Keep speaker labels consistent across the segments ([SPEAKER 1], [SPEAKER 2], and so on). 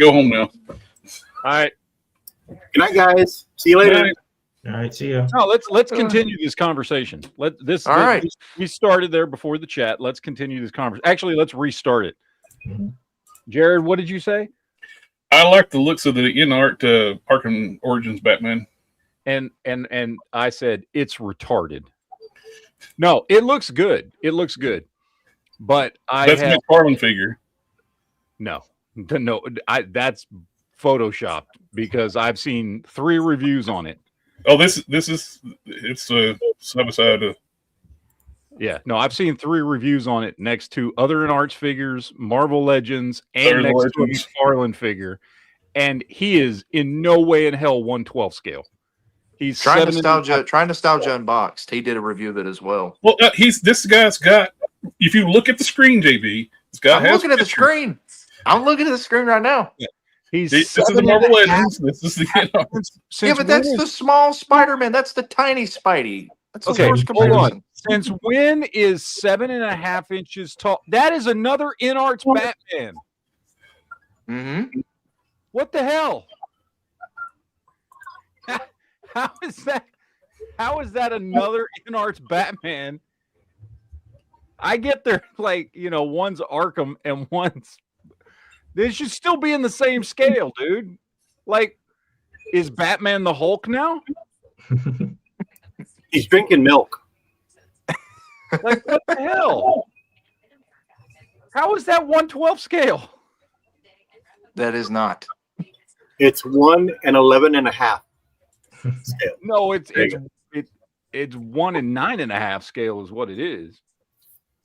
[SPEAKER 1] go home now.
[SPEAKER 2] All right.
[SPEAKER 3] Good night, guys. See you later.
[SPEAKER 4] All right, see ya.
[SPEAKER 2] No, let's continue this conversation. We started there before the chat. Let's continue this conversation. Actually, let's restart it. Jared, what did you say?
[SPEAKER 1] I like the looks of the in-art Arkham Origins Batman.
[SPEAKER 2] And I said it's retarded. No, it looks good. It looks good. But
[SPEAKER 1] that's a McFarlane figure.
[SPEAKER 2] No, that's photoshopped because I've seen 3 reviews on it.
[SPEAKER 1] Oh, it's side by side.
[SPEAKER 2] Yeah, no, I've seen 3 reviews on it next to other in-arts figures, Marvel Legends, and next to a McFarlane figure, and he is in no way in hell 1/12 scale. He's
[SPEAKER 5] trying nostalgia unboxed. He did a review of it as well.
[SPEAKER 1] Well, this guy's got. If you look at the screen, JB,
[SPEAKER 5] I'm looking at the screen. I'm looking at the screen right now.
[SPEAKER 1] Yeah. This is the Marvel Legends. This is the
[SPEAKER 5] yeah, but that's the small Spider-Man. That's the tiny Spidey. That's the worst comparison.
[SPEAKER 2] Hold on. Since when is 7.5 inches tall? That is another in-arts Batman.
[SPEAKER 5] Mm-hmm.
[SPEAKER 2] What the hell? How is that? How is that another in-arts Batman? I get there, one's Arkham and one's. They should still be in the same scale, dude. Like, is Batman the Hulk now?
[SPEAKER 3] He's drinking milk.
[SPEAKER 2] Like, what the hell? How is that 1/12 scale?
[SPEAKER 5] That is not.
[SPEAKER 3] It's 1 and 11.5 scale.
[SPEAKER 2] No, it's 1 and 9.5 scale is what it is.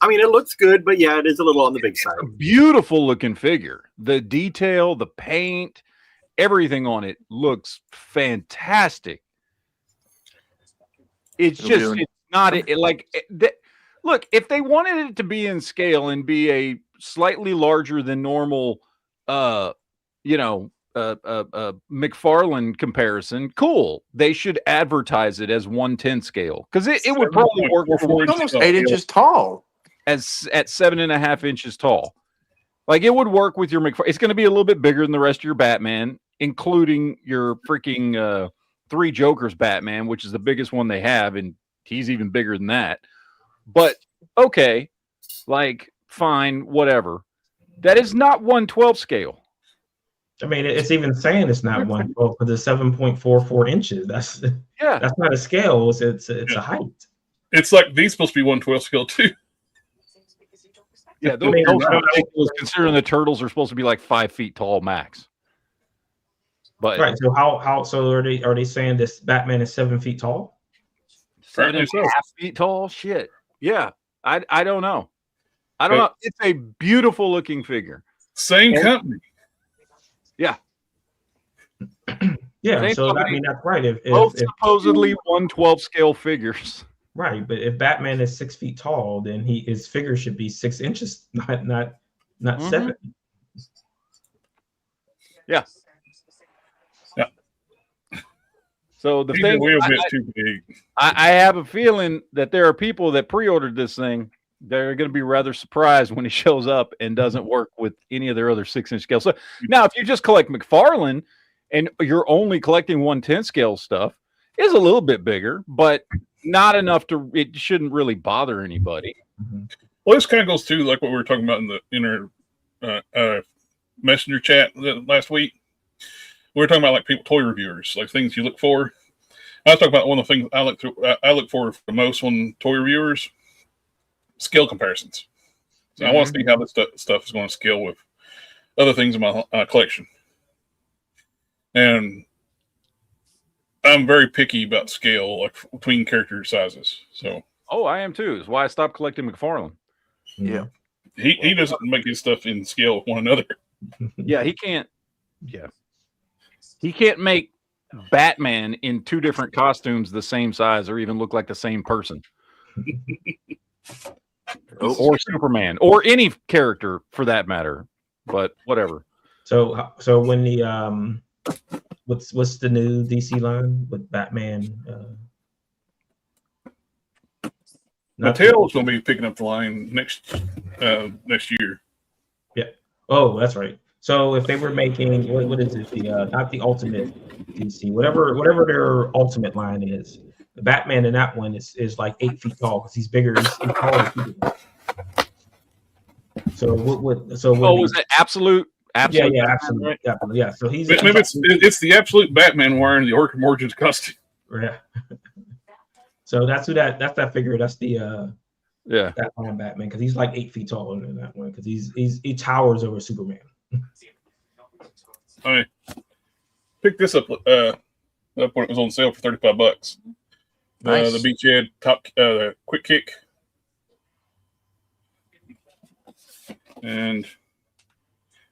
[SPEAKER 3] I mean, it looks good, but yeah, it is a little on the big side.
[SPEAKER 2] A beautiful looking figure. The detail, the paint, everything on it looks fantastic. It's not look, if they wanted it to be in scale and be a slightly larger than normal, McFarlane comparison, cool. They should advertise it as 1/10 scale because it would probably work for
[SPEAKER 5] almost 8 inches tall.
[SPEAKER 2] At 7.5 inches tall. Like it would work with your McFarlane. It's going to be a little bit bigger than the rest of your Batman, including your freaking 3 Jokers Batman, which is the biggest one they have, and he's even bigger than that. But okay, fine, whatever. That is not 1/12 scale.
[SPEAKER 4] I mean, it's even saying it's not 1/12 because it's 7.44 inches. That's not a scale. It's a height.
[SPEAKER 1] It's like these supposed to be 1/12 scale too.
[SPEAKER 2] Yeah, those are ridiculous considering the turtles are supposed to be like 5 feet tall max. But
[SPEAKER 4] right, so so are they saying this Batman is 7 feet tall?
[SPEAKER 2] 7.5 feet tall? Shit. Yeah. I don't know. I don't know. It's a beautiful looking figure.
[SPEAKER 1] Same company.
[SPEAKER 2] Yeah.
[SPEAKER 4] Yeah,
[SPEAKER 2] same
[SPEAKER 4] so
[SPEAKER 2] company.
[SPEAKER 4] I mean that's right. If
[SPEAKER 2] supposedly 1/12 scale figures.
[SPEAKER 4] Right, but if Batman is 6 feet tall, then his figure should be 6 inches, not 7.
[SPEAKER 2] Yeah.
[SPEAKER 1] Yeah.
[SPEAKER 2] So the thing, I have a feeling that there are people that pre-ordered this thing. They're going to be rather surprised when he shows up and doesn't work with any of their other 6-inch scales. So now, if you just collect McFarlane and you're only collecting 1/10 scale stuff, it's a little bit bigger, but not enough it shouldn't really bother anybody.
[SPEAKER 1] Well, this kind of goes to like what we were talking about in our messenger chat last week. We were talking about like toy reviewers, like things you look for. I was talking about one of the things I look for the most when toy reviewers, scale comparisons. So I want to see how this stuff is going to scale with other things in my collection. And I'm very picky about scale, like between character sizes. So,
[SPEAKER 2] I am too. That's why I stopped collecting McFarlane.
[SPEAKER 5] Yeah,
[SPEAKER 1] he doesn't make his stuff in scale with one another.
[SPEAKER 2] Yeah, he can't. Yeah, he can't make Batman in 2 different costumes the same size or even look like the same person. Or Superman, or any character for that matter. But whatever.
[SPEAKER 4] So when the what's the new DC line with Batman?
[SPEAKER 1] Mattel's going to be picking up the line next year.
[SPEAKER 4] Yeah. Oh, that's right. So if they were making what is it? The not the Ultimate DC, whatever their Ultimate line is, the Batman in that one is like 8 feet tall because he's bigger. He's taller than Superman. So
[SPEAKER 2] was it absolute? Absolute.
[SPEAKER 4] Yeah, absolutely. Right? Definitely. Yeah. So he's
[SPEAKER 1] maybe it's the absolute Batman wearing the Orchid Origins costume.
[SPEAKER 4] Yeah. So that's that figure. That's the Batman because he's like 8 feet taller than that one because he towers over Superman.
[SPEAKER 1] I picked this up when it was on sale for $35.
[SPEAKER 5] Nice.
[SPEAKER 1] The Beachhead top quick kick, and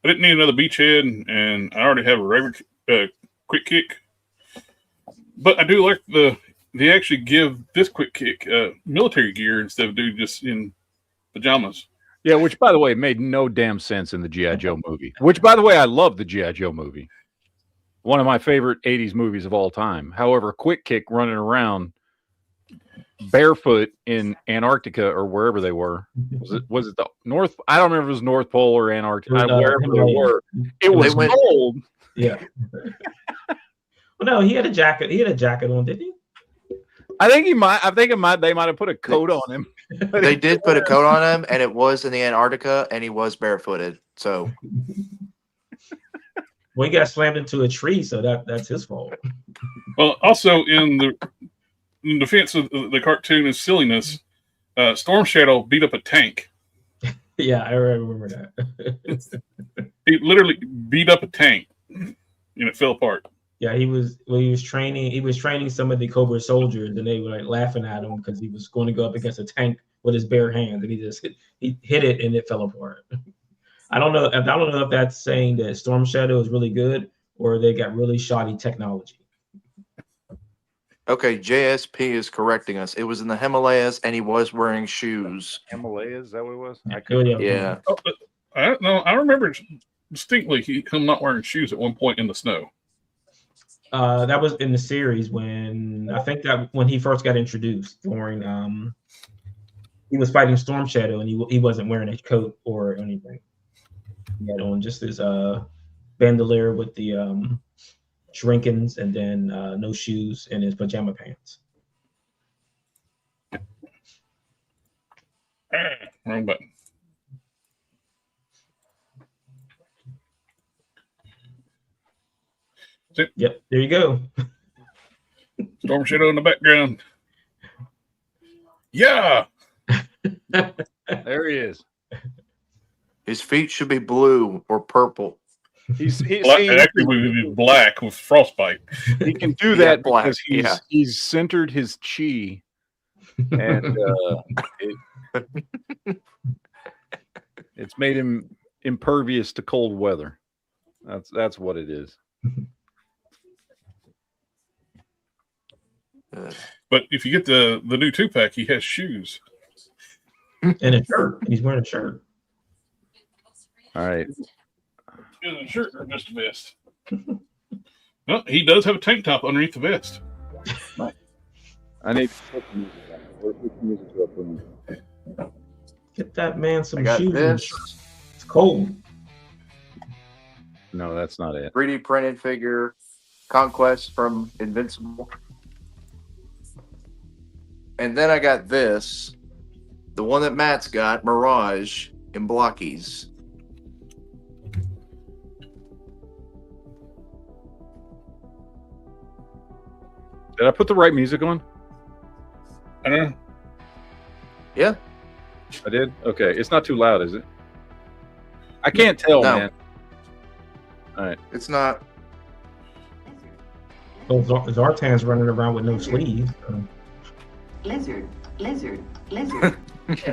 [SPEAKER 1] I didn't need another Beachhead, and I already have a regular quick kick. But I do like they actually give this quick kick military gear instead of doing just in pajamas.
[SPEAKER 2] Yeah, which by the way made no damn sense in the G.I. Joe movie. Which by the way, I love the G.I. Joe movie. One of my favorite 80s movies of all time. However, quick kick running around barefoot in Antarctica or wherever they were. Was it the North? I don't remember if it was North Pole or Antarctica. Wherever they were. It was cold.
[SPEAKER 4] Yeah. Well, no, he had a jacket. He had a jacket on, didn't he?
[SPEAKER 2] I think they might have put a coat on him.
[SPEAKER 5] They did put a coat on him, and it was in the Antarctica, and he was barefooted. So,
[SPEAKER 4] well, he got slammed into a tree, so that's his fault.
[SPEAKER 1] Well, also in defense of the cartoon and silliness, Storm Shadow beat up a tank.
[SPEAKER 4] Yeah, I remember that.
[SPEAKER 1] He literally beat up a tank, and it fell apart.
[SPEAKER 4] Yeah, he was training some of the Cobra soldiers, and they were like laughing at him because he was going to go up against a tank with his bare hands, and he hit it and it fell apart. I don't know if that's saying that Storm Shadow is really good or they got really shoddy technology.
[SPEAKER 5] Okay, JSP is correcting us. It was in the Himalayas, and he was wearing shoes.
[SPEAKER 2] Himalayas, is that what it was?
[SPEAKER 5] Yeah.
[SPEAKER 1] Oh, I don't know. I remember distinctly him not wearing shoes at one point in the snow.
[SPEAKER 4] That was in the series when he first got introduced during he was fighting Storm Shadow and he wasn't wearing a coat or anything. He had on just his bandolier with the shrinkins and then no shoes and his pajama pants.
[SPEAKER 1] Wrong button.
[SPEAKER 4] Yep, there you go.
[SPEAKER 1] Storm Shadow in the background. Yeah.
[SPEAKER 2] There he is.
[SPEAKER 5] His feet should be blue or purple.
[SPEAKER 2] He's
[SPEAKER 1] actually black with frostbite.
[SPEAKER 2] He can do that because
[SPEAKER 5] black,
[SPEAKER 2] he's centered his chi, and it's made him impervious to cold weather. That's what it is.
[SPEAKER 1] But if you get the new 2-pack, he has shoes
[SPEAKER 4] and a shirt. He's wearing a shirt.
[SPEAKER 2] All right.
[SPEAKER 1] Is it a shirt or just a vest? No, he does have a tank top underneath the vest.
[SPEAKER 2] I need to put the music up.
[SPEAKER 4] Get that man some
[SPEAKER 5] shoes.
[SPEAKER 4] This. It's cold.
[SPEAKER 2] No, that's not it.
[SPEAKER 5] 3D printed figure, Conquest from Invincible. And then I got this, the one that Matt's got, Mirage, in blockies.
[SPEAKER 2] Did I put the right music on?
[SPEAKER 1] I don't know.
[SPEAKER 5] Yeah.
[SPEAKER 2] I did? Okay. It's not too loud, is it? I can't tell, man. All right.
[SPEAKER 5] It's not.
[SPEAKER 4] Well, Zartan's running around with no sleeves.
[SPEAKER 6] Lizard.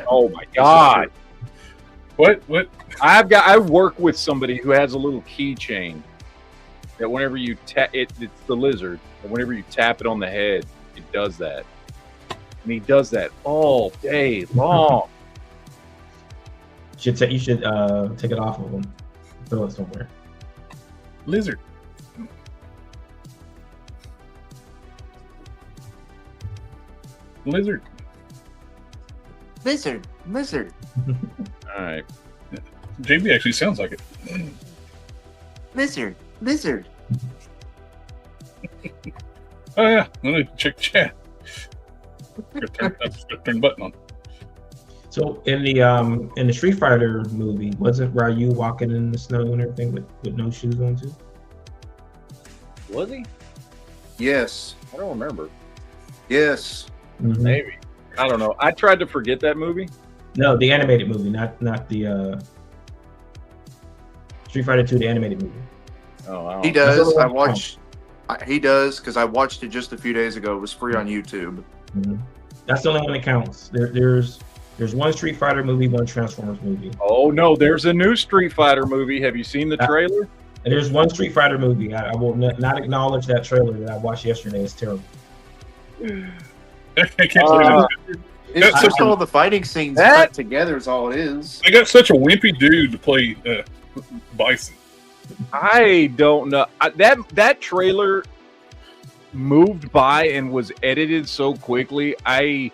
[SPEAKER 2] Oh my God.
[SPEAKER 1] What?
[SPEAKER 2] I work with somebody who has a little keychain that whenever you tap it's the lizard, and whenever you tap it on the head, it does that. And he does that all day long.
[SPEAKER 4] You should take it off of him. Throw it somewhere.
[SPEAKER 1] Lizard. Lizard.
[SPEAKER 5] Lizard.
[SPEAKER 2] All right.
[SPEAKER 1] JB actually sounds like it.
[SPEAKER 5] Lizard. Lizard.
[SPEAKER 1] Oh yeah, let me check the chat. Turn the button on.
[SPEAKER 4] So in the Street Fighter movie, wasn't Ryu walking in the snow and everything with no shoes on too?
[SPEAKER 2] Was he?
[SPEAKER 5] Yes.
[SPEAKER 2] I don't remember.
[SPEAKER 5] Yes.
[SPEAKER 4] Mm-hmm.
[SPEAKER 2] Maybe. I don't know. I tried to forget that movie.
[SPEAKER 4] No, the animated movie, not the Street Fighter 2, the animated movie.
[SPEAKER 2] Oh, I don't
[SPEAKER 5] He does. I watched. He does because I watched it just a few days ago. It was free on YouTube.
[SPEAKER 4] Mm-hmm. That's the only one that counts. There's one Street Fighter movie, one Transformers movie.
[SPEAKER 2] Oh no, there's a new Street Fighter movie. Have you seen the trailer?
[SPEAKER 4] And there's one Street Fighter movie. I will not acknowledge that trailer that I watched yesterday. It's terrible.
[SPEAKER 1] I can't believe it.
[SPEAKER 5] It's just all the fighting scenes cut together is all it is.
[SPEAKER 1] They got such a wimpy dude to play Bison.
[SPEAKER 2] I don't know. That trailer moved by and was edited so quickly. I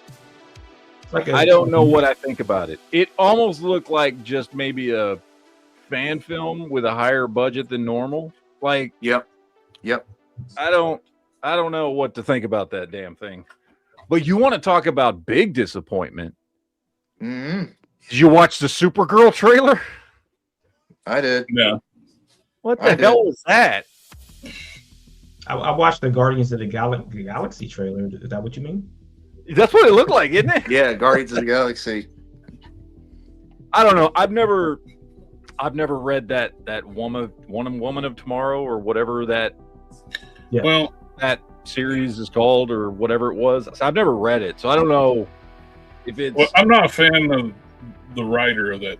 [SPEAKER 2] don't know what I think about it. It almost looked like just maybe a fan film with a higher budget than normal. Like,
[SPEAKER 5] Yep.
[SPEAKER 2] I don't know what to think about that damn thing. But you want to talk about big disappointment?
[SPEAKER 5] Mm-hmm.
[SPEAKER 2] Did you watch the Supergirl trailer?
[SPEAKER 5] I did.
[SPEAKER 1] No.
[SPEAKER 2] What the hell was that?
[SPEAKER 4] I watched the Guardians of the Galaxy trailer. Is that what you mean?
[SPEAKER 2] That's what it looked like, isn't it?
[SPEAKER 5] Yeah, Guardians of the Galaxy.
[SPEAKER 2] I don't know. I've never read that Woman of Tomorrow or whatever that series is called or whatever it was. I've never read it, so I don't know if it's.
[SPEAKER 1] Well, I'm not a fan of the writer of that,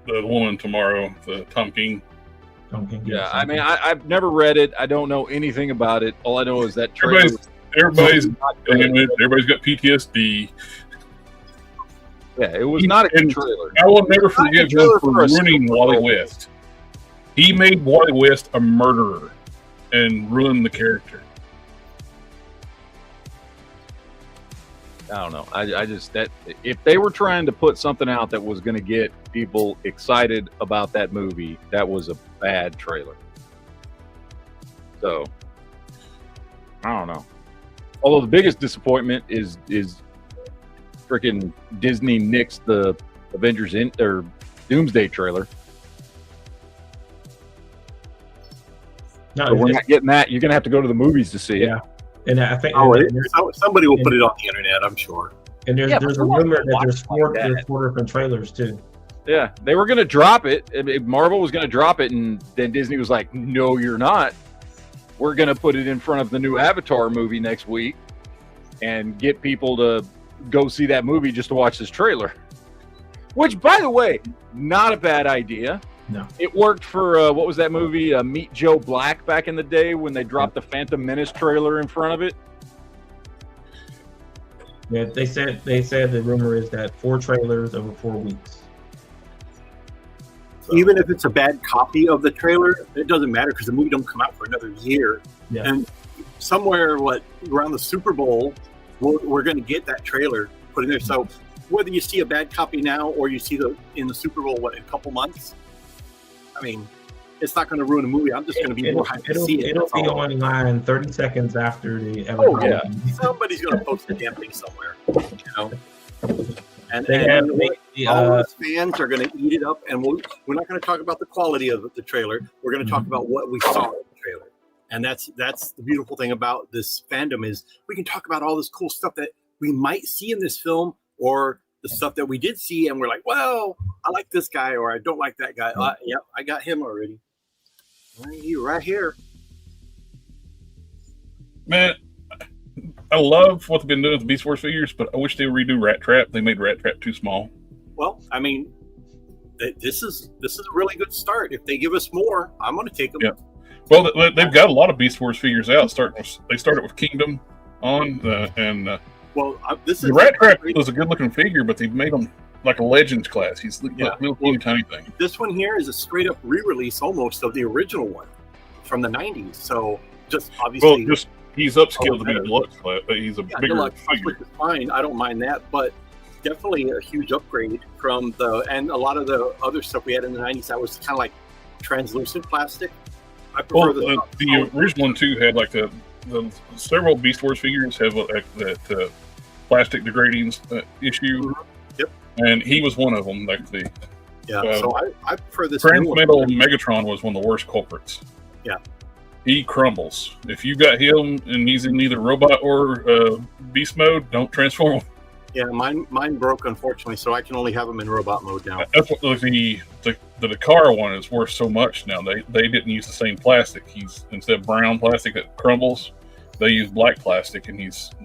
[SPEAKER 1] the Woman Tomorrow, the Tom King.
[SPEAKER 2] Yeah, I mean, I've never read it. I don't know anything about it. All I know is that trailer.
[SPEAKER 1] Everybody's got PTSD.
[SPEAKER 2] Yeah, it was not a good trailer.
[SPEAKER 1] I will never forgive him for ruining Wally West. He made Wally West a murderer and ruined the character.
[SPEAKER 2] I don't know. I just that if they were trying to put something out that was going to get people excited about that movie, that was a bad trailer. So I don't know. Although the biggest disappointment is freaking Disney nixed the Avengers or Doomsday trailer.
[SPEAKER 4] No,
[SPEAKER 2] so we're not getting that. You're going to have to go to the movies to see it.
[SPEAKER 4] And I think
[SPEAKER 3] somebody will put it on the internet, I'm sure.
[SPEAKER 4] And there's a rumor that there's four different trailers too.
[SPEAKER 2] Yeah, they were going to drop it. Marvel was going to drop it, and then Disney was like, "No, you're not. We're going to put it in front of the new Avatar movie next week, and get people to go see that movie just to watch this trailer." Which, by the way, not a bad idea.
[SPEAKER 4] No,
[SPEAKER 2] it worked for what was that movie? Meet Joe Black back in the day when they dropped the Phantom Menace trailer in front of it.
[SPEAKER 4] Yeah, they said the rumor is that 4 trailers over 4 weeks.
[SPEAKER 3] So, even if it's a bad copy of the trailer, it doesn't matter because the movie don't come out for another year.
[SPEAKER 4] Yeah.
[SPEAKER 3] And somewhere around the Super Bowl, we're going to get that trailer put in there. So whether you see a bad copy now or you see in the Super Bowl in a couple months, I mean, it's not going to ruin the movie. I'm just going to be more hyped to see it.
[SPEAKER 4] It'll be online 30 seconds after the.
[SPEAKER 3] Somebody's going to post the damn thing somewhere, you know. And all those fans are going to eat it up, and we're not going to talk about the quality of the trailer. We're going to talk about what we saw in the trailer, and that's the beautiful thing about this fandom is we can talk about all this cool stuff that we might see in this film or the stuff that we did see, and we're like, well, I like this guy or I don't like that guy. Yep, I got him already. Right here.
[SPEAKER 1] Man, I love what they've been doing with the Beast Wars figures, but I wish they would redo Rat Trap. They made Rat Trap too small.
[SPEAKER 3] Well, I mean, this is a really good start. If they give us more, I'm going to take them.
[SPEAKER 1] Yeah. Well, they've got a lot of Beast Wars figures out. They started with Kingdom on, this is the Rat Trap was a good looking figure, but they've made him like a Legends class. He's little tiny thing.
[SPEAKER 3] This one here is a straight up re-release almost of the original one from the 90s. So just obviously,
[SPEAKER 1] he's upscaled to be a deluxe class, but he's a bigger
[SPEAKER 3] deluxe,
[SPEAKER 1] figure.
[SPEAKER 3] which is fine. I don't mind that, but definitely a huge upgrade from and a lot of the other stuff we had in the 90s that was kind of like translucent plastic. I prefer
[SPEAKER 1] the original one too had like the several Beast Wars figures have like that plastic degrading issue.
[SPEAKER 3] Yep.
[SPEAKER 1] And he was one of them. Like
[SPEAKER 3] so I prefer this.
[SPEAKER 1] Transmetal Megatron was one of the worst culprits.
[SPEAKER 3] Yeah.
[SPEAKER 1] He crumbles. If you got him and he's in either robot or beast mode, don't transform him.
[SPEAKER 3] Yeah, mine broke unfortunately, so I can only have them in robot mode now.
[SPEAKER 1] That's what the Dakar one is worth so much now. They didn't use the same plastic. He's instead of brown plastic that crumbles, they use black plastic, and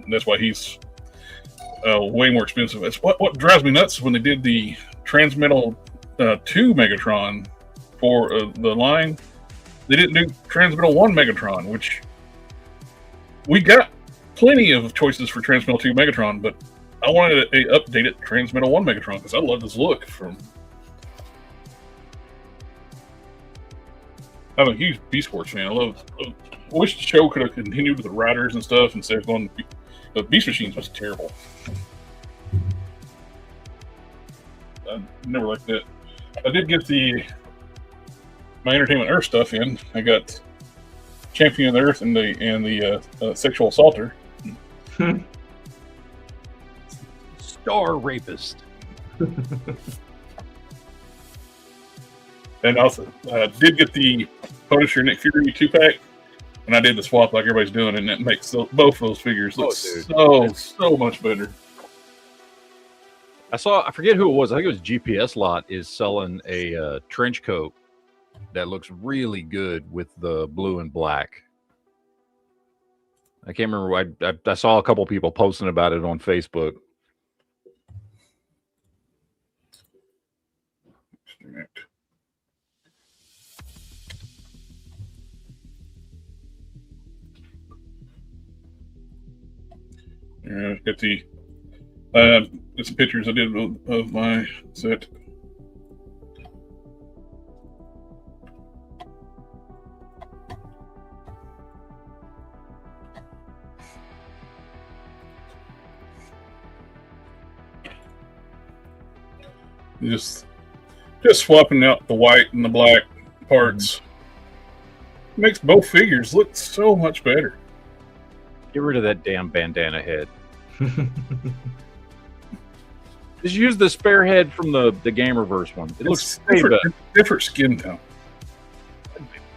[SPEAKER 1] that's why he's way more expensive. It's what drives me nuts when they did the Transmetal 2 Megatron for the line. They didn't do Transmetal 1 Megatron, which we got plenty of choices for Transmetal 2 Megatron, but I wanted a updated Transmetal 1 Megatron because I love this look. I'm a huge Beast Wars fan. I wish the show could have continued with the riders and stuff instead of going. The Beast Machines was terrible. I never liked that. I did get my Entertainment Earth stuff in. I got Champion of the Earth and the Sexual Assaulter.
[SPEAKER 2] Star Rapist.
[SPEAKER 1] And also did get the Punisher Nick Fury 2-pack, and I did the swap like everybody's doing, and that makes both of those figures look so much better.
[SPEAKER 2] I forget who it was. I think it was GPS Lot is selling a trench coat that looks really good with the blue and black. I can't remember. I saw a couple people posting about it on Facebook.
[SPEAKER 1] Get some pictures I did of my set. Just swapping out the white and the black parts makes both figures look so much better.
[SPEAKER 2] Get rid of that damn bandana head. Just use the spare head from the Gamerverse one. It looks
[SPEAKER 1] different skin tone.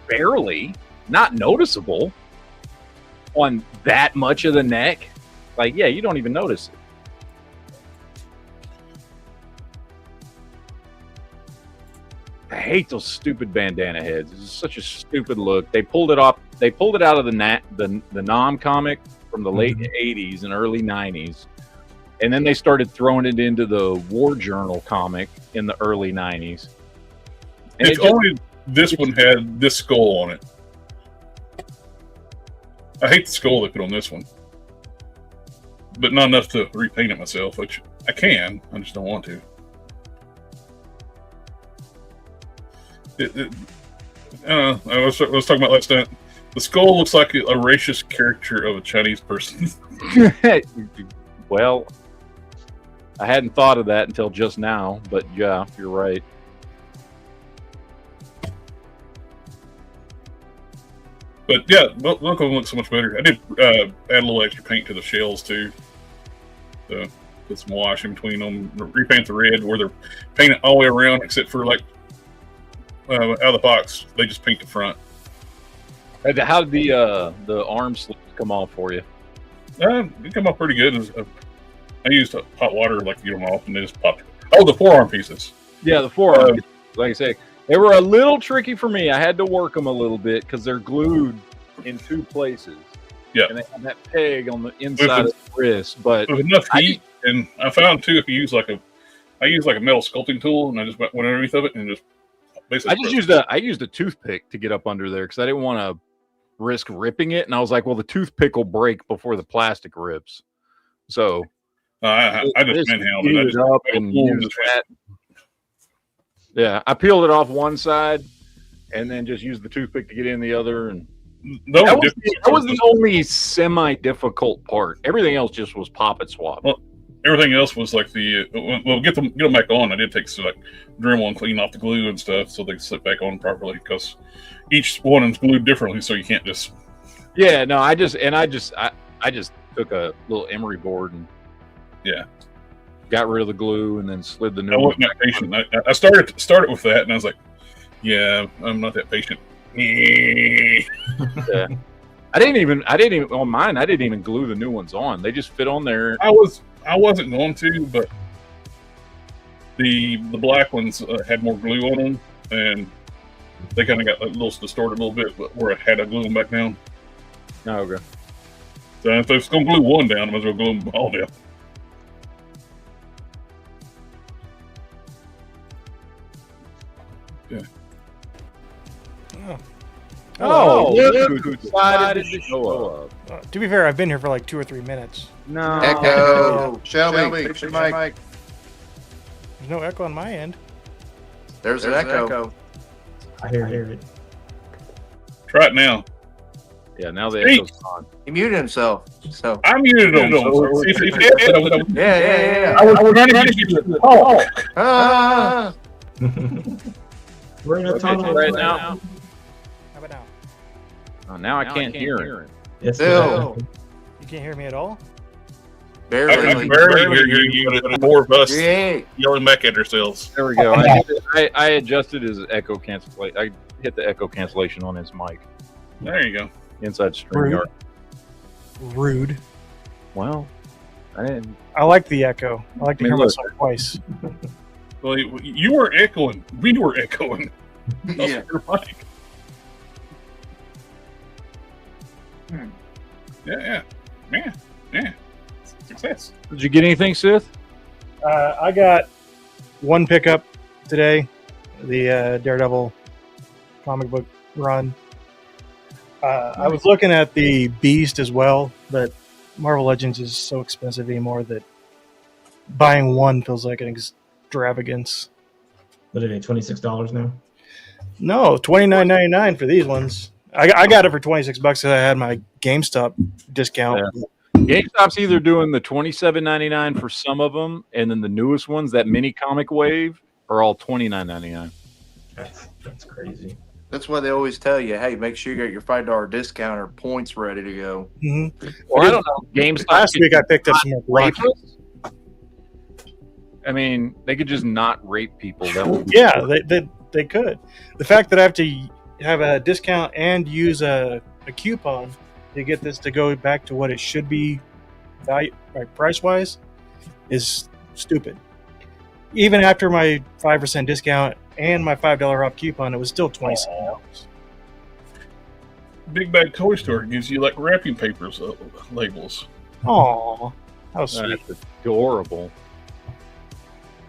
[SPEAKER 2] Barely, not noticeable on that much of the neck. Like, yeah, you don't even notice it. I hate those stupid bandana heads. It's such a stupid look. They pulled it off. They pulled it out of the Nom comic from the late 80s and early 90s. And then they started throwing it into the War Journal comic in the early 90s. And
[SPEAKER 1] if only this one had this skull on it. I hate the skull they put on this one. But not enough to repaint it myself, which I can. I just don't want to. I was talking about last night. The skull looks like a racist caricature of a Chinese person.
[SPEAKER 2] Well, I hadn't thought of that until just now, but yeah, you're right.
[SPEAKER 1] But yeah, both of them look so much better. I did add a little extra paint to the shells too. So put some wash in between them, repaint the red where they're painted all the way around except for like out of the box, they just paint the front.
[SPEAKER 2] How did the arm sleeves come off for you?
[SPEAKER 1] They come off pretty good. I used hot water like to get them off, and they just popped. Oh, the forearm pieces.
[SPEAKER 2] Yeah, the forearm. Like I say, they were a little tricky for me. I had to work them a little bit because they're glued in two places.
[SPEAKER 1] Yeah,
[SPEAKER 2] and they have that peg on the inside of the wrist. But
[SPEAKER 1] with enough heat, and I found too, if you use I use like a metal sculpting tool, and I just went underneath of it and just.
[SPEAKER 2] I used a toothpick to get up under there because I didn't want to risk ripping it, and I was like, well, the toothpick will break before the plastic rips. So
[SPEAKER 1] I just manhandled it
[SPEAKER 2] up and used that. Yeah, I peeled it off one side and then just used the toothpick to get in the other, and that was the only semi-difficult part. Everything else just was pop it swap.
[SPEAKER 1] Well, everything else was like well, get them back on. I did take some like Dremel and clean off the glue and stuff so they can slip back on properly because each one is glued differently, so you can't just.
[SPEAKER 2] Yeah, no, I just took a little emery board and got rid of the glue and then slid the new.
[SPEAKER 1] I wasn't that patient. I started with that, and I was like, yeah, I'm not that patient.
[SPEAKER 2] Yeah. I didn't even on mine. I didn't even glue the new ones on. They just fit on there.
[SPEAKER 1] I wasn't going to, but the black ones had more glue on them, and they kind of got a little distorted a little bit, but where I had to glue them back down.
[SPEAKER 2] Oh, okay.
[SPEAKER 1] So if it's going to glue one down, I might as well glue them all down. Yeah.
[SPEAKER 2] Oh, look who decided to show up.
[SPEAKER 7] To be fair, I've been here for like 2 or 3 minutes.
[SPEAKER 2] No.
[SPEAKER 5] Echo. Shelby, fix your mic.
[SPEAKER 7] There's no echo on my end.
[SPEAKER 5] There's an echo.
[SPEAKER 4] I hear it.
[SPEAKER 1] Try it now.
[SPEAKER 2] Yeah, now the echo's on.
[SPEAKER 5] He muted himself. So
[SPEAKER 1] I muted him.
[SPEAKER 5] yeah.
[SPEAKER 1] I was trying to get you to talk.
[SPEAKER 4] We're in a tunnel
[SPEAKER 2] right now.
[SPEAKER 7] How about now?
[SPEAKER 2] Oh, now I can't hear him.
[SPEAKER 4] Yes,
[SPEAKER 5] Still.
[SPEAKER 7] You can't hear me at all?
[SPEAKER 1] I
[SPEAKER 5] barely.
[SPEAKER 1] can barely hear you. It's more of us
[SPEAKER 5] Yeah.
[SPEAKER 1] yelling back at ourselves.
[SPEAKER 2] There we go. I adjusted his echo cancellation. I hit the echo cancellation on his mic.
[SPEAKER 1] There you go.
[SPEAKER 2] Inside StreamYard.
[SPEAKER 7] Rude.
[SPEAKER 2] Well, I didn't.
[SPEAKER 7] I like the echo. I like to hear
[SPEAKER 2] look.
[SPEAKER 7] myself twice.
[SPEAKER 1] Well, you were echoing. We were echoing.
[SPEAKER 5] Yeah.
[SPEAKER 1] Your mic. Yeah. Success.
[SPEAKER 2] Did you get anything, Sith?
[SPEAKER 7] I got one pickup today, the Daredevil comic book run. I was looking at the Beast as well, but Marvel Legends is so expensive anymore that buying one feels like an extravagance.
[SPEAKER 4] What are they, $26 now?
[SPEAKER 7] No, $29.99 for these ones. I got it for $26 because I had my GameStop discount.
[SPEAKER 2] Yeah. GameStop's either doing the $27.99 for some of them, and then the newest ones, that mini comic wave, are all $29.99.
[SPEAKER 4] That's crazy.
[SPEAKER 5] That's why they always tell you, hey, make sure you got your $5 discount or points ready to go.
[SPEAKER 7] Mm-hmm.
[SPEAKER 2] Or I don't know. GameStop.
[SPEAKER 7] Last week I picked up some more
[SPEAKER 2] rape
[SPEAKER 7] Rocky.
[SPEAKER 2] us? I mean, they could just not rape people. That would
[SPEAKER 7] Yeah, they could. The fact that I have to have a discount and use a coupon to get this to go back to what it should be price wise is stupid. Even after my 5% discount and my $5 off coupon, it was still $27.
[SPEAKER 1] Big Bad Toy Store gives you like wrapping papers labels.
[SPEAKER 7] Aw, how sweet.
[SPEAKER 2] That's adorable.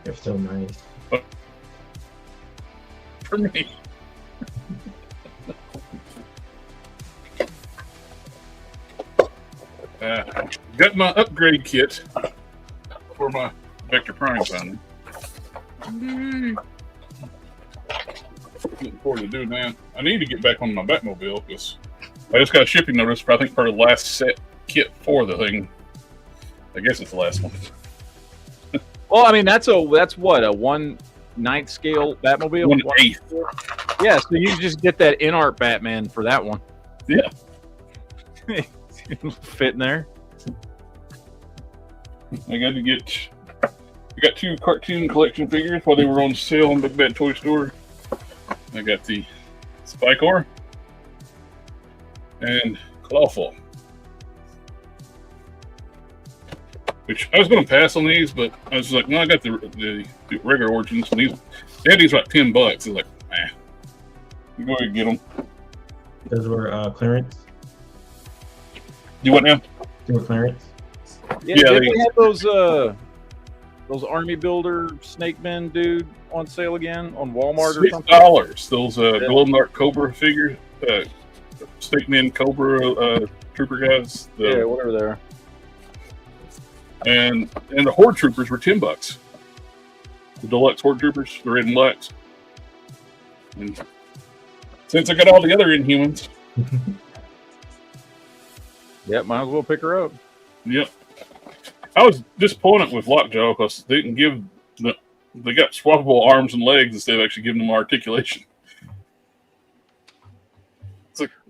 [SPEAKER 4] They're so nice.
[SPEAKER 1] For me. Got my upgrade kit for my Vector Prime finally. Looking forward to doing that. I need to get back on my Batmobile because I just got a shipping notice for I think for the last set kit for the thing. I guess it's the last one.
[SPEAKER 2] Well, I mean, that's what, a 1/9 scale Batmobile?
[SPEAKER 1] 1/8.
[SPEAKER 2] Yeah, so you just get that in-art Batman for that one.
[SPEAKER 1] Yeah.
[SPEAKER 2] Fit in there.
[SPEAKER 1] I got 2 cartoon collection figures while they were on sale in Big Bad Toy Store. I got the Spycore and Clawful. Which I was going to pass on these, but I was like, no, I got the regular Origins. And they had these for like $10. I was like, you go ahead and get them.
[SPEAKER 4] Those were clearance.
[SPEAKER 1] You what now?
[SPEAKER 4] They were clearance.
[SPEAKER 2] Yeah, they had those Army Builder Snake Men dude on sale again on Walmart or something.
[SPEAKER 1] $6. Those glow in the dark Cobra figures, Snake Men Cobra Trooper guys.
[SPEAKER 2] Yeah, whatever they are.
[SPEAKER 1] And the Horde Troopers were $10. The deluxe Horde Troopers, the red and blacks. And since I got all the other Inhumans.
[SPEAKER 2] Yep, might as well pick her up.
[SPEAKER 1] Yep. I was disappointed with Lockjaw because they didn't give they got swappable arms and legs instead of actually giving them articulation.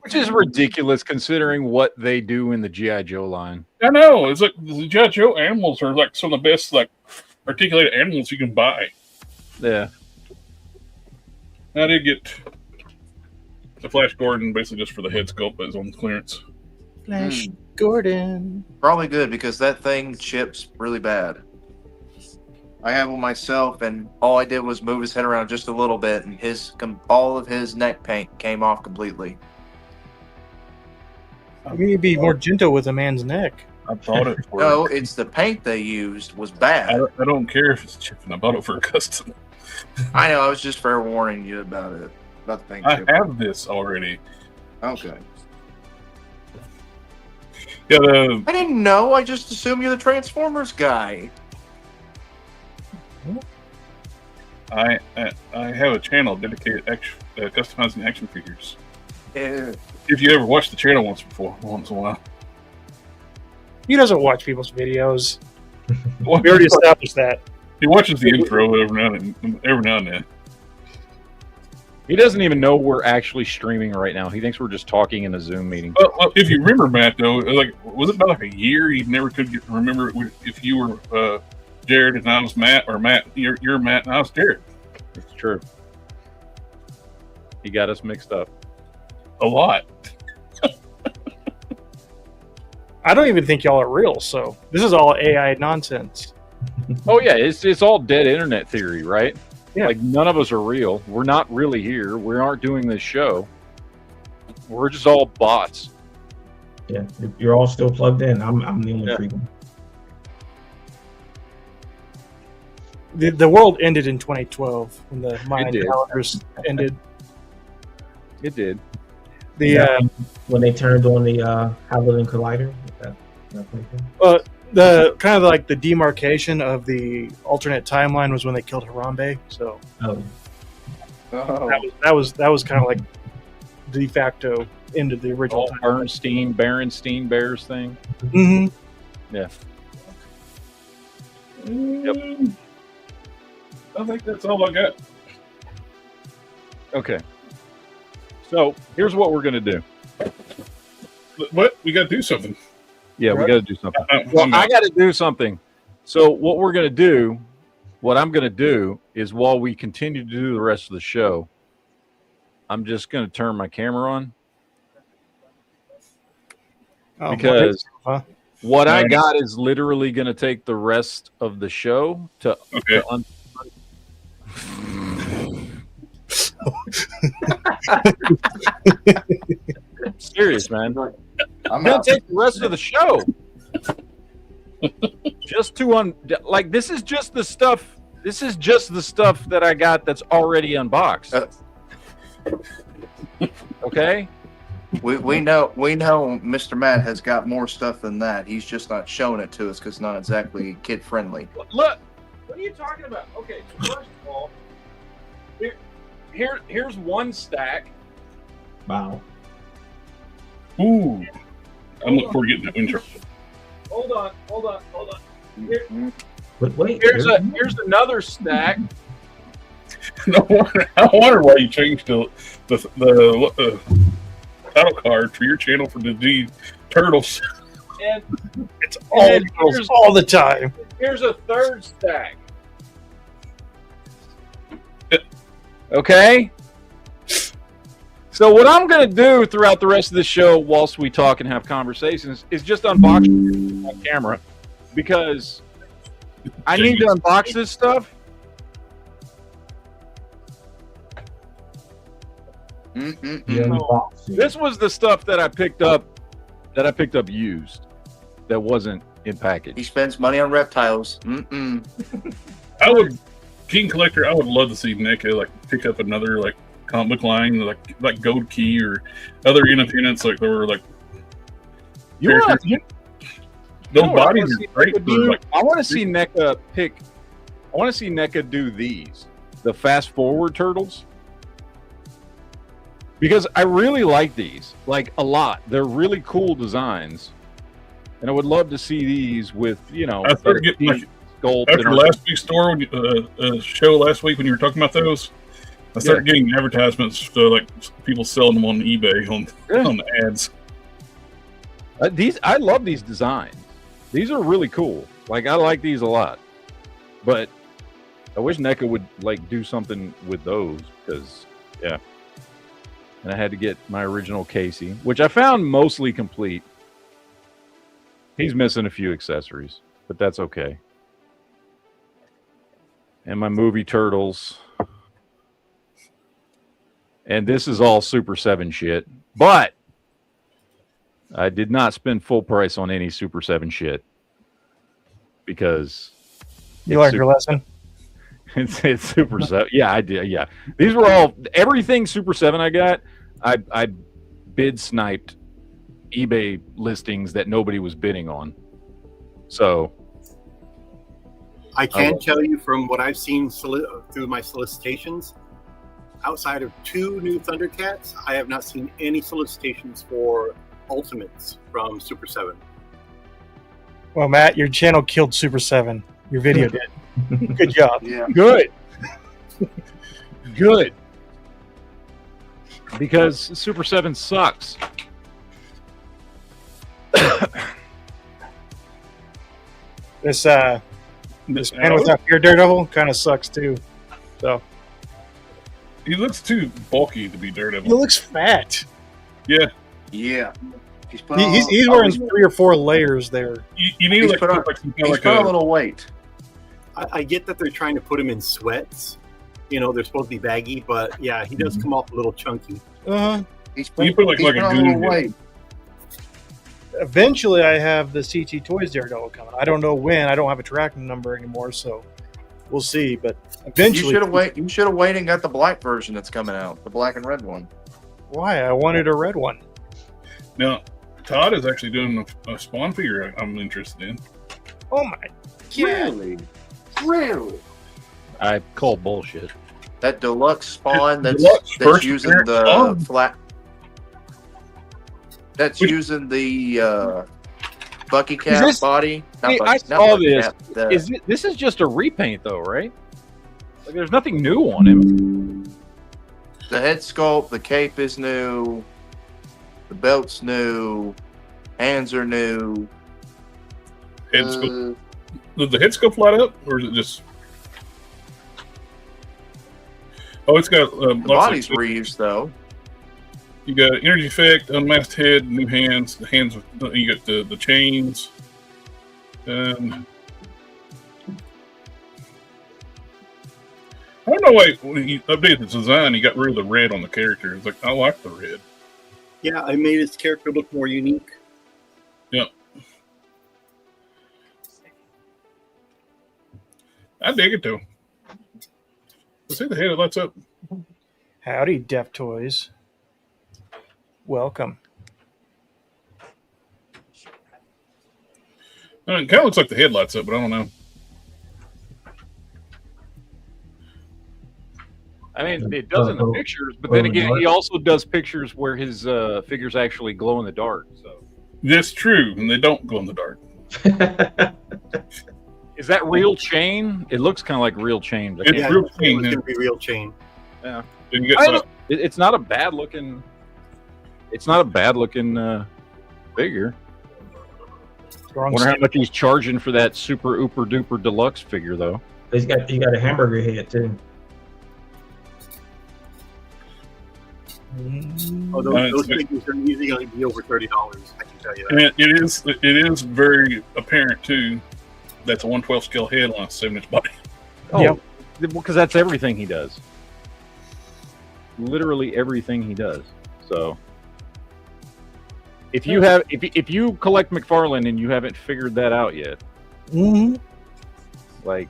[SPEAKER 2] Which is ridiculous considering what they do in the G.I. Joe line.
[SPEAKER 1] I know. It's like the G.I. Joe animals are like some of the best like articulated animals you can buy.
[SPEAKER 2] Yeah.
[SPEAKER 1] I did get the Flash Gordon basically just for the head sculpt, but it's on clearance.
[SPEAKER 7] Flash Gordon.
[SPEAKER 5] Probably good because that thing chips really bad. I have one myself, and all I did was move his head around just a little bit, and all of his neck paint came off completely.
[SPEAKER 7] I mean, you'd be more gentle with a man's neck.
[SPEAKER 1] I bought it for
[SPEAKER 5] No, it's the paint they used was bad.
[SPEAKER 1] I don't care if it's chipping. I bought it for a custom.
[SPEAKER 5] I know. I was just fair warning you about it. About the paint
[SPEAKER 1] I
[SPEAKER 5] chip.
[SPEAKER 1] have this already.
[SPEAKER 5] Okay.
[SPEAKER 1] Yeah,
[SPEAKER 5] I didn't know. I just assumed you're the Transformers guy.
[SPEAKER 1] I have a channel dedicated customizing action figures.
[SPEAKER 5] Yeah.
[SPEAKER 1] If you ever watched the channel once in a while.
[SPEAKER 7] He doesn't watch people's videos.
[SPEAKER 1] Well,
[SPEAKER 7] We already established that.
[SPEAKER 1] he watches the intro every now and then.
[SPEAKER 2] He doesn't even know we're actually streaming right now. He thinks we're just talking in a Zoom meeting.
[SPEAKER 1] Well, if you remember, Matt, though, like was it about like a year you never could remember if you were Jared and I was Matt, or Matt, you're Matt and I was Jared.
[SPEAKER 2] It's true. He got us mixed up.
[SPEAKER 1] A lot.
[SPEAKER 7] I don't even think y'all are real, so this is all AI nonsense.
[SPEAKER 2] Oh yeah, it's all dead internet theory, right?
[SPEAKER 7] Yeah.
[SPEAKER 2] Like none of us are real. We're not really here. We aren't doing this show. We're just all bots.
[SPEAKER 4] Yeah, you're all still plugged in. I'm the only freak.
[SPEAKER 7] The world ended in 2012 when the Mayan calendars ended.
[SPEAKER 2] It did.
[SPEAKER 4] When they turned on the Hadron Collider.
[SPEAKER 7] The kind of like the demarcation of the alternate timeline was when they killed Harambe. So that was kind of like de facto end of the original.
[SPEAKER 2] Berenstein Bears thing.
[SPEAKER 7] Mm-hmm.
[SPEAKER 2] Yeah.
[SPEAKER 1] Yep. I think that's all I got.
[SPEAKER 2] Okay. So here's what we're gonna do.
[SPEAKER 1] What? We got to do something.
[SPEAKER 2] Yeah, we got to do something. Well, I got to do something. So what I'm going to do is while we continue to do the rest of the show, I'm just going to turn my camera on because what I got is literally going to take the rest of the show to.
[SPEAKER 1] Okay.
[SPEAKER 2] Serious, man. I'm gonna take the rest of the show just to this is just the stuff. This is just the stuff that I got that's already unboxed. Okay.
[SPEAKER 5] We know Mr. Matt has got more stuff than that. He's just not showing it to us because it's not exactly kid friendly.
[SPEAKER 2] Look, what are you talking about? Okay, so first of all, here's one stack.
[SPEAKER 4] Wow.
[SPEAKER 1] Ooh. I'm looking forward to getting that intro.
[SPEAKER 2] Hold on.
[SPEAKER 4] Wait.
[SPEAKER 2] Here's another stack.
[SPEAKER 1] I wonder why you changed the title card for your channel for the Turtles.
[SPEAKER 2] And
[SPEAKER 7] it's all the time.
[SPEAKER 2] Here's a third stack. Okay. So what I'm going to do throughout the rest of the show, whilst we talk and have conversations, is just unbox it on camera because I need to unbox this stuff. This was the stuff that I picked up used that wasn't in package.
[SPEAKER 5] He spends money on reptiles.
[SPEAKER 1] King Collector, I would love to see NECA pick up another comic book line like Gold Key or other independents they were those bodies are great.
[SPEAKER 2] I want to see NECA do these, the Fast Forward Turtles, because I really like these a lot. They're really cool designs, And I would love to see these with,
[SPEAKER 1] I started getting
[SPEAKER 2] sculpt.
[SPEAKER 1] After last week's store show last week when you were talking about those, I started getting advertisements for like people selling them on eBay on the ads.
[SPEAKER 2] I love these designs. These are really cool. Like, I like these a lot. But I wish NECA would like do something with those because, and I had to get my original Casey, which I found mostly complete. He's missing a few accessories, but that's okay. And my movie turtles. And this is all Super 7 shit. But I did not spend full price on any Super 7 shit. Because
[SPEAKER 7] you learned your lesson.
[SPEAKER 2] It's Super 7. Yeah, I did. Yeah. These were all, everything Super 7 I got, I bid sniped eBay listings that nobody was bidding on. So
[SPEAKER 3] I can tell you from what I've seen through my solicitations, outside of 2 new Thundercats, I have not seen any solicitations for Ultimates from Super 7.
[SPEAKER 7] Well, Matt, your channel killed Super 7. Your video did. Good job.
[SPEAKER 5] Yeah.
[SPEAKER 2] Good. Good. Because Super 7 sucks.
[SPEAKER 7] This man without fear Daredevil kind of sucks too. So
[SPEAKER 1] he looks too bulky to be Daredevil.
[SPEAKER 7] He looks fat.
[SPEAKER 1] Yeah.
[SPEAKER 5] Yeah.
[SPEAKER 7] He's wearing 3 or 4 layers there.
[SPEAKER 1] You need to put
[SPEAKER 5] a little weight.
[SPEAKER 3] I get that they're trying to put him in sweats. They're supposed to be baggy, but yeah, he does come off a little chunky.
[SPEAKER 5] He's
[SPEAKER 1] put like a goon
[SPEAKER 5] weight.
[SPEAKER 7] Eventually, I have the CT Toys Daredevil coming. I don't know when. I don't have a tracking number anymore, so we'll see. But eventually,
[SPEAKER 5] you should have waited and got the black version that's coming out, the black and red one.
[SPEAKER 7] Why? I wanted a red one.
[SPEAKER 1] Now, Todd is actually doing a Spawn figure I'm interested in.
[SPEAKER 7] Oh my god!
[SPEAKER 3] Really?
[SPEAKER 2] I call bullshit.
[SPEAKER 5] That deluxe Spawn that's using the
[SPEAKER 1] Spawn.
[SPEAKER 5] flat. That's using the Bucky Cap body.
[SPEAKER 2] I saw this. This is just a repaint, though, right? Like, there's nothing new on him.
[SPEAKER 5] The head sculpt, the cape is new. The belt's new. Hands are new.
[SPEAKER 1] Head sculpt. Does the head sculpt light up, or is it just? Oh, it's got
[SPEAKER 5] the body's reused though.
[SPEAKER 1] You got energy effect, unmasked head, new hands. The hands, you got the chains. I don't know why when he updated the design, he got rid of the red on the character. It's like, I like the red.
[SPEAKER 3] Yeah, I made his character look more unique.
[SPEAKER 1] Yeah. I dig it though. Let's see the head that lights up.
[SPEAKER 7] Howdy, Def Toys. Welcome.
[SPEAKER 1] It kind of looks like the head lights up, but I don't know.
[SPEAKER 2] I mean, it does in the pictures, but then again, he also does pictures where his figures actually glow in the dark. So
[SPEAKER 1] that's true, and they don't glow in the dark.
[SPEAKER 2] Is that real chain? It looks kind of like real chain.
[SPEAKER 1] It's real chain.
[SPEAKER 3] It's gonna be real chain.
[SPEAKER 2] Yeah.
[SPEAKER 1] It's
[SPEAKER 2] not a bad looking. It's not a bad looking figure. I wonder how much he's charging for that super ooper duper deluxe figure, though.
[SPEAKER 4] He got a hamburger head too.
[SPEAKER 3] Oh, those figures are usually going to be over $30. I can tell you that.
[SPEAKER 1] And it is very apparent too. That's a 1/12 scale head on a 7-inch body.
[SPEAKER 2] Oh, yeah, because that's everything he does. Literally everything he does. So, if you collect McFarlane and you haven't figured that out yet, like,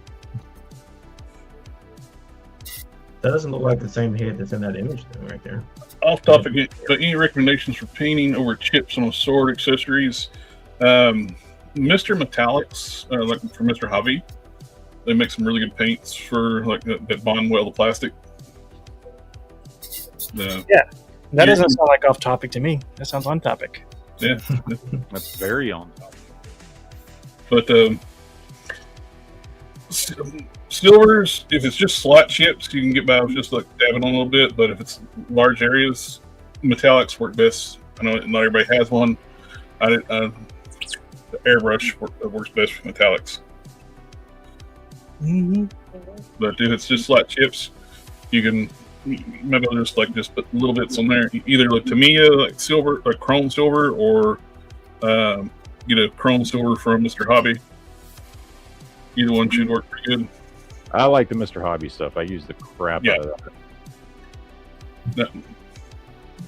[SPEAKER 4] that doesn't look like the same head that's in that image though, right there.
[SPEAKER 1] Off topic, any recommendations for painting over chips on a sword, accessories? Mr. Metallics, like for Mr. Javi, they make some really good paints for like that bond well the plastic.
[SPEAKER 7] Yeah, that doesn't sound like off topic to me. That sounds on topic.
[SPEAKER 1] Yeah,
[SPEAKER 2] that's very on topic.
[SPEAKER 1] But silvers, if it's just slot chips, you can get by with just like dabbing on a little bit. But if it's large areas, metallics work best. I know not everybody has one. The airbrush works best for metallics.
[SPEAKER 7] Mm-hmm.
[SPEAKER 1] But if it's just slot chips, you can maybe just put little bits on there. Either like Tamiya, like silver, like chrome silver, or get a chrome silver from Mr. Hobby. Either one should work pretty good.
[SPEAKER 2] I like the Mr. Hobby stuff. I use the crap out of that.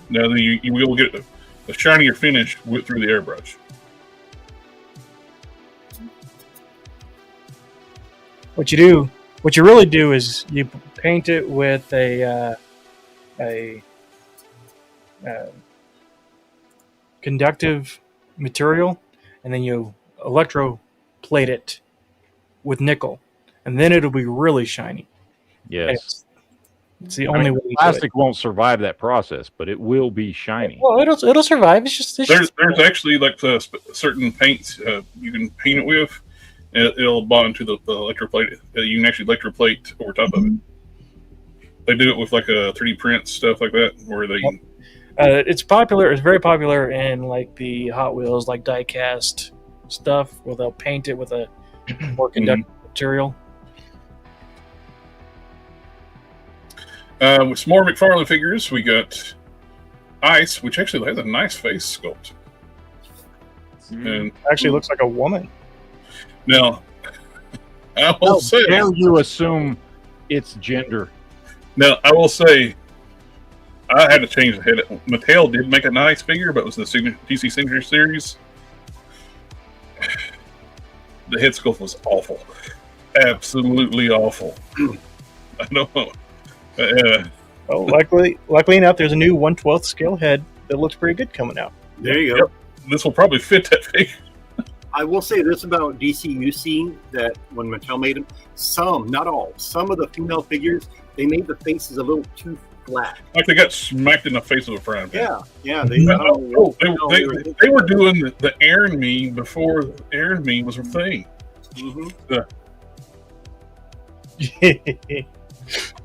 [SPEAKER 1] Now you will get a shinier finish through the airbrush.
[SPEAKER 7] What you really do is you paint it with a conductive material, and then you electroplate it with nickel, and then it'll be really shiny.
[SPEAKER 2] Yes.
[SPEAKER 7] It's the only way.
[SPEAKER 2] Plastic won't survive that process, but it will be shiny.
[SPEAKER 7] Well, it'll survive. There's
[SPEAKER 1] actually like certain paints you can paint it with, and it'll bond to the electroplate. You can actually electroplate over top of it. They do it with like a 3D print stuff like that, where they.
[SPEAKER 7] It's popular. It's very popular in like the Hot Wheels, like die-cast stuff, where they'll paint it with a more conductive material.
[SPEAKER 1] With some more McFarlane figures, we got Ice, which actually has a nice face sculpt. And
[SPEAKER 7] actually looks like a woman.
[SPEAKER 1] Now, I will say,
[SPEAKER 2] dare you assume it's gender?
[SPEAKER 1] Now, I will say, I had to change the head. Mattel did make a nice figure, but it was the DC Signature Series. The head sculpt was awful. Absolutely awful. I don't know.
[SPEAKER 7] Oh, luckily enough, there's a new 1/12 scale head that looks pretty good coming out.
[SPEAKER 3] There you go.
[SPEAKER 1] Yep. This will probably fit that figure.
[SPEAKER 3] I will say this about DCUC, that when Mattel made them, some, not all, some of the female figures, they made the faces a little too flat.
[SPEAKER 1] Like they got smacked in the face with a frying pan.
[SPEAKER 3] Yeah.
[SPEAKER 1] They were doing the Iron Me before Iron Me was a thing.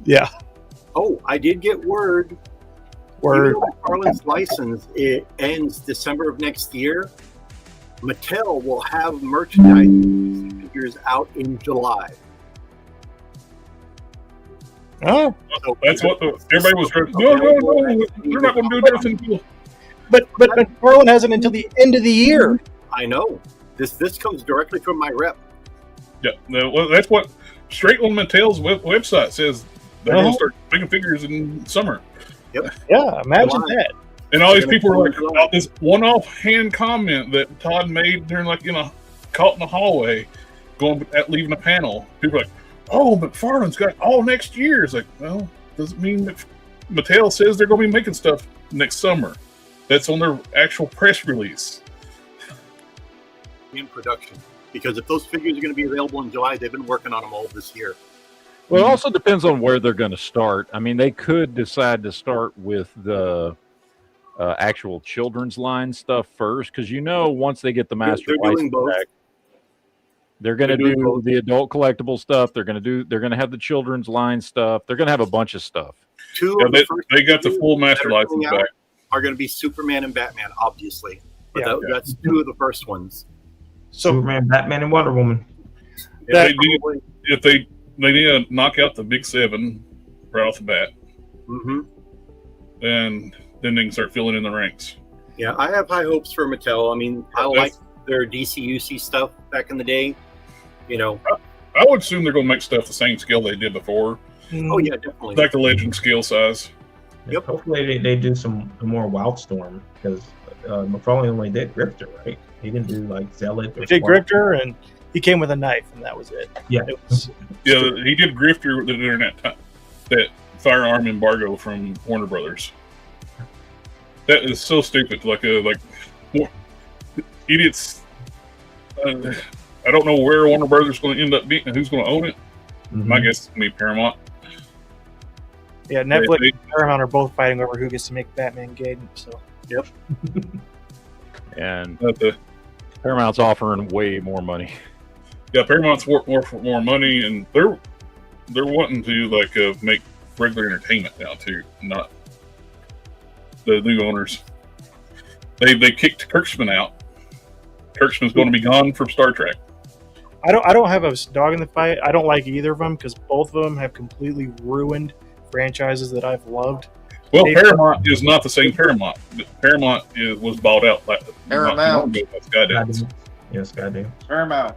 [SPEAKER 7] Yeah.
[SPEAKER 3] Oh, I did get word. McFarlane's license, it ends December of next year. Mattel will have merchandise figures out in July.
[SPEAKER 7] Oh,
[SPEAKER 3] so
[SPEAKER 1] that's what everybody was. No, they're not going to do that until.
[SPEAKER 7] But McFarlane has it until the end of the year.
[SPEAKER 3] I know. This comes directly from my rep.
[SPEAKER 1] Yeah, well, that's what straight on Mattel's website says. They're going to start making figures in summer.
[SPEAKER 3] Yep.
[SPEAKER 7] Yeah, imagine that.
[SPEAKER 1] And all these people are like, about this one-off hand comment that Todd made during caught in the hallway, leaving a panel. People are like, "Oh, McFarlane's got all next year." It's like, well, doesn't mean that Mattel says they're going to be making stuff next summer. That's on their actual press release.
[SPEAKER 3] In production, because if those figures are going to be available in July, they've been working on them all this year.
[SPEAKER 2] Well, it also depends on where they're going to start. I mean, they could decide to start with the actual children's line stuff first, because once they get the master license back, they're going to do the adult collectible stuff. They're going to have the children's line stuff. They're going to have a bunch of stuff.
[SPEAKER 1] They got the full master license back.
[SPEAKER 3] Are going to be Superman and Batman, obviously. But that's two of the first ones.
[SPEAKER 4] Superman, Batman, and Wonder Woman.
[SPEAKER 1] If they need to knock out the big seven right off the bat. And then they can start filling in the ranks.
[SPEAKER 3] Yeah, I have high hopes for Mattel. I mean, I like their DCUC stuff back in the day.
[SPEAKER 1] I would assume they're going to make stuff the same scale they did before.
[SPEAKER 3] Oh yeah, definitely.
[SPEAKER 1] Like the Legend scale size.
[SPEAKER 4] Yep. Hopefully they do some more Wildstorm, because McFarlane only did Grifter, right? He didn't do like Zealot.
[SPEAKER 7] He did Grifter, and he came with a knife, and that was it.
[SPEAKER 4] Yeah.
[SPEAKER 1] He did Grifter during that firearm embargo from Warner Brothers. That is so stupid. Like idiots. I don't know where Warner Brothers is going to end up being and who's going to own it. My guess is going to be Paramount.
[SPEAKER 7] Yeah, Netflix and Paramount are both fighting over who gets to make Batman Gaiden. So,
[SPEAKER 3] yep.
[SPEAKER 2] And Paramount's offering way more money.
[SPEAKER 1] Yeah, Paramount's more money, and they're wanting to like make regular entertainment now too, not the new owners. They kicked Kirkman out. Kirkman's going to be gone from Star Trek.
[SPEAKER 7] I don't have a dog in the fight. I don't like either of them because both of them have completely ruined franchises that I've loved.
[SPEAKER 1] Well, Paramount is not the same Paramount. Paramount was bought out.
[SPEAKER 5] Paramount.
[SPEAKER 1] Skydance.
[SPEAKER 4] Yes, goddamn.
[SPEAKER 5] Paramount.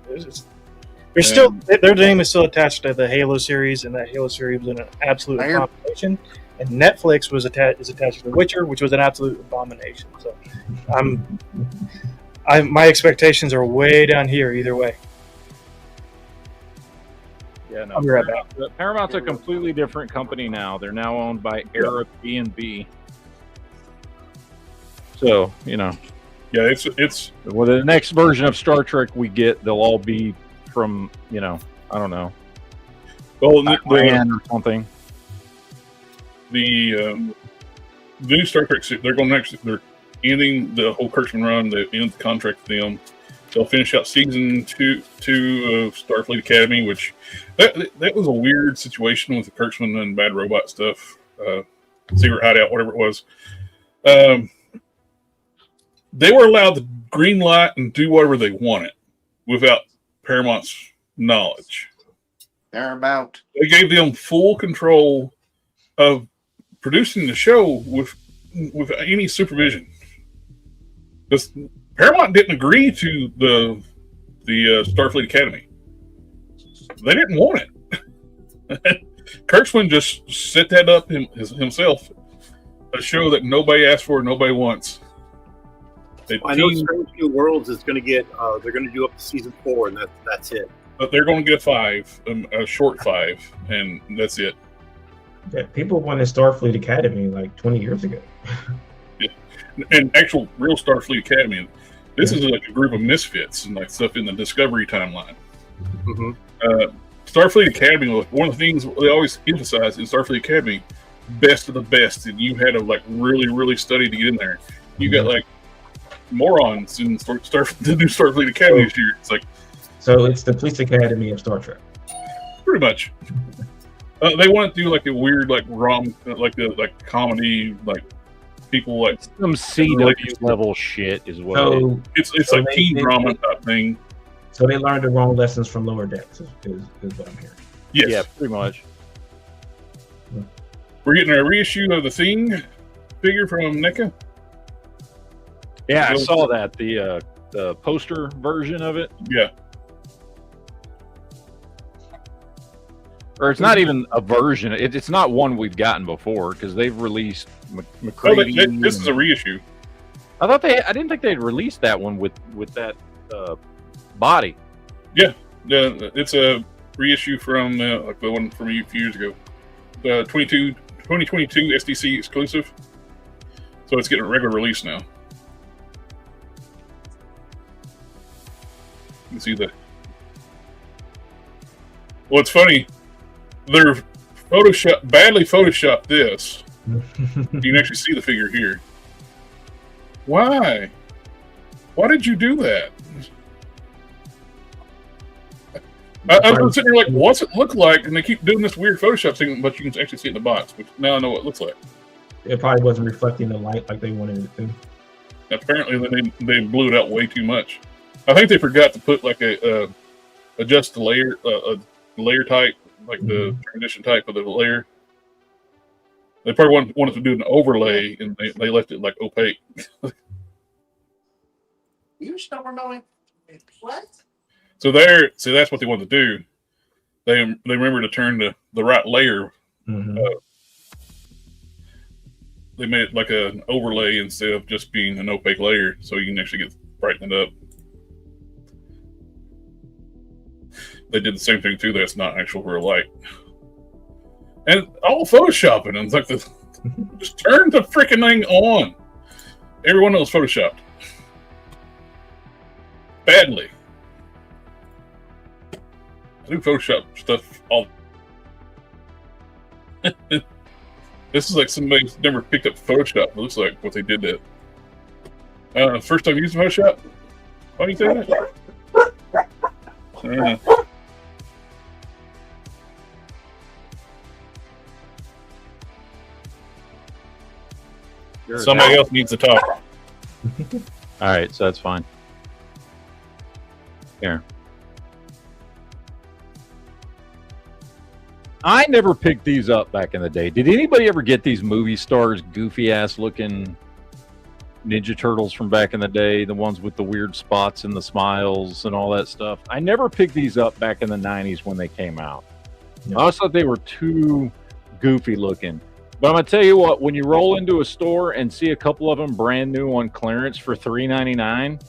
[SPEAKER 7] They're still their name is still attached to the Halo series, and that Halo series was an absolute abomination. And Netflix is attached to The Witcher, which was an absolute abomination. So, my expectations are way down here either way.
[SPEAKER 2] Yeah, no.
[SPEAKER 7] I'll be right back.
[SPEAKER 2] Paramount's a completely different company now. They're now owned by Airbnb. So,
[SPEAKER 1] yeah, it's
[SPEAKER 2] well, the next version of Star Trek we get, they'll all be from I don't know,
[SPEAKER 1] Iran
[SPEAKER 2] or something.
[SPEAKER 1] The new Star Trek, they're ending the whole Kurtzman run. They end the contract with them. They'll finish out season two of Starfleet Academy, which that was a weird situation with the Kurtzman and Bad Robot stuff, Secret Hideout, whatever it was. They were allowed to green light and do whatever they wanted without Paramount's knowledge.
[SPEAKER 5] Paramount.
[SPEAKER 1] They gave them full control of producing the show with any supervision. Because Paramount didn't agree to the Starfleet Academy. They didn't want it. Kurtzman just set that up himself. A show that nobody asked for, nobody wants.
[SPEAKER 3] I know Strange New Worlds is going to get. They're going to do up to season 4, and that's it.
[SPEAKER 1] But they're going to get 5, a short 5, and that's it.
[SPEAKER 4] Yeah, people wanted Starfleet Academy like 20 years ago.
[SPEAKER 1] Yeah. And actual real Starfleet Academy. This is like a group of misfits and like stuff in the Discovery timeline.
[SPEAKER 3] Mm-hmm.
[SPEAKER 1] Starfleet Academy, one of the things they always emphasize in Starfleet Academy, best of the best, and you had to like really, really study to get in there. You got like morons in the new Starfleet Academy this year. It's like,
[SPEAKER 4] so it's the Police Academy of Star Trek.
[SPEAKER 1] Pretty much. They want to do like a weird like like comedy, like people like
[SPEAKER 2] some CW level shit is what
[SPEAKER 4] so,
[SPEAKER 1] it's like teen drama type thing.
[SPEAKER 4] So they learned the wrong lessons from Lower Decks is what I'm hearing.
[SPEAKER 1] Yes.
[SPEAKER 2] Yeah, pretty much.
[SPEAKER 1] We're getting a reissue of the Thing figure from NECA.
[SPEAKER 2] Yeah, I saw that, the poster version of it.
[SPEAKER 1] Yeah.
[SPEAKER 2] Or it's not even a version. It's not one we've gotten before because they've released McCready.
[SPEAKER 1] This is a reissue.
[SPEAKER 2] I didn't think they'd released that one with that body.
[SPEAKER 1] Yeah, it's a reissue from like the one from a few years ago. 2022 SDC exclusive. So it's getting a regular release now. You can see that. Well, it's funny. They're badly photoshopped this. You can actually see the figure here. Why? Why did you do that? I was sitting there like, what's it look like? And they keep doing this weird Photoshop thing, but you can actually see it in the box, which now I know what it looks like.
[SPEAKER 4] It probably wasn't reflecting the light like they wanted it to.
[SPEAKER 1] Apparently, they blew it out way too much. I think they forgot to put like adjust the layer, layer type, like the transition type of the layer. They probably wanted to do an overlay, and they left it like opaque.
[SPEAKER 5] You just never knowing what?
[SPEAKER 1] So that's what they wanted to do. They remember to turn the right layer.
[SPEAKER 4] Mm-hmm.
[SPEAKER 1] They made it like an overlay instead of just being an opaque layer, so you can actually get brightened up. They did the same thing too. That's not actual real light, and all photoshopping. And it's like just turn the freaking thing on. Everyone knows photoshopped badly. I do Photoshop stuff all. This is like somebody's never picked up Photoshop. It looks like what they did that. First time using Photoshop? Why do you say that? Somebody else needs to talk.
[SPEAKER 2] All right, so that's fine. Here. I never picked these up back in the day. Did anybody ever get these movie stars, goofy ass looking Ninja Turtles from back in the day? The ones with the weird spots and the smiles and all that stuff. I never picked these up back in the 90s when they came out. No. I always thought they were too goofy looking. But I'm going to tell you what, when you roll into a store and see a couple of them brand new on clearance for $3.99,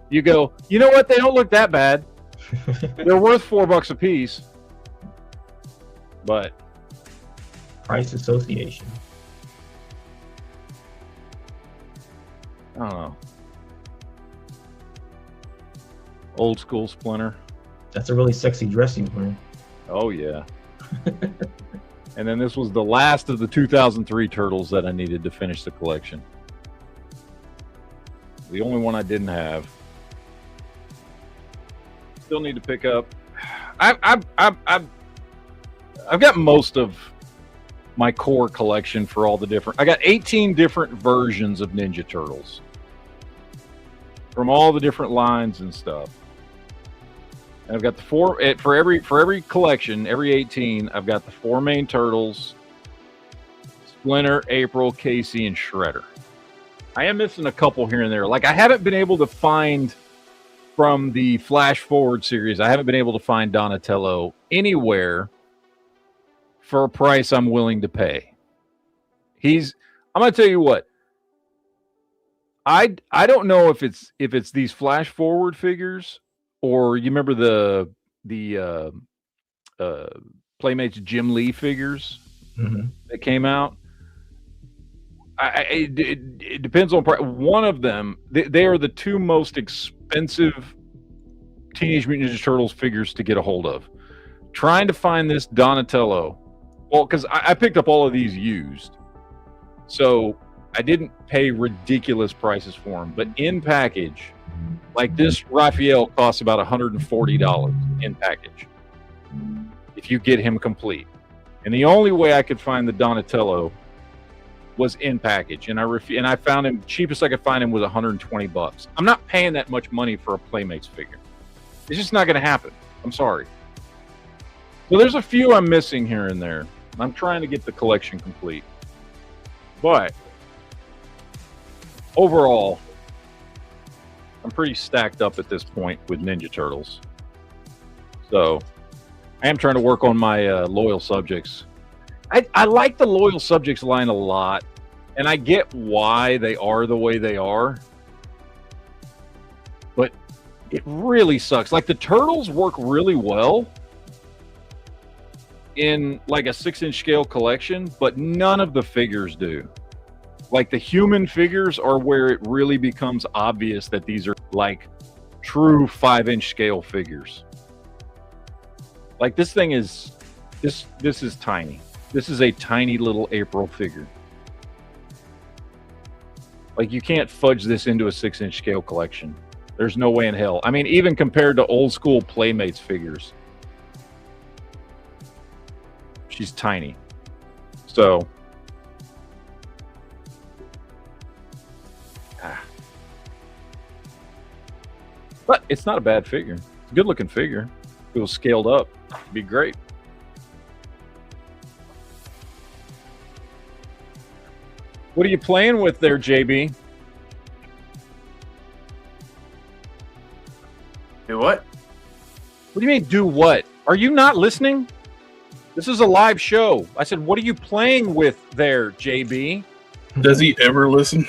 [SPEAKER 2] you go, you know what? They don't look that bad. They're worth $4 a piece. But
[SPEAKER 4] price association.
[SPEAKER 2] I don't know. Old school Splinter.
[SPEAKER 4] That's a really sexy dress you're wearing.
[SPEAKER 2] Oh, yeah. And then this was the last of the 2003 Turtles that I needed to finish the collection. The only one I didn't have. Still need to pick up. I've got most of my core collection for all the different. I got 18 different versions of Ninja Turtles from all the different lines and stuff. And I've got the four for every collection, every 18. I've got the 4 main Turtles: Splinter, April, Casey, and Shredder. I am missing a couple here and there. Like I haven't been able to find from the Flash Forward series. I haven't been able to find Donatello anywhere for a price I'm willing to pay. I'm going to tell you what. I don't know if it's these Flash Forward figures, or you remember the Playmates Jim Lee figures that came out. It depends on price. One of them, they are the 2 most expensive Teenage Mutant Ninja Turtles figures to get a hold of. Trying to find this Donatello. Well, because I picked up all of these used, so I didn't pay ridiculous prices for them. But in package, like this Raphael costs about $140 in package if you get him complete. And the only way I could find the Donatello was in package, and I found him cheapest I could find him was $120. I'm not paying that much money for a Playmates figure. It's just not going to happen. I'm sorry. So there's a few I'm missing here and there. I'm trying to get the collection complete. But overall, I'm pretty stacked up at this point with Ninja Turtles. So I am trying to work on my loyal subjects. I like the loyal subjects line a lot, and I get why they are the way they are. But it really sucks. Like the Turtles work really well in like a 6-inch scale collection, but none of the figures do. Like the human figures are where it really becomes obvious that these are like true 5-inch scale figures. Like this thing is this is tiny. This is a tiny little April figure. Like you can't fudge this into a 6-inch scale collection. There's no way in hell. I mean, even compared to old school Playmates figures, she's tiny. So but it's not a bad figure. It's a good looking figure. If it was scaled up, it'd be great. What are you playing with there, JB?
[SPEAKER 5] Do what?
[SPEAKER 2] What do you mean, do what? Are you not listening? This is a live show. I said, what are you playing with there, JB?
[SPEAKER 1] Does he ever listen?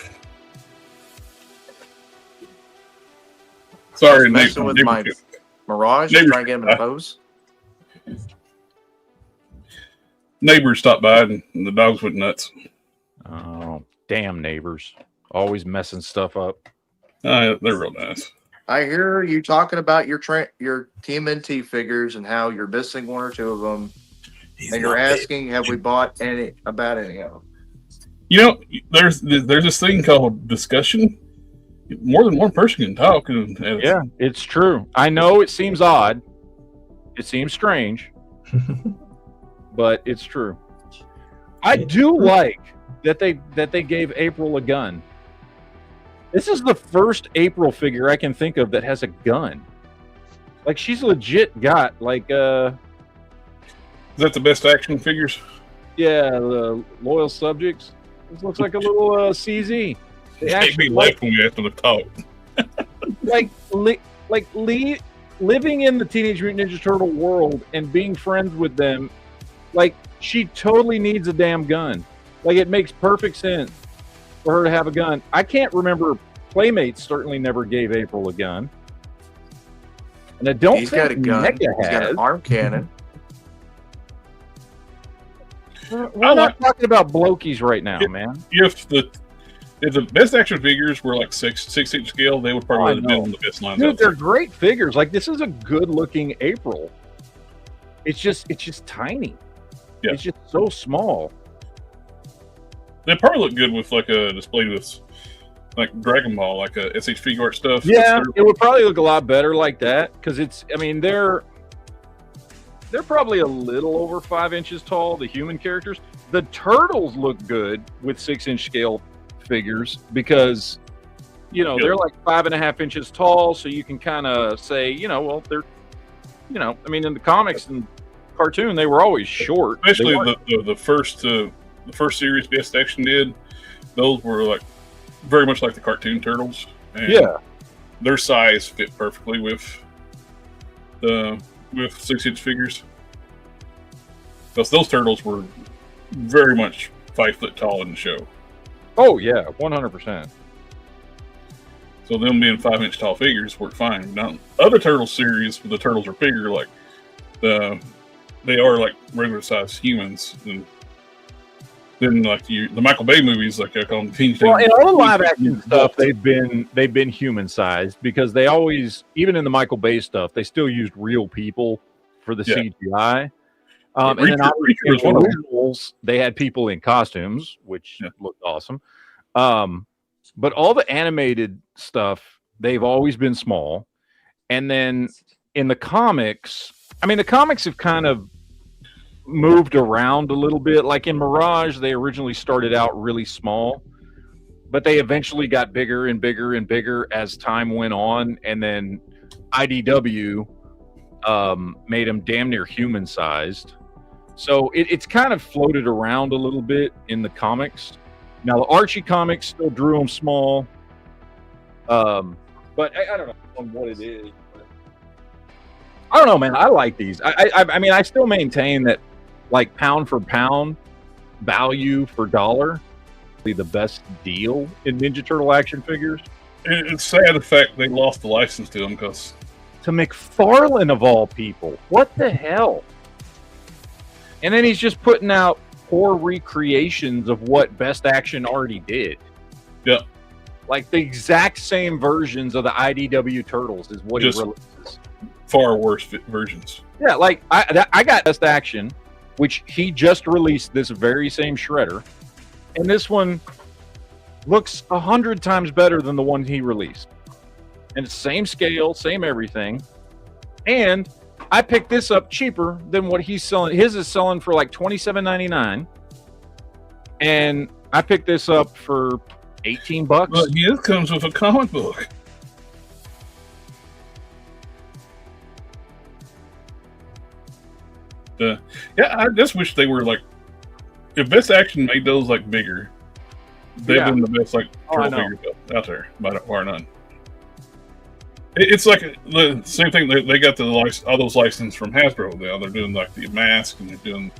[SPEAKER 1] Sorry,
[SPEAKER 5] messing with my Mirage to try and get him in pose.
[SPEAKER 1] Neighbors stopped by and the dogs went nuts.
[SPEAKER 2] Oh, damn neighbors. Always messing stuff up.
[SPEAKER 1] They're real nice.
[SPEAKER 5] I hear you talking about your TMNT figures and how you're missing 1 or 2 of them. And you're asking, have we bought any of them?
[SPEAKER 1] You know, there's this thing called discussion, more than one person can talk.
[SPEAKER 2] Yeah, it's true. I know it seems odd. It seems strange, but it's true. I do like that they gave April a gun. This is the first April figure I can think of that has a gun. Like, she's legit got like
[SPEAKER 1] Is that the best action figures?
[SPEAKER 2] Yeah, the Loyal Subjects. This looks like a little CZ. They
[SPEAKER 1] actually left when we asked them to talk.
[SPEAKER 2] Living in the Teenage Mutant Ninja Turtle world and being friends with them, like, she totally needs a damn gun. Like, it makes perfect sense for her to have a gun. I can't remember. Playmates certainly never gave April a gun. And I don't
[SPEAKER 5] He's
[SPEAKER 2] think
[SPEAKER 5] got a gun.
[SPEAKER 2] Mecha
[SPEAKER 5] He's got
[SPEAKER 2] has.
[SPEAKER 5] an arm cannon.
[SPEAKER 2] We're not talking about blokies right now, man.
[SPEAKER 1] If the best action figures were like 6-inch scale, they would probably have been on the best lines.
[SPEAKER 2] Dude, they're great figures. Like, this is a good looking April. It's just tiny.
[SPEAKER 1] Yeah.
[SPEAKER 2] It's just so small.
[SPEAKER 1] They probably look good with like a display with like Dragon Ball, like a SH figure art stuff.
[SPEAKER 2] Yeah, it would probably look a lot better like that because they're probably a little over 5 inches tall, the human characters. The turtles look good with 6-inch scale figures because, they're like 5.5 inches tall. So you can kind of say, well, they're, in the comics and cartoon, they were always short.
[SPEAKER 1] Especially the first series Best Action did. Those were like very much like the cartoon turtles. And their size fit perfectly with 6-inch figures. Because those turtles were very much 5 foot tall in the show.
[SPEAKER 2] Oh yeah, 100%.
[SPEAKER 1] So them being 5-inch tall figures work fine. Now, other turtle series where the turtles are bigger, like they are like regular sized humans, and then like the Michael Bay movies, like I call them Teen
[SPEAKER 2] Well, in all the live action stuff, they've been human sized because they always, even in the Michael Bay stuff, they still used real people for the CGI. And then obviously in the visuals, they had people in costumes, which looked awesome. But all the animated stuff, they've always been small. And then in the comics, the comics have kind of moved around a little bit. Like in Mirage, they originally started out really small, but they eventually got bigger and bigger and bigger as time went on. And then IDW made them damn near human sized. So it's kind of floated around a little bit in the comics. Now the Archie comics still drew them small, but I don't know what it is. But I don't know, man. I like these. I still maintain that, like, pound for pound, value for dollar, be the best deal in Ninja Turtle action figures.
[SPEAKER 1] It's sad the fact they lost the license to them because
[SPEAKER 2] to McFarlane of all people, what the hell? And then he's just putting out poor recreations of what Best Action already did.
[SPEAKER 1] Yeah.
[SPEAKER 2] Like the exact same versions of the IDW Turtles is what
[SPEAKER 1] just
[SPEAKER 2] he releases.
[SPEAKER 1] Far worse versions.
[SPEAKER 2] Yeah, like I got Best Action, which he just released this very same shredder. And this one looks 100 times better than the one he released. And it's same scale, same everything. And I picked this up cheaper than what he's selling. His is selling for like $27.99, and I picked this up for $18.
[SPEAKER 1] But it comes with a comic book. I just wish they were like, if Best Action made those like bigger, they've been the best like turtle figures out there by far none. It's like the same thing. They got all those licenses from Hasbro now. They're doing like the mask, and they're doing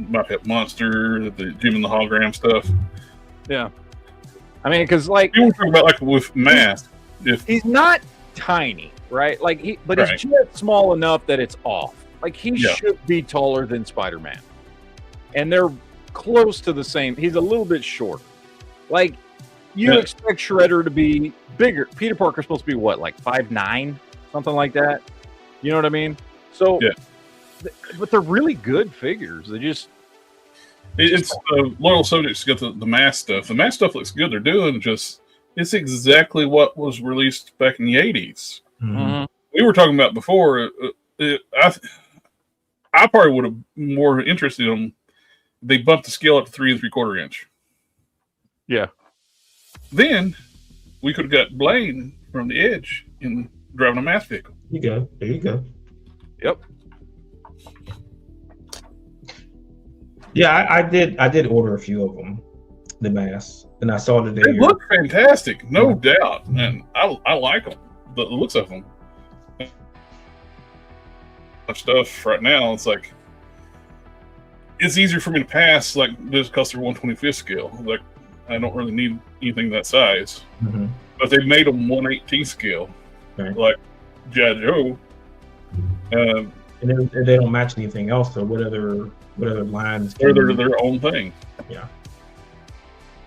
[SPEAKER 1] My Pet Monster, the Jim and the Hologram stuff.
[SPEAKER 2] Yeah, because like
[SPEAKER 1] you were talking about like with mask, if
[SPEAKER 2] he's not tiny, right? Like he's just small enough that it's off. Like he should be taller than Spider-Man, and they're close to the same. He's a little bit short. Like you expect Shredder to be bigger. Peter Parker's supposed to be what, like 5'9", something like that. You know what I mean? So, but they're really good figures. They just
[SPEAKER 1] it's Loyal Subjects got the mask stuff. The mask stuff looks good. They're doing just It's exactly what was released back in the 80s.
[SPEAKER 2] Mhm.
[SPEAKER 1] We were talking about before. I probably would have more interested in them. They bumped the scale up to 3 3/4 inch.
[SPEAKER 2] Yeah.
[SPEAKER 1] Then we could have got Blaine from the Edge in driving a mass vehicle.
[SPEAKER 4] There you go.
[SPEAKER 2] Yep.
[SPEAKER 4] Yeah, I did order a few of them, the masks, and I saw that
[SPEAKER 1] They look fantastic, no doubt, and I like them. The looks of them. Stuff right now, it's like it's easier for me to pass like this because they're 1/25 scale. Like I don't really need anything that size.
[SPEAKER 4] Mm-hmm.
[SPEAKER 1] But they made them 1/18 scale,
[SPEAKER 4] right.
[SPEAKER 1] like G.I. Joe.
[SPEAKER 4] And they don't match anything else. So what other lines?
[SPEAKER 1] They're their own thing.
[SPEAKER 4] Yeah.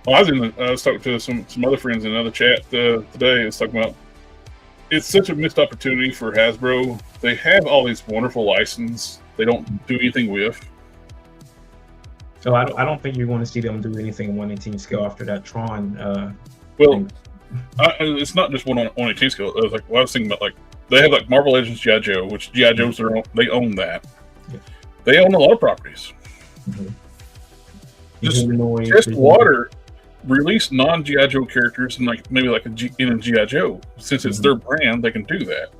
[SPEAKER 1] Well, I was talking to some other friends in another chat today. I was talking about it's such a missed opportunity for Hasbro. They have all these wonderful licenses they don't do anything with.
[SPEAKER 4] So I don't think you're going to see them do anything 1/18 scale after that Tron.
[SPEAKER 1] Well, it's not just 1/18 scale. I was thinking about like they have like Marvel Legends G.I. Joe, which G.I. Joe's they own that. Yeah. They own a lot of properties.
[SPEAKER 4] Mm-hmm.
[SPEAKER 1] Just Water release non-G.I. Joe characters and like maybe like in a G.I. Joe. Since it's their brand, they can do that.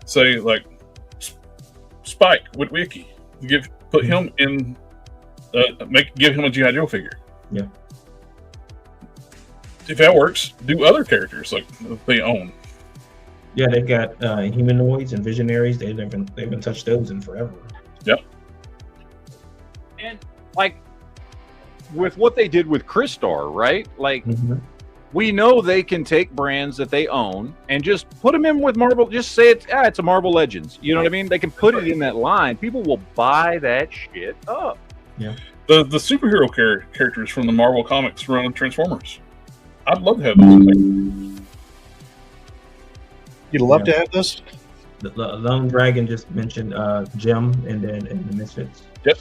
[SPEAKER 1] Say like Spike Witwicky, put him in, give him a G.I. Joe figure.
[SPEAKER 4] Yeah.
[SPEAKER 1] If that works, do other characters like they own.
[SPEAKER 4] Yeah, they've got humanoids and visionaries. They haven't touched those in forever.
[SPEAKER 1] Yep.
[SPEAKER 2] And like with what they did with Crystar, right? Like we know they can take brands that they own and just put them in with Marvel. Just say it's a Marvel Legends. You know what I mean? They can put it in that line. People will buy that shit up.
[SPEAKER 4] Yeah.
[SPEAKER 1] The superhero characters from the Marvel Comics run Transformers. I'd love to have those.
[SPEAKER 7] You'd love to have this?
[SPEAKER 4] The Lone Dragon just mentioned Gem and the Misfits.
[SPEAKER 1] Yep.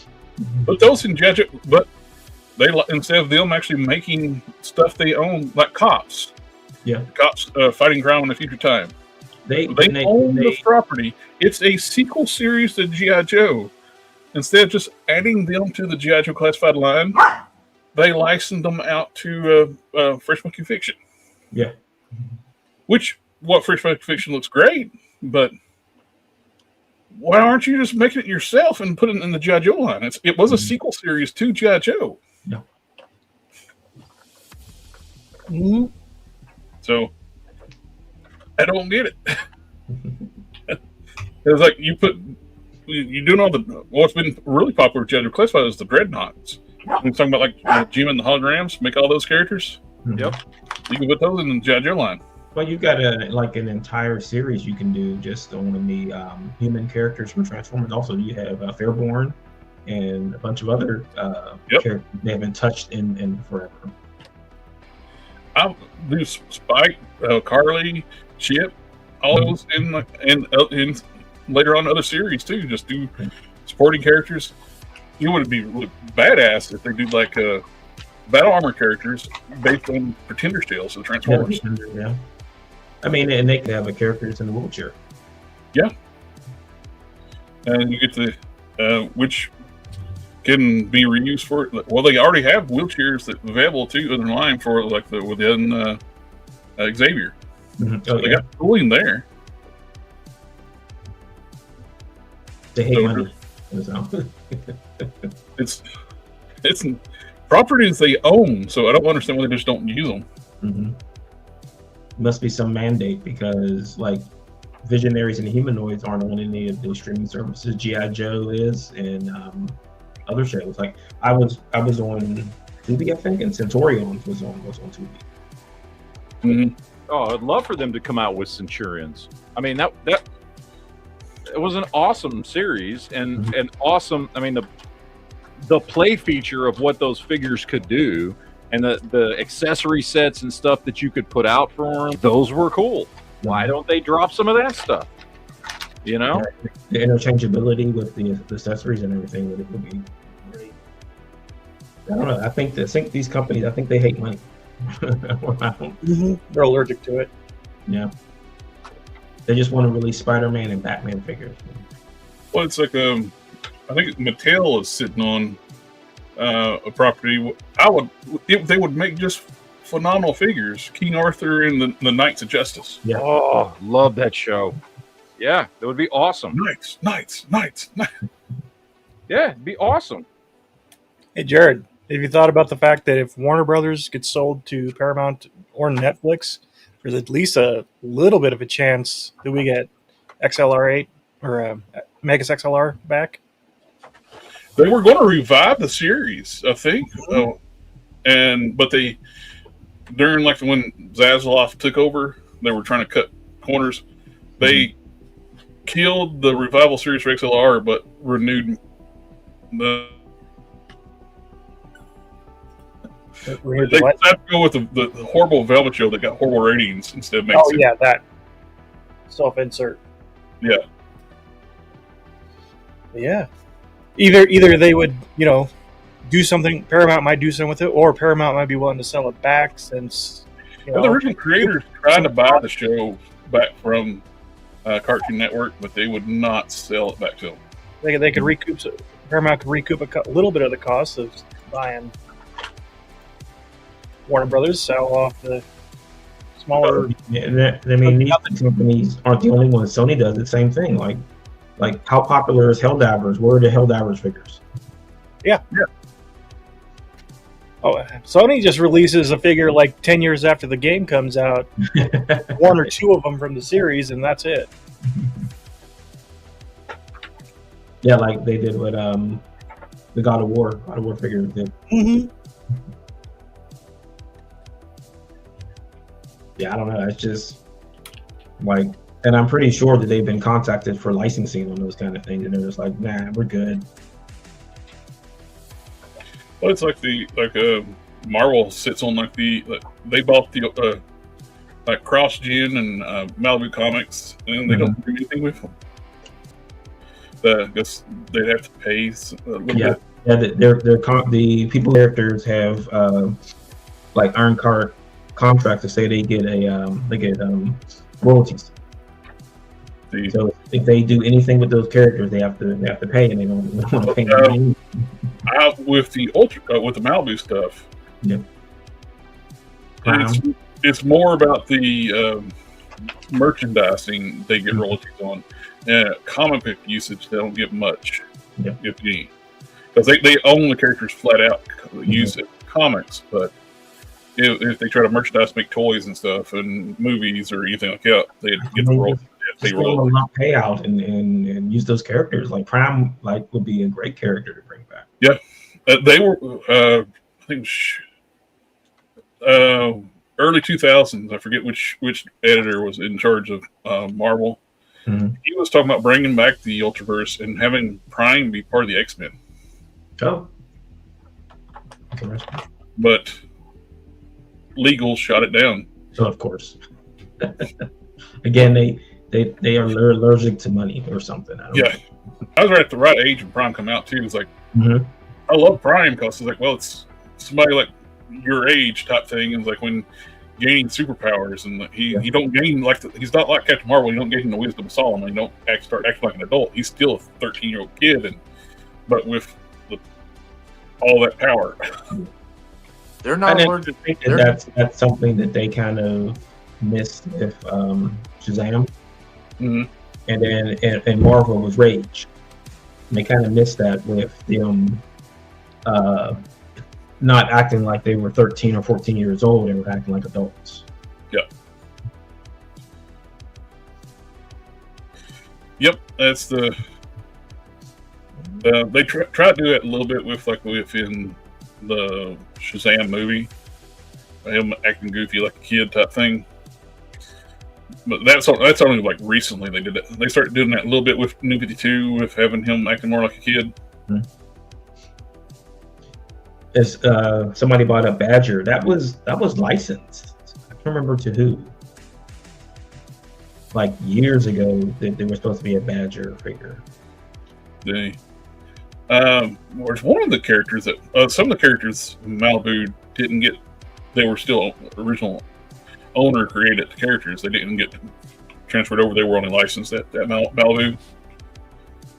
[SPEAKER 1] But those in G.I. Joe, but they instead of them actually making stuff they own, like Cops.
[SPEAKER 4] Yeah.
[SPEAKER 1] Cops fighting crime in a future time. They own the property. It's a sequel series to G.I. Joe. Instead of just adding them to the G.I. Joe classified line, they licensed them out to Fresh Monkey Fiction.
[SPEAKER 4] Yeah.
[SPEAKER 1] What Fresh Monkey Fiction looks great, but why aren't you just making it yourself and putting it in the G.I. Joe line? It was a sequel series to G.I. Joe.
[SPEAKER 4] Yeah.
[SPEAKER 7] Mm-hmm.
[SPEAKER 1] So I don't get it. It's like you doing all what's been really popular with G.I. Joe classified is the Dreadnoughts. We're talking about like Jim and the Holograms, make all those characters.
[SPEAKER 2] Yep.
[SPEAKER 1] You can put those in the G.I. Joe line.
[SPEAKER 4] Well, you've got an entire series you can do just on the human characters from Transformers. Also, you have Fairborn and a bunch of other characters they haven't touched in forever.
[SPEAKER 1] I'll do Spike, Carly, Chip, all those in later on other series too. Just do supporting characters. You would be badass if they do like battle armor characters based on Pretender Tales of Transformers.
[SPEAKER 4] Yeah. I mean, and they could have characters in a wheelchair.
[SPEAKER 1] Yeah. And you get the which can be reused for. Well, they already have wheelchairs that available to in line for like within Xavier. So they got tooling there.
[SPEAKER 4] They hate money.
[SPEAKER 1] It's properties they own, so I don't understand why they just don't use them.
[SPEAKER 4] Mm-hmm. Must be some mandate because like Visionaries and Humanoids aren't on any of the streaming services. G.I. Joe is, and other shows. Like I was on Tubi, I think, and Centurions was on Tubi.
[SPEAKER 1] Mm-hmm.
[SPEAKER 2] Oh, I'd love for them to come out with Centurions. I mean that it was an awesome series and an awesome. I mean the play feature of what those figures could do. And the accessory sets and stuff that you could put out for them, those were cool. Why don't they drop some of that stuff? You know?
[SPEAKER 4] The interchangeability with the accessories and everything would be great. I don't know. I think these companies, I think they hate money.
[SPEAKER 7] They're allergic to it.
[SPEAKER 4] Yeah. They just want to release Spider-Man and Batman figures.
[SPEAKER 1] Well, it's like I think Mattel is sitting on a property. They would make just phenomenal figures. King Arthur and the Knights of Justice.
[SPEAKER 4] Yeah.
[SPEAKER 2] Oh, love that show. Yeah, that would be awesome.
[SPEAKER 1] Knights.
[SPEAKER 2] Yeah, it'd be awesome.
[SPEAKER 7] Hey, Jared, have you thought about the fact that if Warner Brothers gets sold to Paramount or Netflix, there's at least a little bit of a chance that we get XLR8 or Megas XLR back?
[SPEAKER 1] They were going to revive the series, I think, but they during like when Zaslav took over, they were trying to cut corners. They killed the revival series for XLR, but renewed the. They decided to go with the horrible Velvet show that got horrible ratings instead of making.
[SPEAKER 7] Oh yeah, that self-insert.
[SPEAKER 1] Yeah.
[SPEAKER 7] Yeah. Either they would, do something. Paramount might do something with it, or Paramount might be willing to sell it back since.
[SPEAKER 1] Well, the original creators tried to buy the show back from Cartoon Network, but they would not sell it back to them.
[SPEAKER 7] They could recoup. Paramount could recoup a little bit of the cost of buying Warner Brothers, sell off the smaller.
[SPEAKER 4] These companies aren't the only ones. Sony does the same thing. Like how popular is Helldivers? Where are the Helldivers figures?
[SPEAKER 7] Yeah. Oh, Sony just releases a figure like 10 years after the game comes out, one or two of them from the series, and that's it.
[SPEAKER 4] Yeah, like they did with the God of War figure did.
[SPEAKER 7] Mm-hmm.
[SPEAKER 4] Yeah, I don't know. It's just like, and I'm pretty sure that they've been contacted for licensing on those kind of things, and they're just like, nah, we're good.
[SPEAKER 1] Well, it's like Marvel sits on they bought the like CrossGen and Malibu Comics, and they don't do anything with them. I guess they'd have to pay a little bit.
[SPEAKER 4] Yeah, the people characters have like earned contracts to say they get royalties. So if they do anything with those characters, they have to pay, and they don't want to pay money.
[SPEAKER 1] With the with the Malibu stuff,
[SPEAKER 4] yeah,
[SPEAKER 1] it's more about the merchandising they get royalties on. Comic book usage, they don't get much, if any, because they own the characters flat out. Use it comics, but if they try to merchandise, make toys and stuff, and movies or anything like that, they get the royalties. They
[SPEAKER 4] will not pay out and use those characters. Like Prime, would be a great character to bring back.
[SPEAKER 1] Yeah, they were. I think early 2000s. I forget which editor was in charge of Marvel.
[SPEAKER 4] Mm-hmm.
[SPEAKER 1] He was talking about bringing back the Ultraverse and having Prime be part of the X-Men.
[SPEAKER 4] Oh,
[SPEAKER 1] but legal shot it down.
[SPEAKER 4] So of course, again, they are allergic to money or something. I
[SPEAKER 1] was right at the right age when Prime come out too. It's like I love Prime because it's like, well, it's somebody like your age type thing. It's like when gaining superpowers, and he don't gain he's not like Captain Marvel. You don't gain the wisdom of Solomon. You don't start acting like an adult. He's still a 13-year-old kid, but with all that power.
[SPEAKER 5] They're not
[SPEAKER 4] allergic. That's something that they kind of missed with Shazam.
[SPEAKER 1] Mm-hmm.
[SPEAKER 4] And then and Marvel was Rage. And they kind of missed that with them not acting like they were 13 or 14 years old. They were acting like adults.
[SPEAKER 1] Yeah. Yep, that's the. They try to do it a little bit within the Shazam movie, him acting goofy like a kid type thing. But that's only like recently they did it. They started doing that a little bit with New 52, with having him acting more like a kid.
[SPEAKER 4] Mm-hmm. As somebody bought a Badger, that was licensed. I can't remember to who. Like years ago, that there was supposed to be a Badger figure.
[SPEAKER 1] There's one of the characters that some of the characters in Malibu didn't get they were still original owner created the characters. They didn't get transferred over. They were only licensed at Malibu.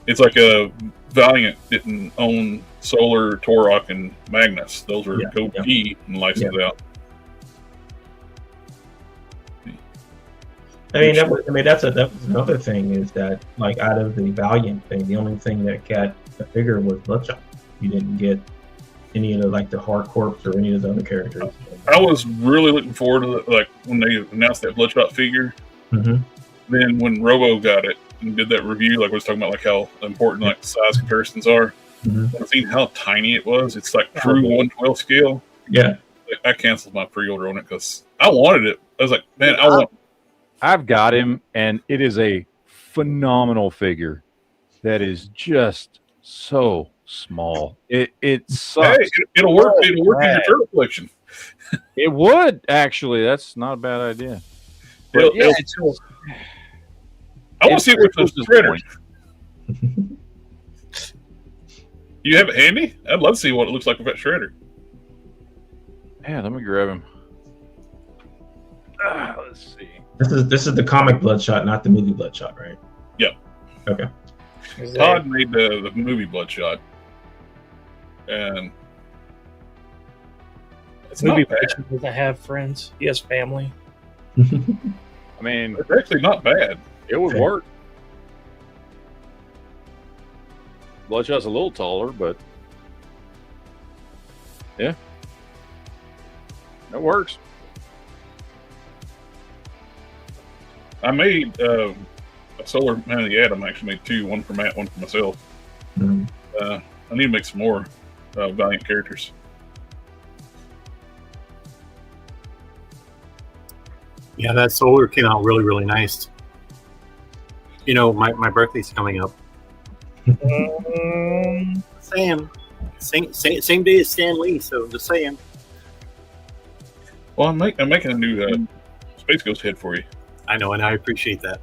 [SPEAKER 1] It's like a Valiant didn't own Solar, Torok, and Magnus. Those were Code G and licensed out.
[SPEAKER 4] That's another thing is that, like, out of the Valiant thing, the only thing that got a figure was Bloodshot. You didn't get any of the Hard Corps or any of the other characters.
[SPEAKER 1] I was really looking forward to when they announced that Bloodshot figure.
[SPEAKER 4] Mm-hmm.
[SPEAKER 1] Then when Robo got it and did that review, I was talking about how important size comparisons are.
[SPEAKER 4] Mm-hmm.
[SPEAKER 1] I've seen how tiny it was. It's true 1/12 scale.
[SPEAKER 4] Yeah,
[SPEAKER 1] I canceled my pre-order on it because I wanted it. I was like, man,
[SPEAKER 2] I've got him, and it is a phenomenal figure that is just so small. It sucks.
[SPEAKER 1] Hey, it'll work. It'll work in your turtle collection.
[SPEAKER 2] It would actually. That's not a bad idea. But
[SPEAKER 1] I want to see it with those shredders. You have it handy? I'd love to see what it looks like with that shredder.
[SPEAKER 2] Yeah, let me grab him. Let's see.
[SPEAKER 4] This is the comic Bloodshot, not the movie Bloodshot, right?
[SPEAKER 1] Yep.
[SPEAKER 4] Okay.
[SPEAKER 1] Todd made the movie Bloodshot, and it's
[SPEAKER 7] movie
[SPEAKER 1] not bad.
[SPEAKER 7] Bloodshot doesn't have friends. He has family.
[SPEAKER 2] I mean,
[SPEAKER 1] It's actually not bad.
[SPEAKER 2] it would work. Bloodshot's a little taller, but yeah, it works.
[SPEAKER 1] I made a Solar Man of the Atom. I actually made two, one for Matt, one for myself.
[SPEAKER 4] Mhm.
[SPEAKER 1] I need to make some more Valiant characters.
[SPEAKER 3] Yeah, that Solar came out really, really nice. You know, my birthday's coming up. Same day as Stan Lee, so just saying.
[SPEAKER 1] Well, I'm making a new Space Ghost head for you.
[SPEAKER 3] I know, and I appreciate that.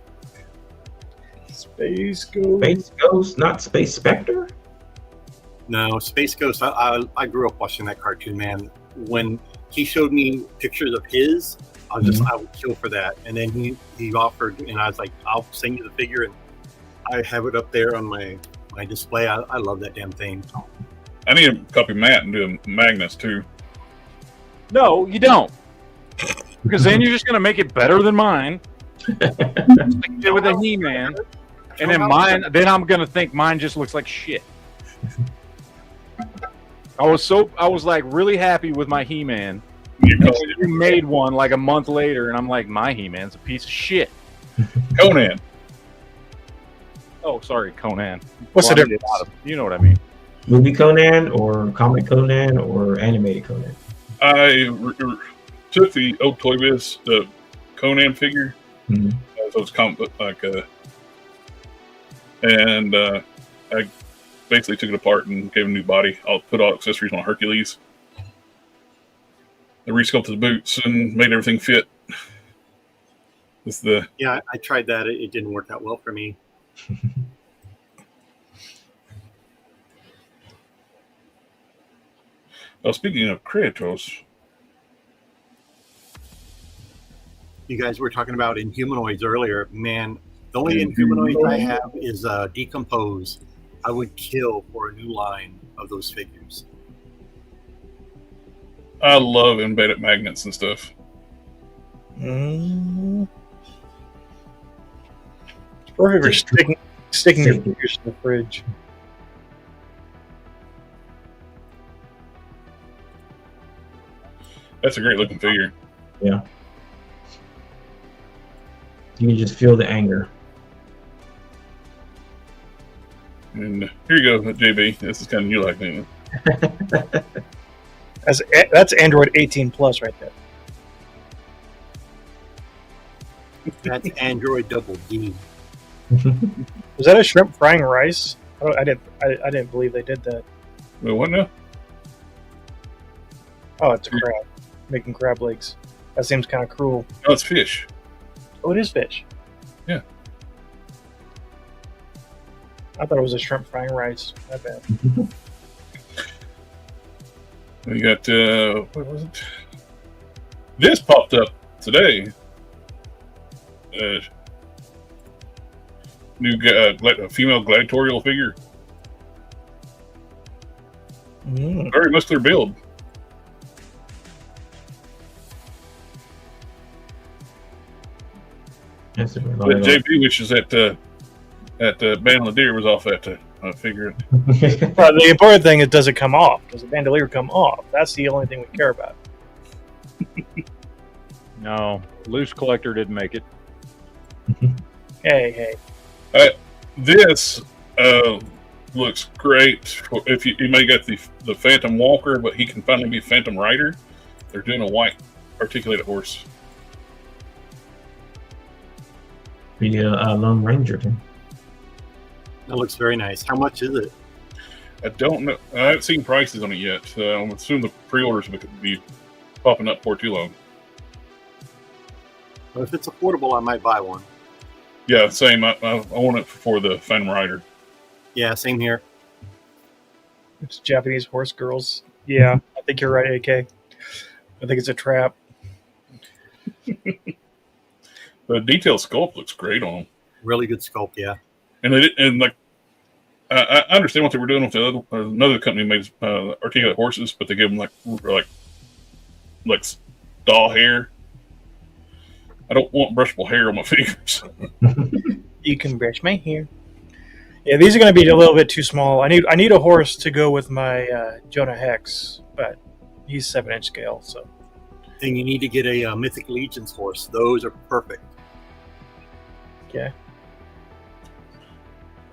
[SPEAKER 7] Space Ghost.
[SPEAKER 4] Space Ghost, not Space Spectre.
[SPEAKER 3] No, Space Ghost. I grew up watching that cartoon, man. When he showed me pictures of his, I would kill for that. And then he offered, and I was like, I'll send you the figure, and I have it up there on my display. I love that damn thing.
[SPEAKER 1] I need to copy Matt and do a Magnus too.
[SPEAKER 2] No, you don't. Because then you're just going to make it better than mine. Like you did with the He-Man. And then I'm going to think mine just looks like shit. I was like really happy with my He-Man. You made one like a month later, and I'm like, my He-Man's a piece of shit.
[SPEAKER 1] Conan.
[SPEAKER 2] Oh, sorry, Conan.
[SPEAKER 7] What's the difference?
[SPEAKER 2] You know what I mean.
[SPEAKER 4] Movie Conan or comic Conan or animated Conan?
[SPEAKER 1] I took the old Toy Biz, the Conan figure.
[SPEAKER 4] Mm-hmm.
[SPEAKER 1] So it's and I basically took it apart and gave him a new body. I'll put all accessories on Hercules. I resculpted the boots and made everything fit.
[SPEAKER 3] Yeah, I tried that. It didn't work out well for me.
[SPEAKER 1] Well, speaking of Kratos,
[SPEAKER 3] You guys were talking about Inhumanoids earlier. Man, the only Inhumanoids I have is Decompose. I would kill for a new line of those figures.
[SPEAKER 1] I love embedded magnets and stuff.
[SPEAKER 7] It's perfect for sticking your figures in the fridge.
[SPEAKER 1] That's a great looking figure.
[SPEAKER 4] Yeah. You can just feel the anger.
[SPEAKER 1] And here you go, JB. This is kind of new like me.
[SPEAKER 7] That's Android 18 Plus right there.
[SPEAKER 3] That's Android Double D.
[SPEAKER 7] Was that a shrimp frying rice? I didn't believe they did that.
[SPEAKER 1] Wait, what now?
[SPEAKER 7] Oh, it's a crab. Making crab legs. That seems kind of cruel.
[SPEAKER 1] No, it's fish.
[SPEAKER 7] Oh, it is fish.
[SPEAKER 1] Yeah.
[SPEAKER 7] I thought it was a shrimp frying rice. My bad.
[SPEAKER 1] We got what was it? This popped up today. New female gladiatorial figure. Very muscular build.
[SPEAKER 4] Yes,
[SPEAKER 1] JP wishes that bandolier was off that figure.
[SPEAKER 7] Well, the important thing is, does it come off? Does the bandolier come off? That's the only thing we care about.
[SPEAKER 2] No, loose collector didn't make it.
[SPEAKER 7] Hey.
[SPEAKER 1] This looks great. If you may get the Phantom Walker, but he can finally be Phantom Rider. They're doing a white articulated horse.
[SPEAKER 4] The Lone Ranger thing.
[SPEAKER 3] That looks very nice. How much is it?
[SPEAKER 1] I don't know. I haven't seen prices on it yet. I'm assuming the pre-orders will be popping up for too long.
[SPEAKER 3] Well, if it's affordable, I might buy one.
[SPEAKER 1] Yeah, same. I want it for the Phantom Rider.
[SPEAKER 3] Yeah, same here.
[SPEAKER 7] It's Japanese horse girls. Yeah, I think you're right, AK. I think it's a trap.
[SPEAKER 1] The detailed sculpt looks great on them.
[SPEAKER 3] Really good sculpt, yeah.
[SPEAKER 1] And like, I understand what they were doing with another company made articulated horses, but they give them like doll hair. I don't want brushable hair on my figures.
[SPEAKER 7] You can brush my hair. Yeah, these are going to be a little bit too small. I need a horse to go with my Jonah Hex, but he's 7-inch scale, so.
[SPEAKER 3] And you need to get a Mythic Legions horse. Those are perfect.
[SPEAKER 7] Okay.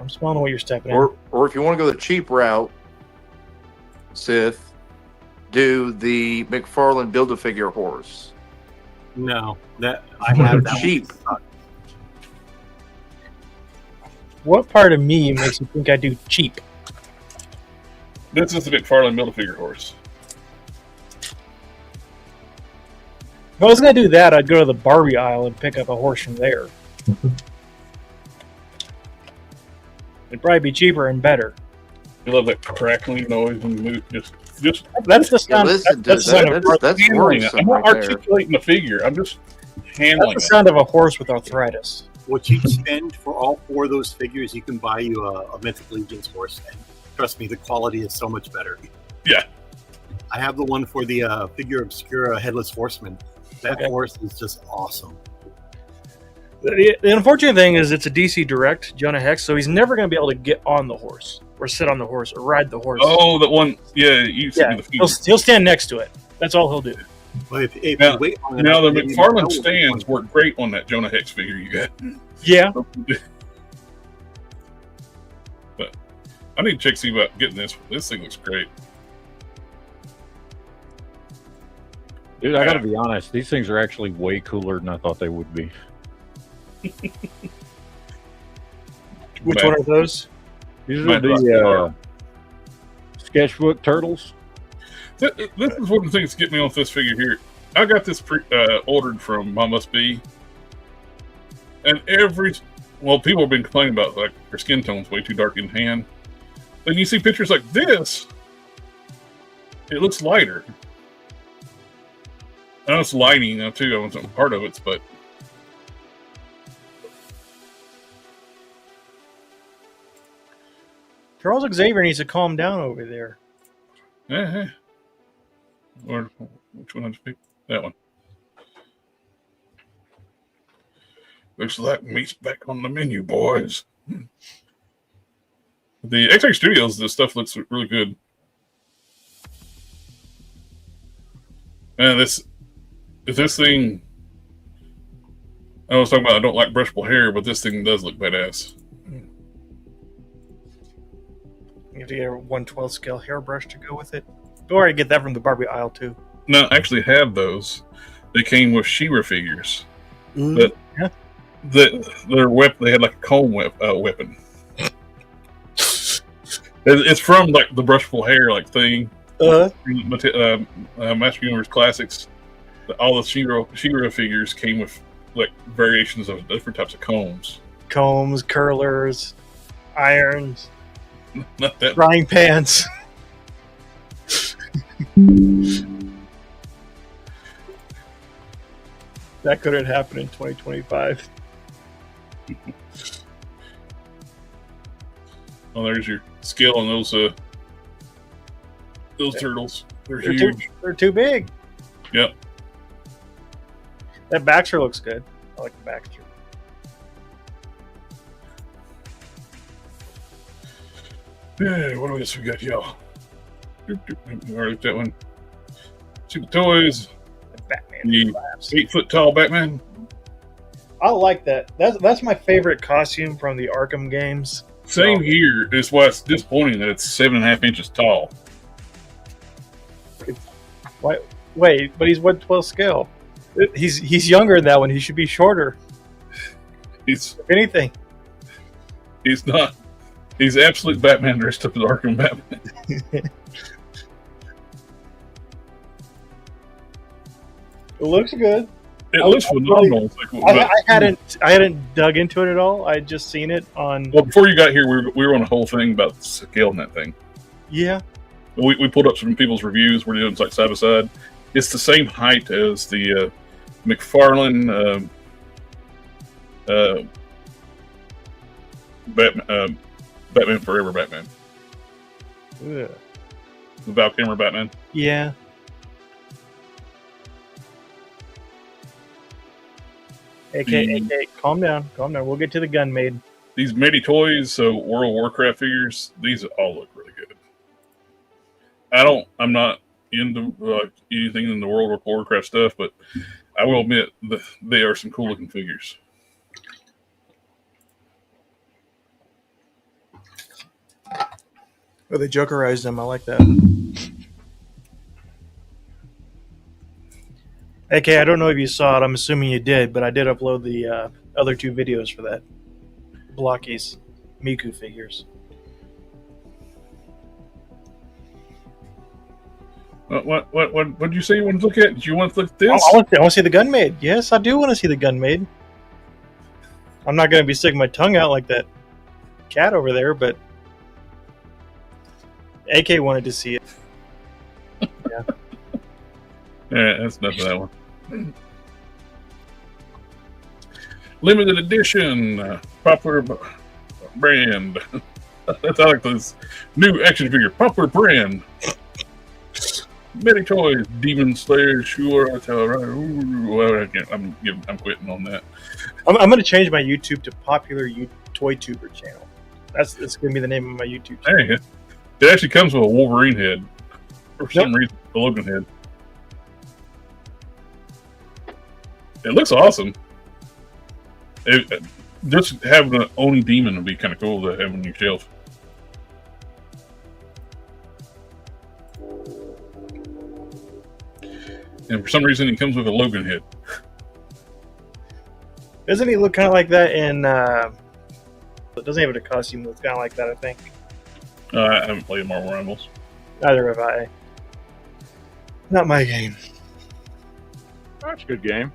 [SPEAKER 7] I'm smelling what you're stepping in.
[SPEAKER 5] Or if you want to go the cheap route, Sith, do the McFarlane Build-A-Figure horse.
[SPEAKER 3] No, that I have that
[SPEAKER 5] cheap.
[SPEAKER 7] What part of me makes you think I do cheap?
[SPEAKER 1] This is the McFarlane Build-A-Figure horse.
[SPEAKER 7] If I was going to do that, I'd go to the Barbie aisle and pick up a horse from there. It'd probably be cheaper and better.
[SPEAKER 1] You love that crackling noise when you move. Just
[SPEAKER 7] that's the sound.
[SPEAKER 5] That's worrisome.
[SPEAKER 1] I'm not articulating the figure. I'm just handling
[SPEAKER 7] That's the sound of a horse with arthritis.
[SPEAKER 3] What you spend for all 4 of those figures, you can buy you a Mythic Legions horse. And trust me, the quality is so much better.
[SPEAKER 1] Yeah.
[SPEAKER 3] I have the one for the Figure Obscura Headless Horseman. That horse is just awesome.
[SPEAKER 7] The unfortunate thing is it's a DC Direct, Jonah Hex, so he's never going to be able to get on the horse or sit on the horse or ride the horse.
[SPEAKER 1] Oh, that one. Yeah, you sent me the figure.
[SPEAKER 7] He'll stand next to it. That's all he'll do.
[SPEAKER 3] Well, if
[SPEAKER 1] now,
[SPEAKER 3] you wait long
[SPEAKER 1] now the
[SPEAKER 3] enough,
[SPEAKER 1] McFarlane stands work great on that Jonah Hex figure you got.
[SPEAKER 7] Yeah.
[SPEAKER 1] But I need to see about getting this. This thing looks great.
[SPEAKER 2] Dude, I gotta be honest. These things are actually way cooler than I thought they would be.
[SPEAKER 7] Which one are those?
[SPEAKER 2] These are the sketchbook turtles.
[SPEAKER 1] This is one of the things that get me off this figure here. I got this ordered from Must Be, and people have been complaining about like their skin tone's way too dark in hand. Then you see pictures like this, it looks lighter. I know it's lighting now too. I wasn't part of it, but
[SPEAKER 7] Charles Xavier needs to calm down over there.
[SPEAKER 1] yeah. Or which one did you pick? That one. Looks like meat's back on the menu, boys. The X-Ray Studios, this stuff looks really good. And this thing, I was talking about I don't like brushable hair, but this thing does look badass.
[SPEAKER 7] You have to get a 1/12 scale hairbrush to go with it. Or you get that from the Barbie aisle too.
[SPEAKER 1] No, I actually have those. They came with She-Ra figures.
[SPEAKER 7] Yeah.
[SPEAKER 1] Their weapon, they had like a comb weapon. It's from like the brushable hair like thing. Master Universe Classics. All the She-Ra figures came with like variations of different types of combs.
[SPEAKER 7] Combs, curlers, irons,
[SPEAKER 1] Not that.
[SPEAKER 7] frying pans. That couldn't happen in 2025.
[SPEAKER 1] Oh, there's your scale on those turtles. They're huge.
[SPEAKER 7] They're too big.
[SPEAKER 1] Yep.
[SPEAKER 7] That Baxter looks good. I like the Baxter.
[SPEAKER 1] Yeah, what else we got, y'all? We already looked at that one. Super Toys.
[SPEAKER 7] The Batman.
[SPEAKER 1] The 8-foot tall Batman.
[SPEAKER 7] I like that. That's my favorite costume from the Arkham games.
[SPEAKER 1] Same here. That's why it's disappointing that it's 7.5 inches tall.
[SPEAKER 7] Wait, but he's what 12 scale? He's younger than that one. He should be shorter.
[SPEAKER 1] If
[SPEAKER 7] anything.
[SPEAKER 1] He's not. He's absolute Batman dressed up as Arkham Batman.
[SPEAKER 7] It looks good.
[SPEAKER 1] It looks phenomenal.
[SPEAKER 7] I hadn't dug into it at all. I had just seen it on.
[SPEAKER 1] Well, before you got here, we were on a whole thing about scaling that thing.
[SPEAKER 7] Yeah.
[SPEAKER 1] We pulled up some people's reviews. We're doing like side by side. It's the same height as the McFarlane Batman Forever Batman.
[SPEAKER 7] Yeah.
[SPEAKER 1] The Val Kilmer Batman.
[SPEAKER 7] Yeah. AK, calm down. We'll get to the gun made.
[SPEAKER 1] These Mighty Toys, so World of Warcraft figures, these all look really good. I'm not into anything in the World of Warcraft stuff, but I will admit that they are some cool looking figures.
[SPEAKER 7] Oh, they Jokerized them. I like that. AK, I don't know if you saw it. I'm assuming you did, but I did upload the other 2 videos for that. Blockies, Miku figures.
[SPEAKER 1] What did you say you want to look at? Do you want to look at this?
[SPEAKER 7] I want to see the gun made. Yes, I do want to see the gun made. I'm not going to be sticking my tongue out like that cat over there, but AK wanted to see it. Yeah.
[SPEAKER 1] Yeah, that's enough of that one. Limited edition, popular brand. That's like this new action figure, popular brand. Many Toys, Demon Slayer, sure. I'm quitting on that.
[SPEAKER 7] I'm going to change my YouTube to Popular Toy Tuber channel. That's going to be the name of my YouTube channel.
[SPEAKER 1] Hey, it actually comes with a Wolverine head. For some reason, the Logan head. It looks awesome. Just having an Oni demon would be kind of cool to have on your shelf. And for some reason, it comes with a Logan head.
[SPEAKER 7] Doesn't he look kind of like that in... it doesn't have a costume that's kind of like that, I think.
[SPEAKER 1] I haven't played Marvel Rivals.
[SPEAKER 7] Neither have I. Not my game.
[SPEAKER 2] That's a good game.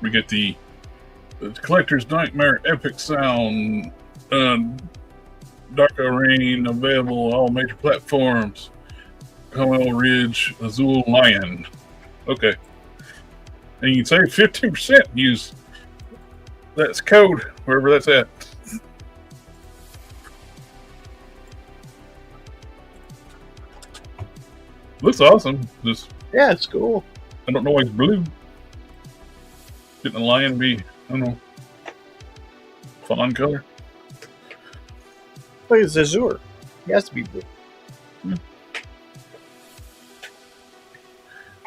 [SPEAKER 1] We get the Collector's Nightmare Epic Sound Dark Rain available on all major platforms. Carmel Ridge Azul Lion. Okay. And you can save 15%. Use that's code wherever that's at. Looks awesome.
[SPEAKER 7] Yeah, it's cool.
[SPEAKER 1] I don't know why it's blue. Getting a lion be, I don't know, fawn color.
[SPEAKER 7] Look, it's Azure. He has to be blue.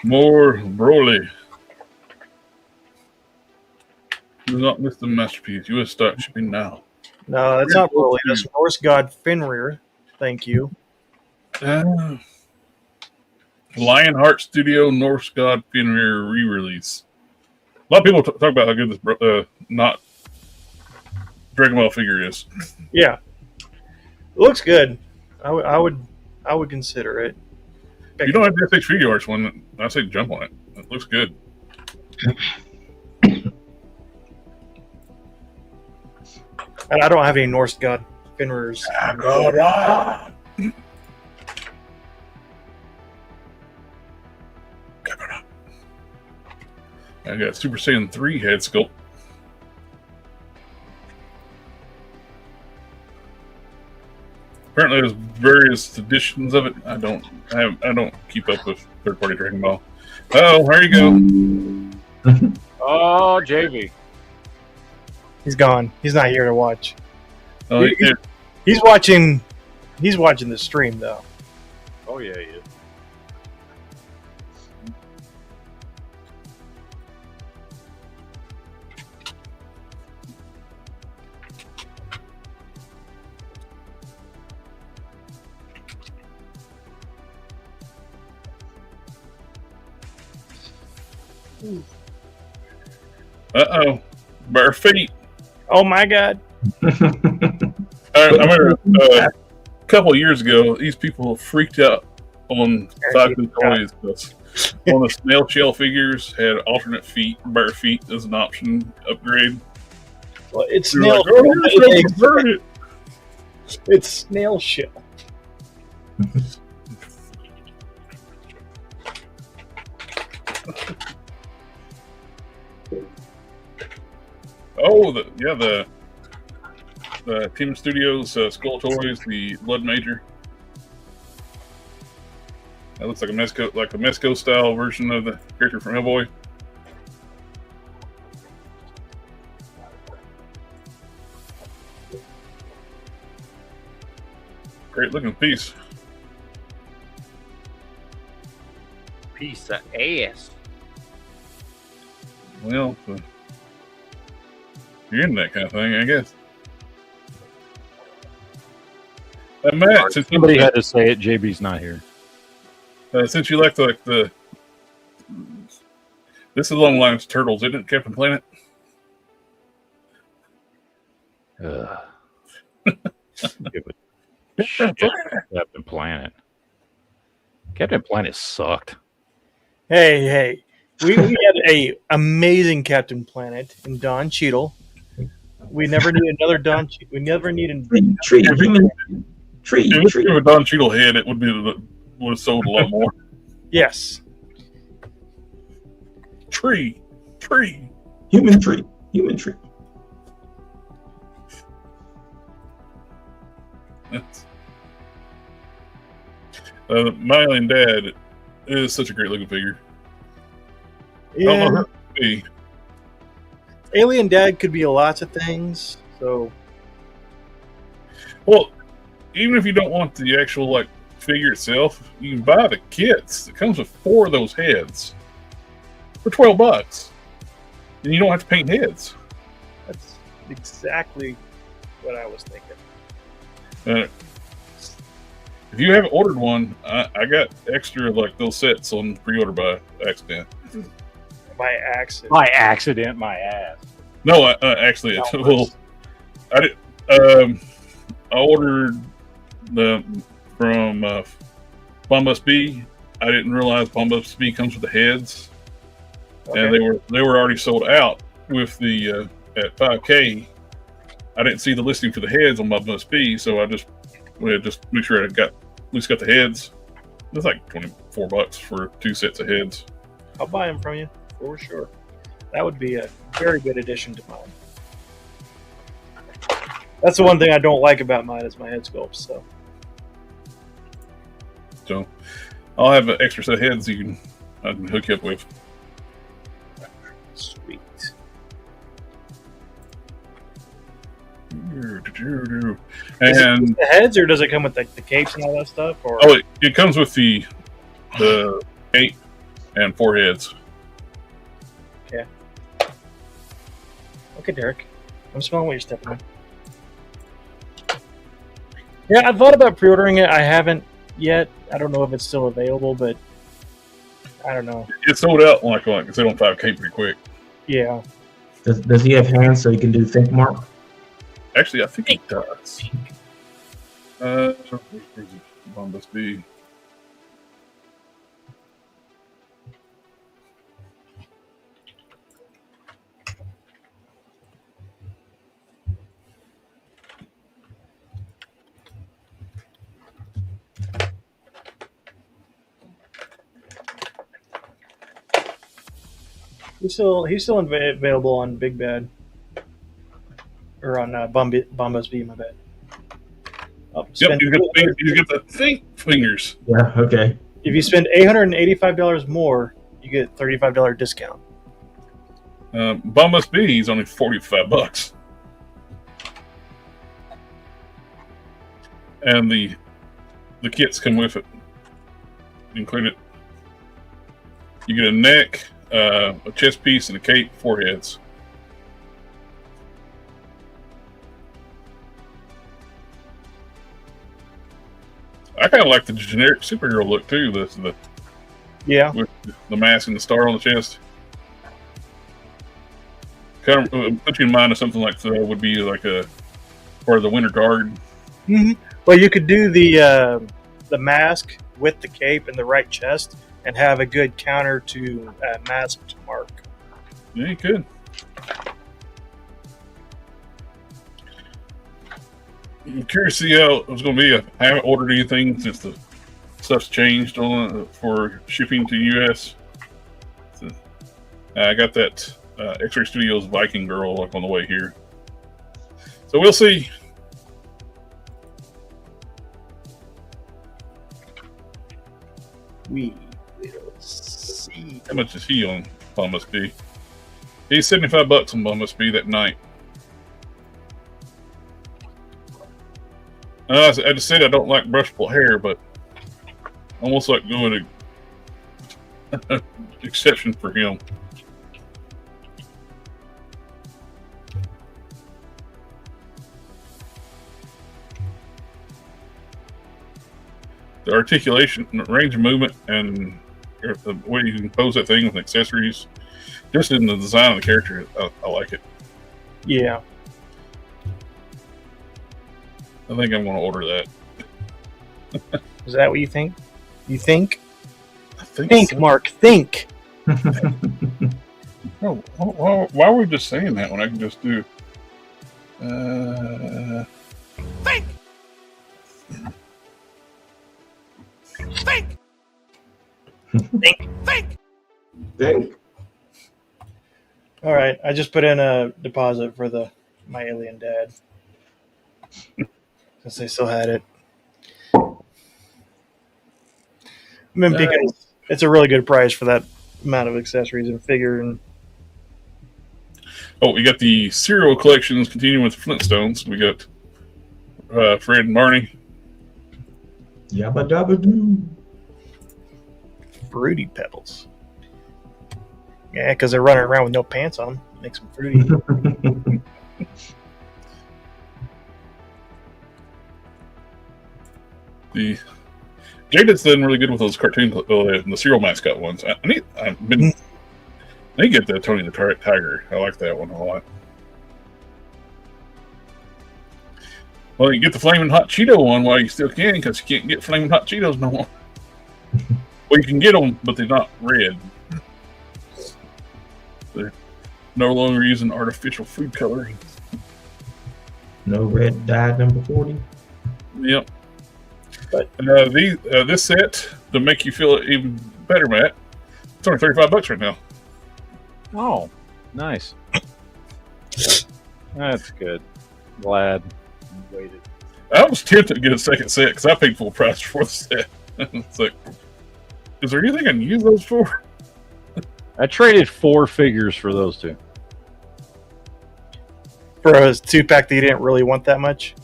[SPEAKER 1] More Broly. Do not miss the masterpiece. U.S. stock shipping now.
[SPEAKER 7] No, that's not Broly. That's Norse god Fenrir. Thank you.
[SPEAKER 1] Lionheart Studio Norse God Fenrir re-release. A lot of people talk about how good this not Dragon Ball figure is.
[SPEAKER 7] Yeah, it looks good. I would consider it.
[SPEAKER 1] If you don't have the FX Figure Arts one, I say jump on it. It looks good.
[SPEAKER 7] And I don't have any Norse god Fenrirs.
[SPEAKER 1] I got Super Saiyan 3 head sculpt. Apparently, there's various editions of it. I don't keep up with third-party Dragon Ball. Oh, there you go.
[SPEAKER 2] Oh, JV.
[SPEAKER 7] He's gone. He's not here to watch.
[SPEAKER 1] Oh,
[SPEAKER 7] He's watching. He's watching the stream though.
[SPEAKER 2] Oh yeah, he is.
[SPEAKER 1] Uh-oh. Bare feet.
[SPEAKER 7] Oh my God.
[SPEAKER 1] I remember a couple of years ago, these people freaked out on Cycling Toys. One of the snail shell figures had alternate feet, bare feet as an option upgrade.
[SPEAKER 7] Well, it's
[SPEAKER 1] They're
[SPEAKER 7] snail.
[SPEAKER 1] like, oh,
[SPEAKER 7] it's snail shell.
[SPEAKER 1] Oh, the Team Studios Skull Toys, the Blood Major. That looks like a Mesco style version of the character from Hellboy. Great looking piece.
[SPEAKER 2] Piece of ass.
[SPEAKER 1] Well, you're into that kind of thing, I guess. Matt, since
[SPEAKER 2] Somebody had to say it. JB's not here.
[SPEAKER 1] Since you like the this is along the lines of Turtles, isn't it, Captain Planet?
[SPEAKER 2] Shit, Captain Planet. Captain Planet sucked.
[SPEAKER 7] Hey. We had a amazing Captain Planet in Don Cheadle. We never need another Don. We never need a
[SPEAKER 4] tree. Human tree.
[SPEAKER 1] If it was a Don Cheadle head, it would have sold a lot more.
[SPEAKER 7] Yes.
[SPEAKER 1] Tree.
[SPEAKER 4] Human tree.
[SPEAKER 1] My Alien Dad is such a great looking figure.
[SPEAKER 7] Yeah. Alien Dad could be lots of things. So,
[SPEAKER 1] well, even if you don't want the actual figure itself, you can buy the kits. It comes with 4 of those heads for $12, and you don't have to paint heads.
[SPEAKER 7] That's exactly what I was thinking.
[SPEAKER 1] If you haven't ordered one, I got extra those sets on pre-order by accident.
[SPEAKER 7] By accident.
[SPEAKER 2] By accident, my ass.
[SPEAKER 1] No, actually, I did. I ordered from Bombus B. I didn't realize Bombus B comes with the heads, and they were already sold out with the at 5K. I didn't see the listing for the heads on Bombus B, so I just make sure I at least got the heads. It's like $24 for 2 sets of heads.
[SPEAKER 7] I'll buy them from you for sure. That would be a very good addition to mine. That's the one thing I don't like about mine is my head sculpts.
[SPEAKER 1] So I'll have an extra set of heads I can hook you up with.
[SPEAKER 7] Sweet.
[SPEAKER 1] And
[SPEAKER 7] the heads, or does it come with the capes and all that stuff? Or
[SPEAKER 1] it comes with the cape and 4 heads.
[SPEAKER 7] Okay, Derek. I'm smelling what you're stepping in. Yeah, I thought about pre-ordering it. I haven't yet. I don't know if it's still available, but I don't know.
[SPEAKER 1] It's sold out like it's on 5K pretty quick.
[SPEAKER 7] Yeah.
[SPEAKER 4] Does he have hands so he can do think mark?
[SPEAKER 1] Actually, I think he does. Where's Bombus B?
[SPEAKER 7] He's still available on Big Bad or on Bombus B. My bad. Oh,
[SPEAKER 1] Yep, you get the think fingers.
[SPEAKER 4] Yeah. Okay.
[SPEAKER 7] If you spend $885 more, you get $35 discount.
[SPEAKER 1] Bombus B is only $45, and the kits come with it. Included, you get a neck, a chest piece, and a cape, 4 heads. I kind of like the generic superhero look too. With the mask and the star on the chest. Kind of put you in mind of something like would be like or the Winter Guard.
[SPEAKER 7] Mm-hmm. Well, you could do the mask with the cape and the right chest, and have a good counter to masked Mark.
[SPEAKER 1] Yeah, you could. I'm curious to see how it was going to be. I haven't ordered anything since the stuff's changed for shipping to US. So, I got that X-Ray Studios Viking Girl up on the way here. So we'll see.
[SPEAKER 7] We will see.
[SPEAKER 1] How much is he on Bombus B? He's $75 on Bombus B that night. I just said I don't like brushable hair, but almost like going to exception for him. The articulation, range of movement, and the way you can pose that thing with accessories, just in the design of the character, I like it.
[SPEAKER 7] Yeah.
[SPEAKER 1] I think I'm going to order that.
[SPEAKER 7] Is that what you think? You think?
[SPEAKER 1] I think
[SPEAKER 7] so. Mark, think.
[SPEAKER 1] Oh, why are we just saying that when I can just do...
[SPEAKER 8] Think! Think!
[SPEAKER 7] Think!
[SPEAKER 8] Think!
[SPEAKER 4] Think.
[SPEAKER 7] All right, I just put in a deposit for my alien dad. Since they still had it. I mean, because it's a really good price for that amount of accessories and figure. And
[SPEAKER 1] we got the cereal collections continuing with the Flintstones. We got Fred and Barney.
[SPEAKER 4] Yabba dabba doo.
[SPEAKER 7] Fruity Pebbles. Yeah, because they're running around with no pants on them. Makes them fruity.
[SPEAKER 1] The Jada's done really good with those cartoons, the cereal mascot ones. I need to get the Tony the Tiger. I like that one a lot. Well, you get the Flamin' Hot Cheeto one while you still can, because you can't get Flamin' Hot Cheetos no more. Well, you can get them, but they're not red. They're no longer using artificial food coloring.
[SPEAKER 4] No red dye number 40.
[SPEAKER 1] Yep. But this set, to make you feel even better, Matt, it's only $35 right now.
[SPEAKER 2] Oh, nice. That's good. Glad I waited.
[SPEAKER 1] I was tempted to get a second set because I paid full price for the set. It's like, is there anything I can use those for?
[SPEAKER 2] I traded 4 figures for those 2.
[SPEAKER 7] For a 2-pack that you didn't really want that much?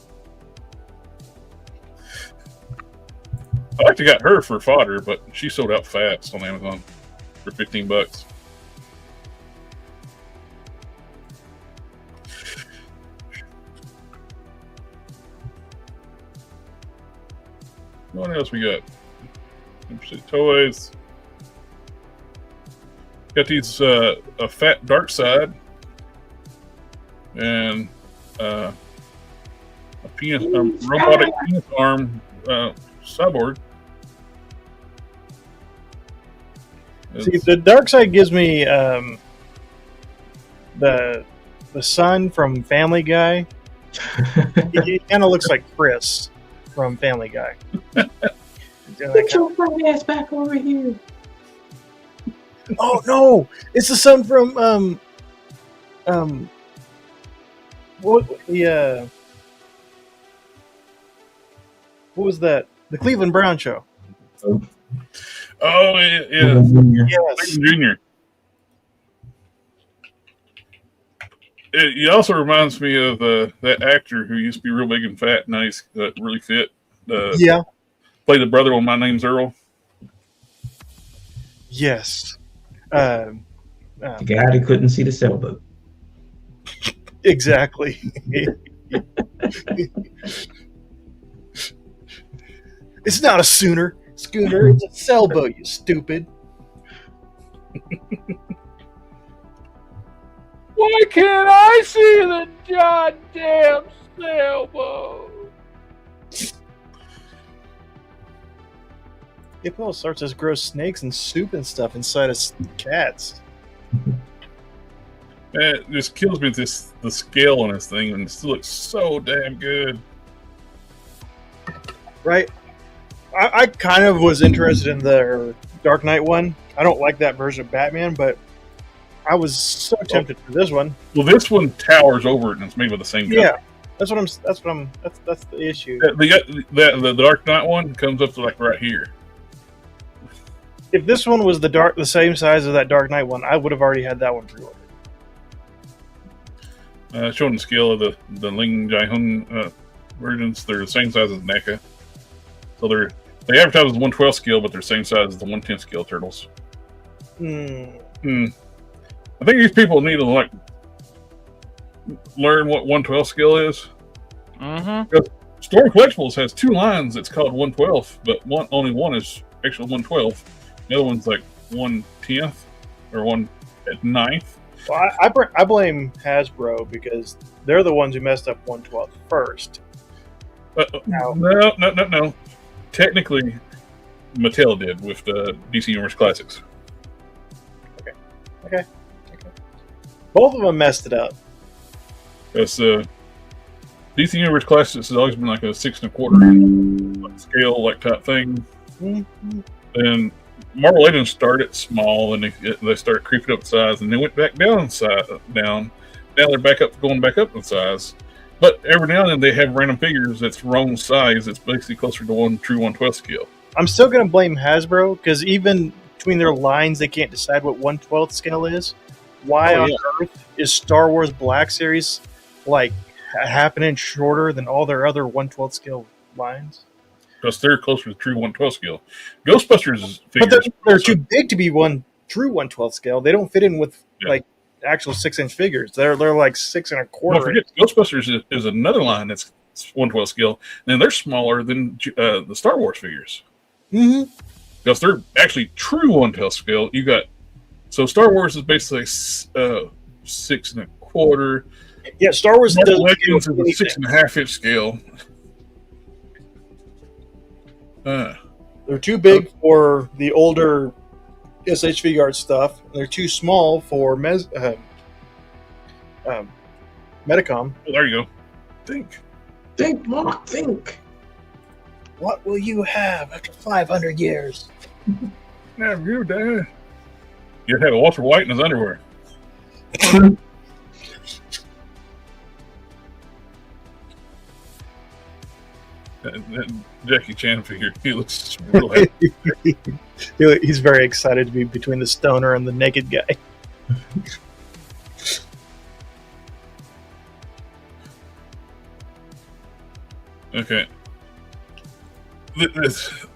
[SPEAKER 1] I actually got her for fodder, but she sold out fast on Amazon for $15. What else we got? Toys. Got these a fat dark side and a penis robotic penis arm cyborg.
[SPEAKER 7] See, the dark side gives me the son from Family Guy. He kind of looks like Chris from Family Guy.
[SPEAKER 4] Get your funny ass back over here.
[SPEAKER 7] Oh no, it's the son from what the what was that? The Cleveland Brown show.
[SPEAKER 1] Oh yeah.
[SPEAKER 7] Yes.
[SPEAKER 1] Junior. He also reminds me of that actor who used to be real big and fat, and now he's really fit.
[SPEAKER 7] Yeah.
[SPEAKER 1] Played the brother on My Name's Earl.
[SPEAKER 7] Yes.
[SPEAKER 4] The guy that couldn't see the sailboat.
[SPEAKER 7] Exactly. It's not a schooner, it's a sailboat, you stupid.
[SPEAKER 2] Why can't I see the goddamn sailboat?
[SPEAKER 7] It starts to grow snakes and soup and stuff inside of cats.
[SPEAKER 1] It just kills me with the scale on this thing, and it still looks so damn good.
[SPEAKER 7] Right? I kind of was interested in the Dark Knight one. I don't like that version of Batman, but I was so tempted for this one.
[SPEAKER 1] Well, this one towers over it, and it's made with the same guy.
[SPEAKER 7] Yeah, that's the issue.
[SPEAKER 1] The Dark Knight one comes up to like right here.
[SPEAKER 7] If this one was the same size as that Dark Knight one, I would have already had that one pre-ordered.
[SPEAKER 1] Showing the scale of the Ling Jai-Hun versions, they're the same size as NECA. So they advertise as 1/12 scale, but they're the same size as the 1/10 scale turtles. I think these people need to learn what 1/12 scale is. Because Storm Collectibles has 2 lines that's called 1/12, but only one is actual 1/12. The other one's like 1/10 or 1/9.
[SPEAKER 7] Well, I blame Hasbro because they're the ones who messed up 1/12 first.
[SPEAKER 1] No. Technically, Mattel did with the DC Universe Classics.
[SPEAKER 7] Okay. Both of them messed it up.
[SPEAKER 1] Because DC Universe Classics has always been like a 6 1/4 scale type thing. And Marvel Legends started small, and they started creeping up in size, and they went back down. Now they're going back up in size. But every now and then they have random figures that's wrong size. It's basically closer to one true 1/12 scale.
[SPEAKER 7] I'm still going to blame Hasbro because even between their lines, they can't decide what 1/12 scale is. Why on earth is Star Wars Black Series like a half an inch shorter than all their other 1/12 scale lines?
[SPEAKER 1] Because they're closer to true 1/12 scale. Ghostbusters figures,
[SPEAKER 7] but they're too big to be true 1/12 scale. They don't fit in with actual 6-inch figures. They're like 6 1/4.
[SPEAKER 1] Don't forget, Ghostbusters is another line that's 1/12 scale, and they're smaller than the Star Wars figures. Because they're actually true 1/12 scale. So Star Wars is basically 6 1/4.
[SPEAKER 7] Yeah, Star Wars
[SPEAKER 1] is a 6.5-inch scale.
[SPEAKER 7] They're too big for the older SH Figuarts stuff. They're too small for Medicom.
[SPEAKER 1] Well, there you go.
[SPEAKER 4] Think, Mark, think.
[SPEAKER 7] What will you have after 500 years?
[SPEAKER 1] Have you, Dad? You'd have a Walter White in his underwear. that Jackie Chan figure, he looks real happy.
[SPEAKER 7] He's very excited to be between the stoner and the naked guy.
[SPEAKER 1] Okay. This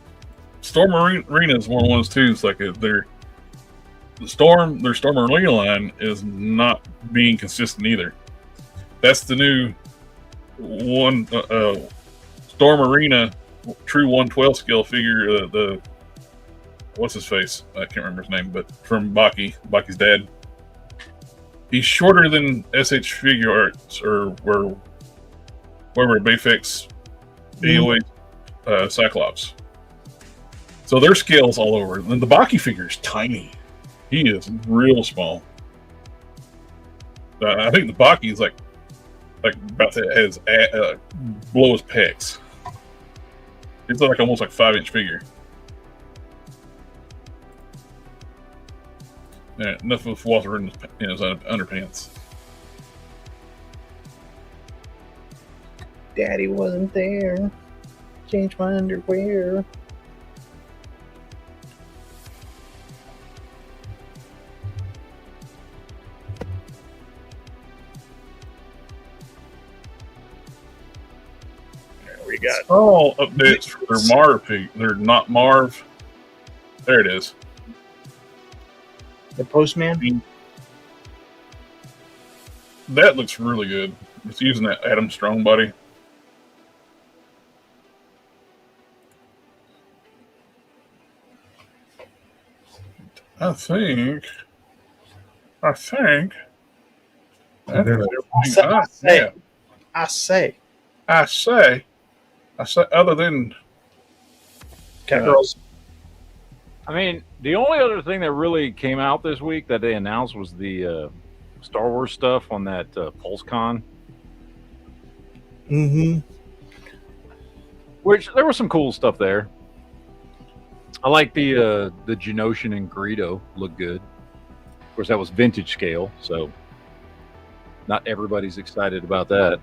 [SPEAKER 1] Storm Arena is one of those too. It's like their Storm Arena line is not being consistent either. That's the new one Storm Arena true 1/12 scale figure. The what's his face? I can't remember his name, but from Baki's dad. He's shorter than SH Figure Arts or wherever Bayfix, AOA, Cyclops. So their scale's all over. And the Baki figure is tiny. He is real small. I think the Baki is like about to his below his pecs. It's like almost like 5-inch figure. Yeah, nothing with Walter in his underpants.
[SPEAKER 7] Daddy wasn't there. Changed my underwear. We got
[SPEAKER 1] all updates for their Marv. They're not Marv. There it is.
[SPEAKER 7] The Postman.
[SPEAKER 1] That looks really good. It's using that Adam Strong body. I think.
[SPEAKER 7] I say.
[SPEAKER 1] Other than
[SPEAKER 7] Catgirls.
[SPEAKER 2] I mean, the only other thing that really came out this week that they announced was the Star Wars stuff on that PulseCon.
[SPEAKER 7] Mm-hmm.
[SPEAKER 2] Which there was some cool stuff there. I like the Geonosian and Greedo look good. Of course, that was vintage scale, so not everybody's excited about that.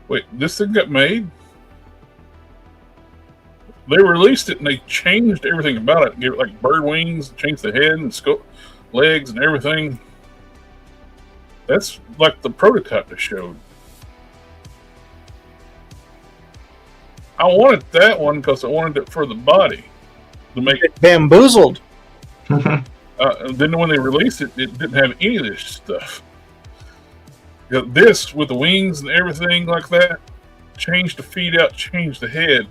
[SPEAKER 1] Wait, this thing got made? They released it and they changed everything about it. Gave it like bird wings, changed the head and legs and everything. That's like the prototype they showed. I wanted that one because I wanted it for the body to make it
[SPEAKER 7] bamboozled.
[SPEAKER 1] Then when they released it, it didn't have any of this stuff. This with the wings and everything like that, changed the feet out, changed the head.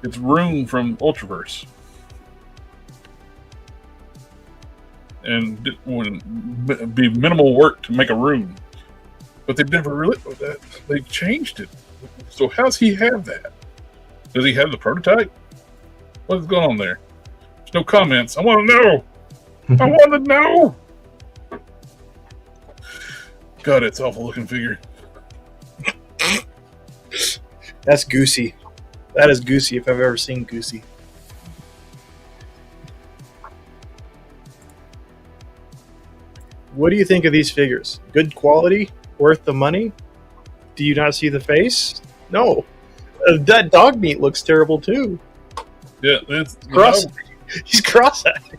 [SPEAKER 1] It's Rune from Ultraverse, and it would be minimal work to make a Rune, but they never really that. They changed it. So how's he have that? Does he have the prototype? What's going on there? There's no comments. I want to know. I want to know. God, it's awful looking figure.
[SPEAKER 7] That's Goosey. That is Goosey if I've ever seen Goosey. What do you think of these figures? Good quality? Worth the money? Do you not see the face? No. That dog meat looks terrible too.
[SPEAKER 1] Yeah, it's
[SPEAKER 7] cross. He's cross-eyed.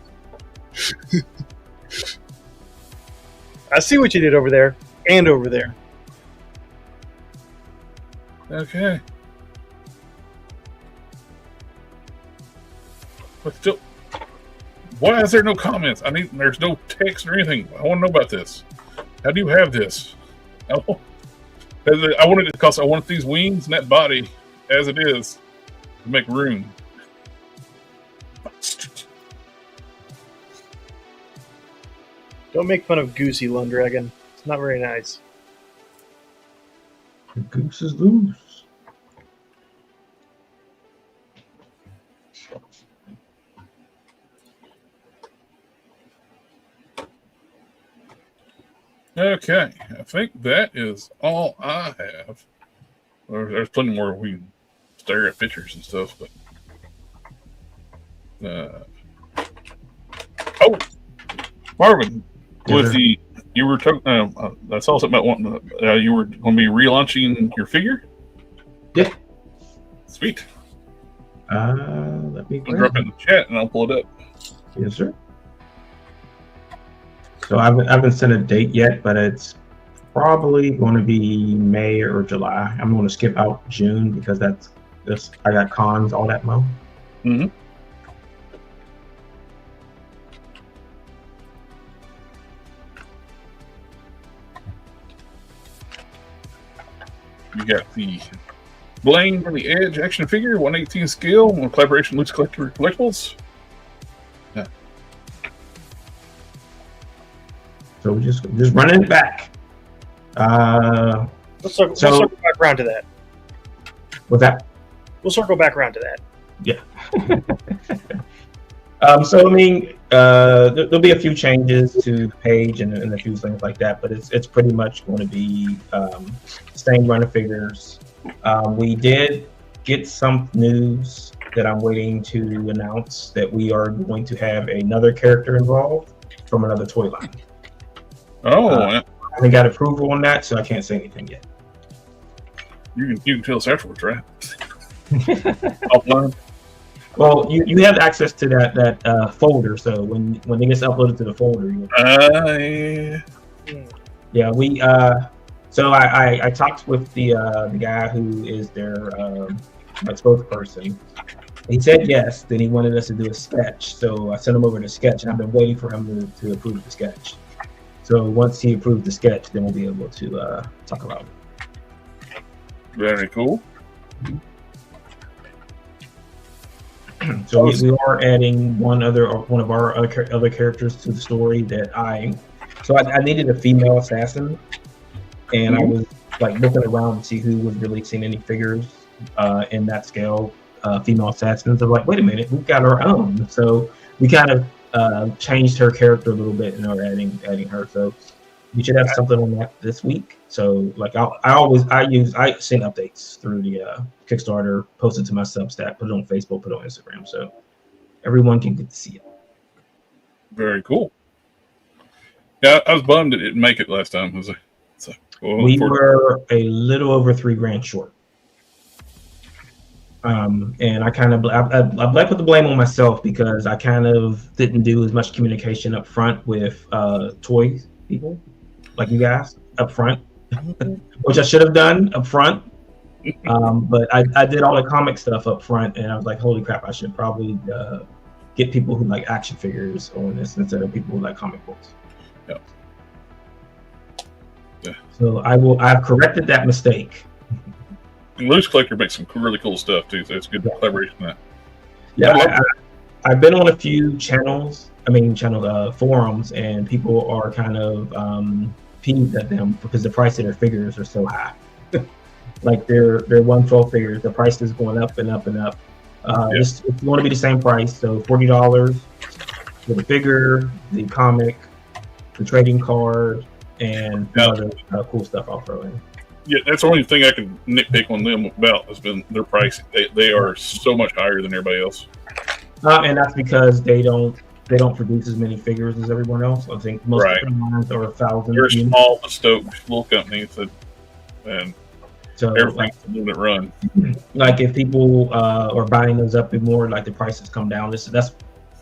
[SPEAKER 7] I see what you did over there and over there.
[SPEAKER 1] Okay. But still, why is there no comments? There's no text or anything. I want to know about this. How do you have this? I wanted it because I wanted these wings and that body as it is to make room.
[SPEAKER 7] Don't make fun of Goosey, Lundragon. It's not very nice.
[SPEAKER 4] The goose is loose.
[SPEAKER 1] Okay, I think that is all I have. There's plenty more we can stare at pictures and stuff, but Marvin, with you were talking. I saw something about wanting. You were going to be relaunching your figure.
[SPEAKER 4] Yeah.
[SPEAKER 1] Sweet.
[SPEAKER 4] Let me
[SPEAKER 1] drop it in the chat and I'll pull it up.
[SPEAKER 4] Yes, sir. So I haven't set a date yet, but it's probably going to be May or July. I'm going to skip out June because I got cons all that month.
[SPEAKER 1] Mm-hmm. You got the Blaine from the Edge action figure, 1/18 scale, on collaboration Loose Collector Collectibles. Yeah.
[SPEAKER 4] So we're just running it back.
[SPEAKER 7] We'll circle back around to that.
[SPEAKER 4] What's that?
[SPEAKER 7] We'll circle back around to that.
[SPEAKER 4] Yeah. So I mean, there'll be a few changes to the page and a few things like that, but it's pretty much going to be same run of figures. We did get some news that I'm waiting to announce that we are going to have another character involved from another toy line.
[SPEAKER 1] Oh,
[SPEAKER 4] I haven't got approval on that, so I can't say anything yet.
[SPEAKER 1] you can tell us afterwards, right? Offline.
[SPEAKER 4] Well, you have access to that folder, so when it gets uploaded to the folder, yeah, we so I talked with the guy who is their like spokesperson. He said yes. Then he wanted us to do a sketch, so I sent him over the sketch, and I've been waiting for him to approve the sketch. So once he approves the sketch, then we'll be able to talk about it.
[SPEAKER 1] Very cool.
[SPEAKER 4] So we are adding one of our other characters to the story that I needed a female assassin, and I was like looking around to see who was releasing any figures in that scale, female assassins. I'm like, wait a minute, we've got our own. So we kind of changed her character a little bit and are adding her. So we should have something on that this week. So like I send updates through the Kickstarter, post it to my Substack, put it on Facebook, put it on Instagram, so everyone can get to see it.
[SPEAKER 1] Very cool. Yeah, I was bummed it didn't make it last time.
[SPEAKER 4] We were a little over $3,000 short. And I kind of I put the blame on myself because I kind of didn't do as much communication up front with toy people like you guys up front, which I should have done up front. But I did all the comic stuff up front, and I was like, holy crap, I should probably get people who like action figures on this instead of people who like comic books.
[SPEAKER 1] Yeah.
[SPEAKER 4] So I've corrected that mistake.
[SPEAKER 1] And Loose Collector makes some really cool stuff too, so it's good collaboration on that.
[SPEAKER 4] Yeah, I've been on a few forums, and people are kind of peeved at them because the price of their figures are so high. Like their 112 figures, the price is going up and up and up. It's going to be the same price, so $40 for the figure, the comic, the trading card, and other cool stuff I'll throw in.
[SPEAKER 1] Yeah, that's the only thing I can nitpick on them about has been their pricing. They are so much higher than everybody else.
[SPEAKER 4] And that's because they don't produce as many figures as everyone else. I think most of them are 1,000.
[SPEAKER 1] They're small, stoked little companies, and
[SPEAKER 4] so
[SPEAKER 1] everything's a little bit run.
[SPEAKER 4] Like if people are buying those up more, like the prices come down.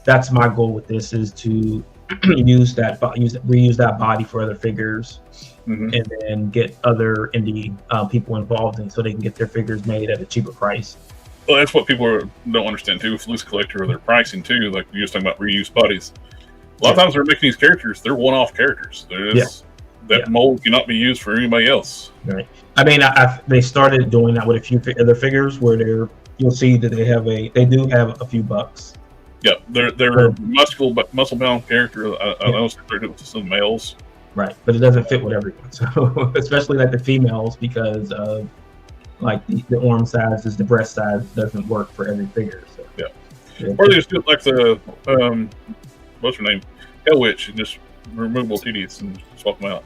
[SPEAKER 4] That's my goal with this, is to reuse that body for other figures, and then get other indie people involved in, so they can get their figures made at a cheaper price.
[SPEAKER 1] Well, that's what people don't understand too with Loose Collector, or their pricing too. Like you're just talking about reused bodies. A lot of times they're making these characters, they're one-off characters. That mold cannot be used for anybody else.
[SPEAKER 4] Right. I mean, they started doing that with a few other figures where you'll see that they do have a few bucks.
[SPEAKER 1] Yeah, they're muscle bound character. I know they're doing some males.
[SPEAKER 4] Right, but it doesn't fit with everyone. So especially like the females, because of like the arm sizes, the breast size doesn't work for every figure. So
[SPEAKER 1] or they just do it like the what's her name, Hell Witch, and just removable titties and swap them out.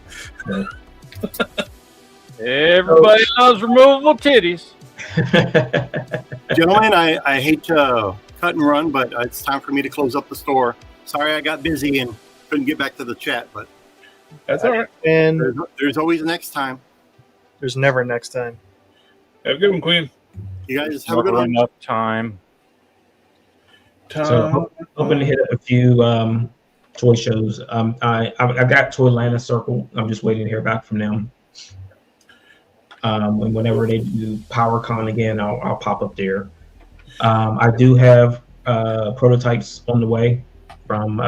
[SPEAKER 2] Everybody loves removable titties.
[SPEAKER 3] Gentlemen, I hate to cut and run, but it's time for me to close up the store. Sorry I got busy and couldn't get back to the chat, but
[SPEAKER 1] that's all right.
[SPEAKER 7] And
[SPEAKER 3] there's always next time.
[SPEAKER 7] There's never next time.
[SPEAKER 1] Have a good one, Quinn.
[SPEAKER 3] You guys have a good one.
[SPEAKER 2] Enough time.
[SPEAKER 4] So hoping to hit up a few toy shows. I got Toyland Circle. I'm just waiting to hear back from them. And whenever they do PowerCon again, I'll pop up there. I do have prototypes on the way from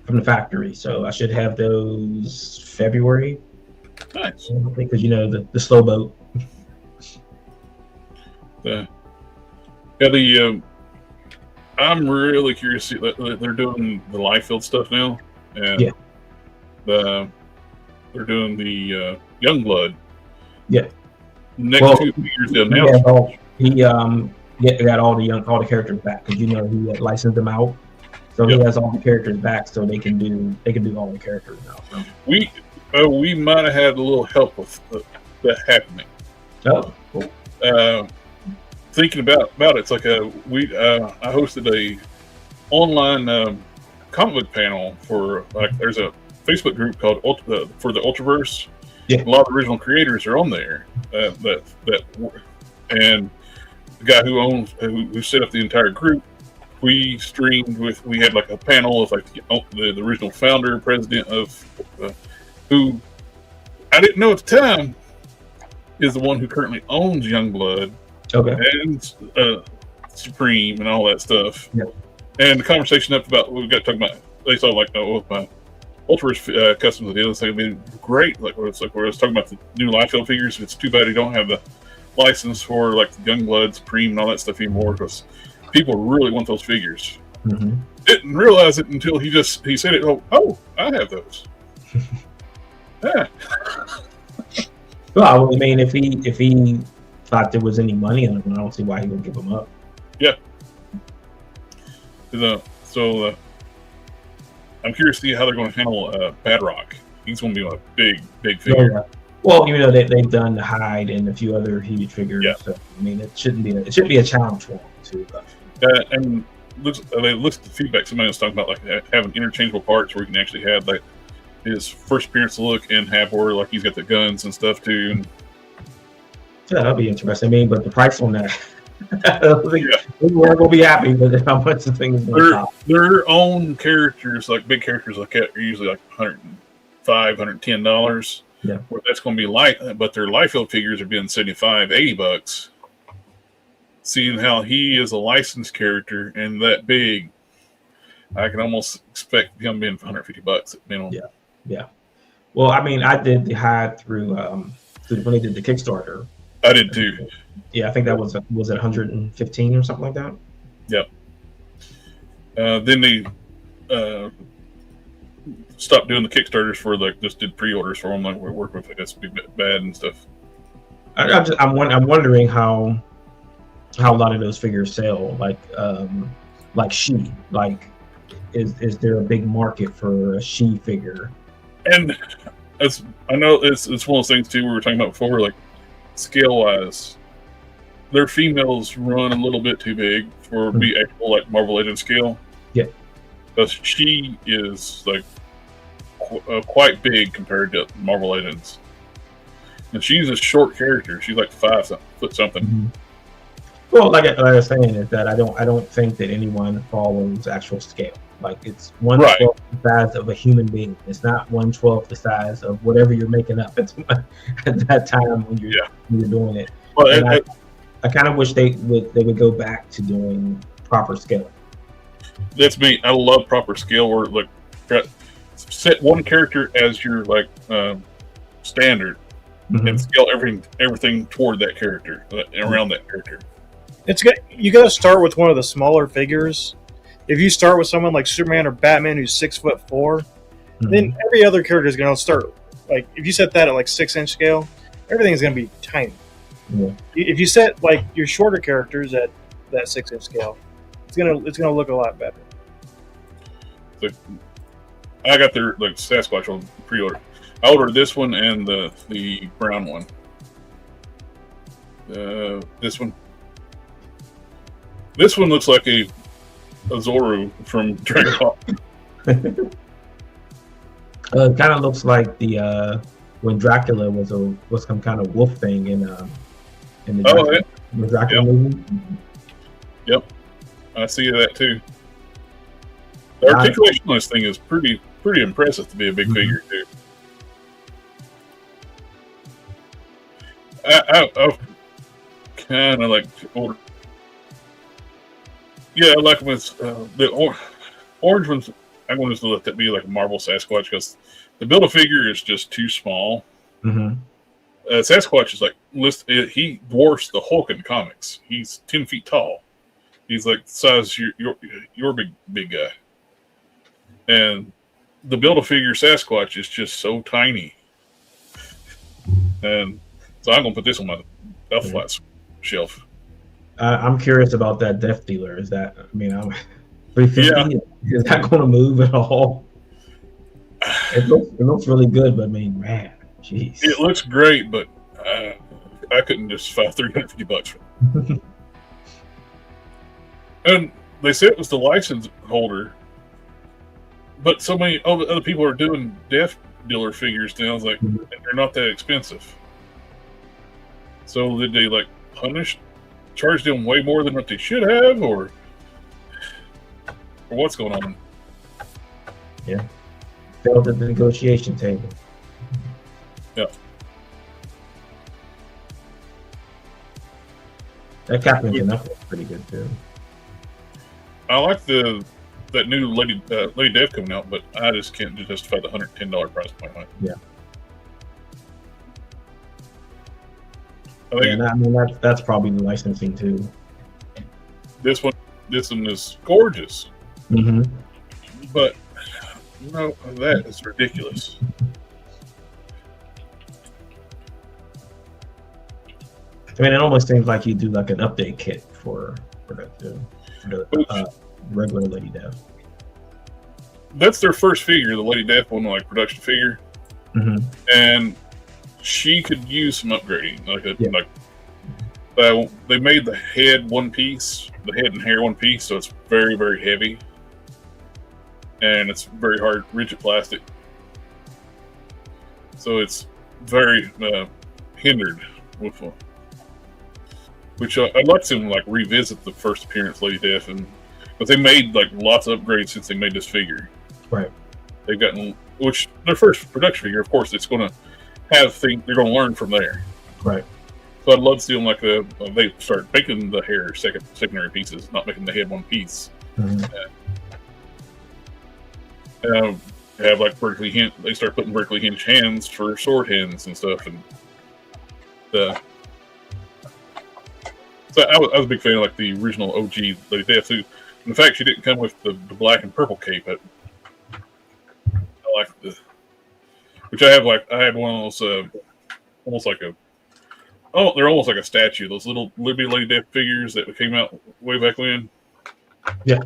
[SPEAKER 4] the factory, so I should have those February.
[SPEAKER 1] Nice,
[SPEAKER 4] because the slow boat.
[SPEAKER 1] I'm really curious. They're doing the Liefeld stuff now, and they're doing the Youngblood.
[SPEAKER 4] Yeah.
[SPEAKER 1] Next 2 years they'll announce.
[SPEAKER 4] He got all the characters back, because he had licensed them out, so he has all the characters back, so they can do all the characters now. So.
[SPEAKER 1] We might have had a little help with that happening.
[SPEAKER 4] Oh, cool.
[SPEAKER 1] Thinking about it, it's like I hosted a online comic book panel for like there's a Facebook group called for the Ultraverse.
[SPEAKER 4] Yeah.
[SPEAKER 1] A lot of the original creators are on there. And the guy who set up the entire group, we had like a panel of like the original founder, president of who I didn't know at the time is the one who currently owns Youngblood, and Supreme and all that stuff.
[SPEAKER 4] Yeah.
[SPEAKER 1] And the conversation up about we got talking about, they saw like my Ultraverse customs deal. It's like, it'd be great. Like where I was talking about the new Liefeld figures. It's too bad he don't have the license for like the Youngblood, Supreme, and all that stuff anymore, because people really want those figures.
[SPEAKER 4] Mm-hmm.
[SPEAKER 1] Didn't realize it until he said it. Oh, I have those. Yeah.
[SPEAKER 4] Well, I mean, if he thought there was any money in them, I don't see why he would give them up.
[SPEAKER 1] Yeah. So I'm curious to see how they're going to handle Badrock. He's going to be a big figure.
[SPEAKER 4] Yeah. Well, you know they've done the Hyde and a few other huge figures.
[SPEAKER 1] Yeah.
[SPEAKER 4] So I mean, it should be a challenge for him too.
[SPEAKER 1] And looks at the feedback. Somebody was talking about like having interchangeable parts where you can actually have like his first appearance look and have where like he's got the guns and stuff too. And
[SPEAKER 4] yeah, that'll be interesting. I mean, but the price on that, we weren't gonna be happy with how much the thing is going to cost.
[SPEAKER 1] Their own characters, like big characters like that, are usually like $105, $110.
[SPEAKER 4] Yeah,
[SPEAKER 1] where that's going to be light, but their Liefeld figures are being $75, $80. Seeing how he is a licensed character and that big, I can almost expect him being $150 at minimum.
[SPEAKER 4] Yeah. Well, I mean, I did the Hyde through when they did the Kickstarter.
[SPEAKER 1] I did too.
[SPEAKER 4] Yeah, I think that was it 115 or something like that.
[SPEAKER 1] Yep. Then they stopped doing the Kickstarters for like just did pre-orders for them. Like we're working with this big bad and stuff.
[SPEAKER 4] I'm wondering how a lot of those figures sell. Like she, like is there a big market for a she figure?
[SPEAKER 1] And I know it's one of those things too we were talking about before, like scale wise, their females run a little bit too big for be actual like Marvel Legends scale.
[SPEAKER 4] Yeah,
[SPEAKER 1] because she is like quite big compared to Marvel Legends, and she's a short character. She's like 5 foot something.
[SPEAKER 4] Mm-hmm. Well, like I was saying, is that I don't think that anyone follows actual scale. Like it's 1/12 the size of a human being. It's not 1/12 the size of whatever you're making up at that time when you're doing it. Well, I kind of wish they would go back to doing proper scaling.
[SPEAKER 1] That's me. I love proper scale where like set one character as your like standard and scale everything toward that character around that character.
[SPEAKER 7] It's good. You got to start with one of the smaller figures. If you start with someone like Superman or Batman who's 6'4", then every other character is going to start. Like if you set that at like 6-inch scale, everything is going to be tiny. Yeah. If you set like your shorter characters at that 6-inch scale, it's gonna look a lot better.
[SPEAKER 1] I got their like Sasquatch on pre-order. I ordered this one and the brown one. This one looks like a Zoro from Dragon Ball.
[SPEAKER 4] It kind of looks like the when Dracula was some kind of wolf thing in the Dracula movie.
[SPEAKER 1] Yep, I see that too. The articulation on this thing is pretty impressive to be a big figure too. I kind of like order. Yeah, I like them with the orange ones. I want to let that be like a Marvel Sasquatch because the Build-A-Figure is just too small. Sasquatch is like he dwarfs the Hulk in comics. He's 10 feet tall. He's like the size your big guy. And the Build-A-Figure Sasquatch is just so tiny. And so I'm gonna put this on my Elf shelf.
[SPEAKER 4] I'm curious about that Death Dealer. Is that? I mean, I'm 350. Yeah. Is that going to move at all? It looks really good, but I mean, man, jeez.
[SPEAKER 1] It looks great, but I couldn't justify $350 for it. And they said it was the license holder But so many other people are doing Death Dealer figures now. It's like, and they're not that expensive. So did they like charge them way more than what they should have, or what's going on?
[SPEAKER 4] Yeah, failed at the negotiation table.
[SPEAKER 1] Yeah.
[SPEAKER 4] That Captain Canuck was pretty good too.
[SPEAKER 1] I like that new Lady Death coming out, but I just can't justify the $110 price point on it.
[SPEAKER 4] Yeah.
[SPEAKER 1] I think
[SPEAKER 4] that's probably the licensing too.
[SPEAKER 1] This one is gorgeous, but no, that is ridiculous.
[SPEAKER 4] I mean, it almost seems like you do like an update kit for that too, for the regular Lady Death.
[SPEAKER 1] That's their first figure, the Lady Death one, like production figure, and she could use some upgrading. They made the head one piece, the head and hair one piece, so it's very, very heavy, and it's very hard, rigid plastic, so it's very hindered with one. Which I'd like to see them like revisit the first appearance, Lady Death, but they made like lots of upgrades since they made this figure.
[SPEAKER 4] Right.
[SPEAKER 1] They've gotten, which their first production figure, of course, it's going to have things they're going to learn from there.
[SPEAKER 4] Right.
[SPEAKER 1] So I'd love to see them like they start making the hair secondary pieces, not making the head one piece. Have like they start putting vertically hinged hands for sword hands and stuff, and so I was a big fan of like the original OG Lady Death too. In fact, she didn't come with the black and purple cape. I like which I have. Like I had one of those almost like they're almost like a statue. Those little Libby Lady Death figures that came out way back when.
[SPEAKER 4] Yeah,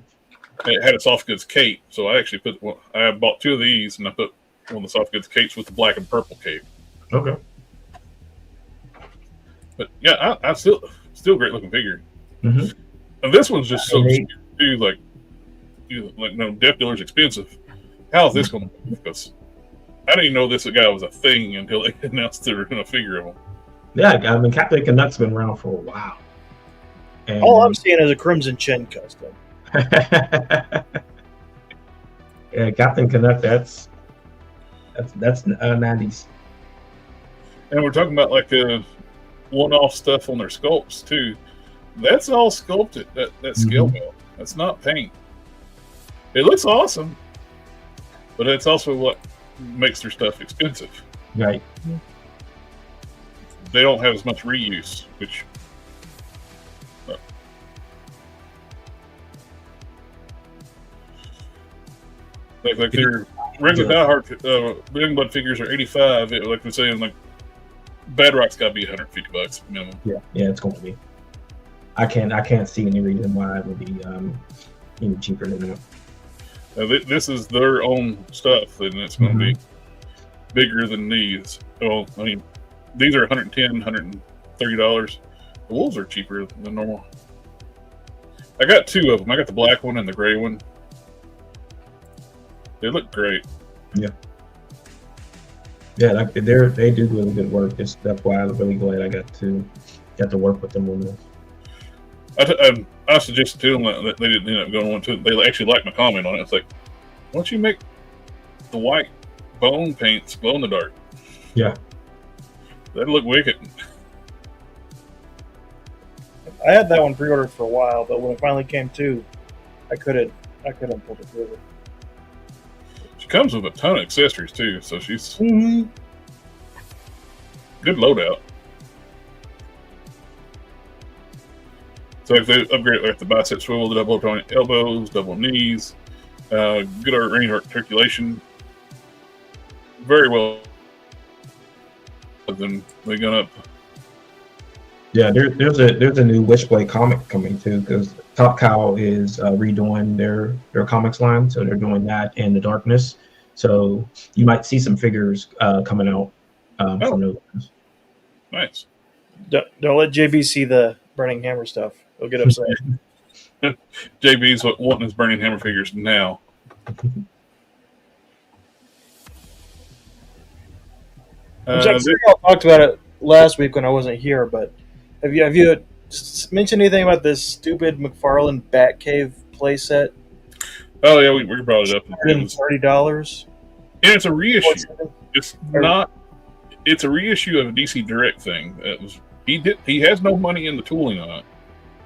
[SPEAKER 1] it had a soft goods cape, so I actually I bought two of these, and I put one of the soft goods capes with the black and purple cape.
[SPEAKER 4] Okay.
[SPEAKER 1] But yeah, I still great looking figure. And this one's just so cheap too. Like no, Death Dealer's expensive. How is this going to work? Because I didn't even know this guy was a thing until they announced they were going to figure him.
[SPEAKER 4] Yeah, I mean, Captain Canuck's been around for a while. And
[SPEAKER 7] all I'm seeing is a Crimson Chin custom.
[SPEAKER 4] Yeah, Captain Canuck. That's 90s.
[SPEAKER 1] And we're talking about like one-off stuff on their sculpts too. That's all sculpted. That scale mill. That's not paint. It looks awesome, but it's also what makes their stuff expensive.
[SPEAKER 4] Right.
[SPEAKER 1] They don't have as much reuse, which. Like their regular diehard Youngblood figures are $85. Like we're saying, like Bedrock's got to be $150 minimum.
[SPEAKER 4] Yeah, it's going to be. I can't see any reason why it would be any cheaper than that.
[SPEAKER 1] This is their own stuff, and it's going to be bigger than these. Well, I mean, these are $110, $130. The wolves are cheaper than normal. I got two of them. I got the black one and the gray one. They look great.
[SPEAKER 4] Yeah. Yeah, like they do really good work. That's why I'm really glad I got to work with them on this.
[SPEAKER 1] I suggested to them that they didn't end up going on to it. They actually liked my comment on it. It's like, why don't you make the white bone paints glow in the dark?
[SPEAKER 4] Yeah.
[SPEAKER 1] That'd look wicked.
[SPEAKER 7] I had that one pre-ordered for a while, but when it finally came to, I couldn't pull the trigger.
[SPEAKER 1] She comes with a ton of accessories too, so she's good loadout. So if they upgrade like the bicep swivel, the double joint elbows, double knees, good range of articulation, very well. Then they got up.
[SPEAKER 4] Yeah, there's a new Witchblade comic coming too, because Top Cow is redoing their comics line, so they're doing that in the darkness. So you might see some figures coming out from those.
[SPEAKER 1] Nice.
[SPEAKER 7] Don't let JB see the Burning Hammer stuff. He'll get upset.
[SPEAKER 1] JB's wanting his Burning Hammer figures now.
[SPEAKER 7] I'm sure y'all talked about it last week when I wasn't here, but have you mentioned anything about this stupid McFarlane Batcave playset?
[SPEAKER 1] Oh yeah, we brought it up.
[SPEAKER 7] $130.
[SPEAKER 1] And it's a reissue. It's not. It's a reissue of a DC Direct thing. He has no money in the tooling on it.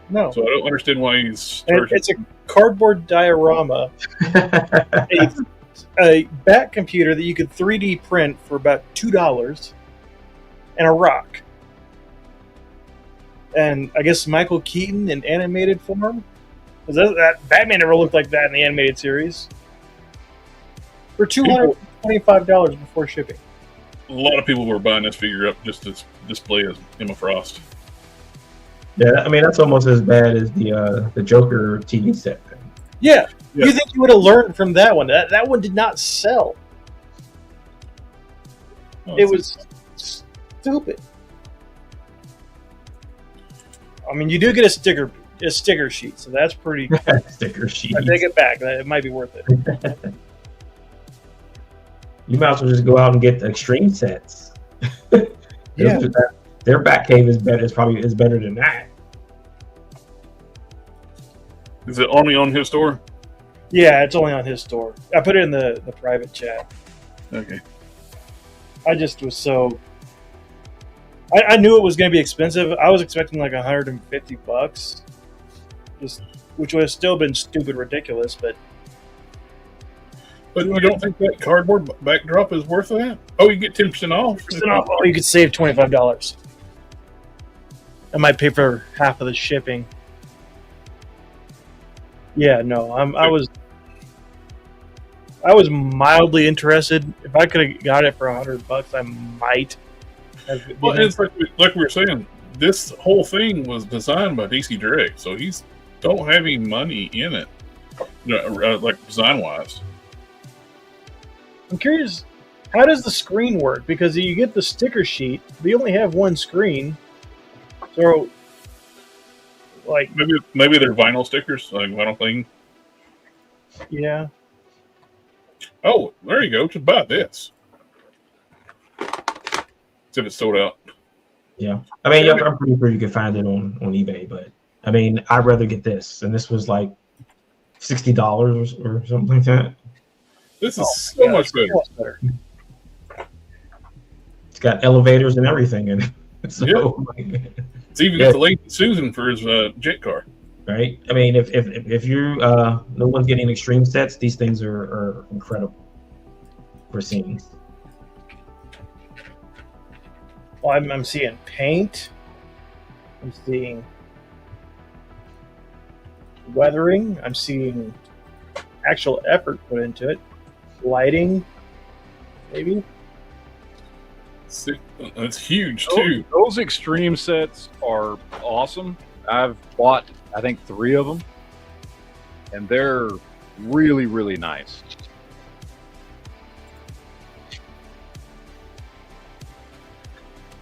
[SPEAKER 7] No.
[SPEAKER 1] So I don't understand why he's.
[SPEAKER 7] It's a cardboard diorama, a bat computer that you could 3D print for about $2, and a rock. And I guess Michael Keaton in animated form. Because that Batman never looked like that in the animated series. For $225 before shipping.
[SPEAKER 1] A lot of people were buying this figure up just to display as Emma Frost.
[SPEAKER 4] Yeah, I mean that's almost as bad as the Joker TV set thing.
[SPEAKER 7] Yeah. You think you would have learned from that one? That one did not sell. It was stupid. I mean, you do get a sticker sheet, so that's pretty.
[SPEAKER 4] Sticker sheet.
[SPEAKER 7] I take it back. It might be worth it.
[SPEAKER 4] You might as well just go out and get the extreme sets.
[SPEAKER 7] Yeah.
[SPEAKER 4] Their Batcave is better. Is better than that.
[SPEAKER 1] Is it only on his store?
[SPEAKER 7] Yeah, it's only on his store. I put it in the private chat.
[SPEAKER 1] Okay.
[SPEAKER 7] I just was so. I knew it was going to be expensive. I was expecting like $150, which would have still been stupid ridiculous. But
[SPEAKER 1] you don't think that cardboard backdrop is worth that? Oh, you get 10% off.
[SPEAKER 7] Oh, you could save $25. I might pay for half of the shipping. Yeah, no, I was mildly interested. If I could have got it for $100, I might.
[SPEAKER 1] Well, it's like we were saying, this whole thing was designed by DC Direct, so he's don't have any money in it, like design wise.
[SPEAKER 7] I'm curious, how does the screen work? Because you get the sticker sheet, but you only have one screen. So, like
[SPEAKER 1] maybe they're vinyl stickers, like vinyl thing.
[SPEAKER 7] Yeah.
[SPEAKER 1] Oh, there you go. Just buy this. See if it's sold out.
[SPEAKER 4] Yeah, I mean, I'm pretty sure you can find it on eBay, but I mean, I'd rather get this, and this was like $60 or something like that.
[SPEAKER 1] This is so much better.
[SPEAKER 4] It's got elevators and everything in it. So,
[SPEAKER 1] it's even got the Lady Susan for his jet car.
[SPEAKER 4] Right. I mean, if you're no one's getting extreme sets, these things are incredible for scenes.
[SPEAKER 7] Well, I'm seeing paint. I'm seeing weathering. I'm seeing actual effort put into it. Lighting, maybe.
[SPEAKER 1] It's huge too.
[SPEAKER 2] Those extreme sets are awesome. I've bought, I think, 3 of them, and they're really, really nice.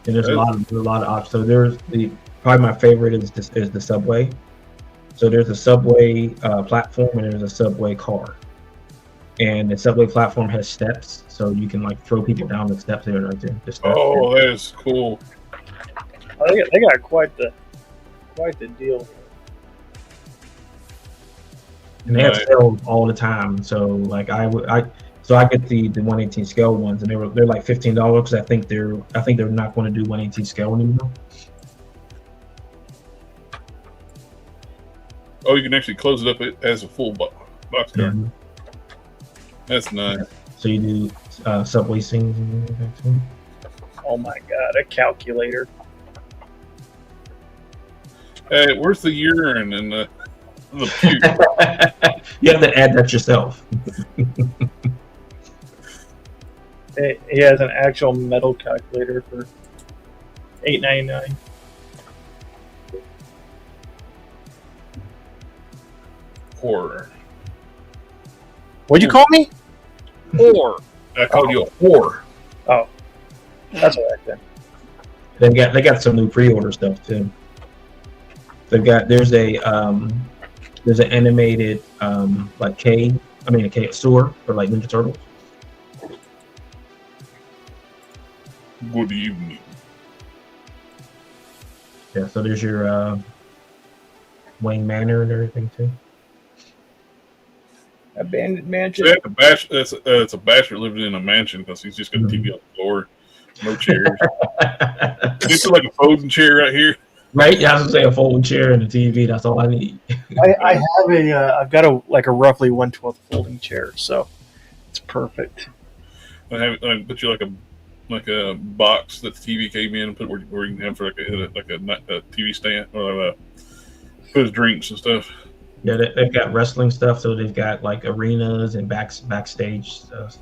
[SPEAKER 4] And there's a lot of options. So there's probably my favorite is the subway. So there's a subway platform and there's a subway car. And the subway platform has steps, so you can like throw people down the steps there right there.
[SPEAKER 1] Oh, that is cool.
[SPEAKER 7] They got quite the deal.
[SPEAKER 4] And they have sales all the time. So like I get the 1/18 scale ones, and they're like $15 because I think they're not going to do 1/18 scale anymore.
[SPEAKER 1] Oh, you can actually close it up as a full box car. Mm-hmm. That's nice.
[SPEAKER 4] So you do subway scenes.
[SPEAKER 7] Oh my god, a calculator.
[SPEAKER 1] Hey, where's the urine and the puke?
[SPEAKER 4] You have to add that yourself.
[SPEAKER 7] He has an actual metal calculator for $8.99.
[SPEAKER 1] Horror.
[SPEAKER 7] What'd you call me?
[SPEAKER 2] Whore.
[SPEAKER 1] I called you a whore.
[SPEAKER 7] Oh, that's all right then.
[SPEAKER 4] They got some new pre-order stuff too. There's an animated a sewer for like Ninja Turtles.
[SPEAKER 1] Good evening.
[SPEAKER 4] Yeah, so there's your Wayne Manor and everything too.
[SPEAKER 7] Abandoned mansion.
[SPEAKER 1] So it's a bastard living in a mansion because he's just got a TV on the floor, no chairs. This is like a folding chair right here.
[SPEAKER 4] Right? Yeah, I was gonna say a folding chair and a TV. That's all I need.
[SPEAKER 7] I have I've got a roughly 1/12 folding chair, so it's perfect.
[SPEAKER 1] I put you like a box that the TV came in and put where you can have for like a TV stand or put his drinks and stuff.
[SPEAKER 4] Yeah, they've got wrestling stuff, so they've got like arenas and backstage stuff.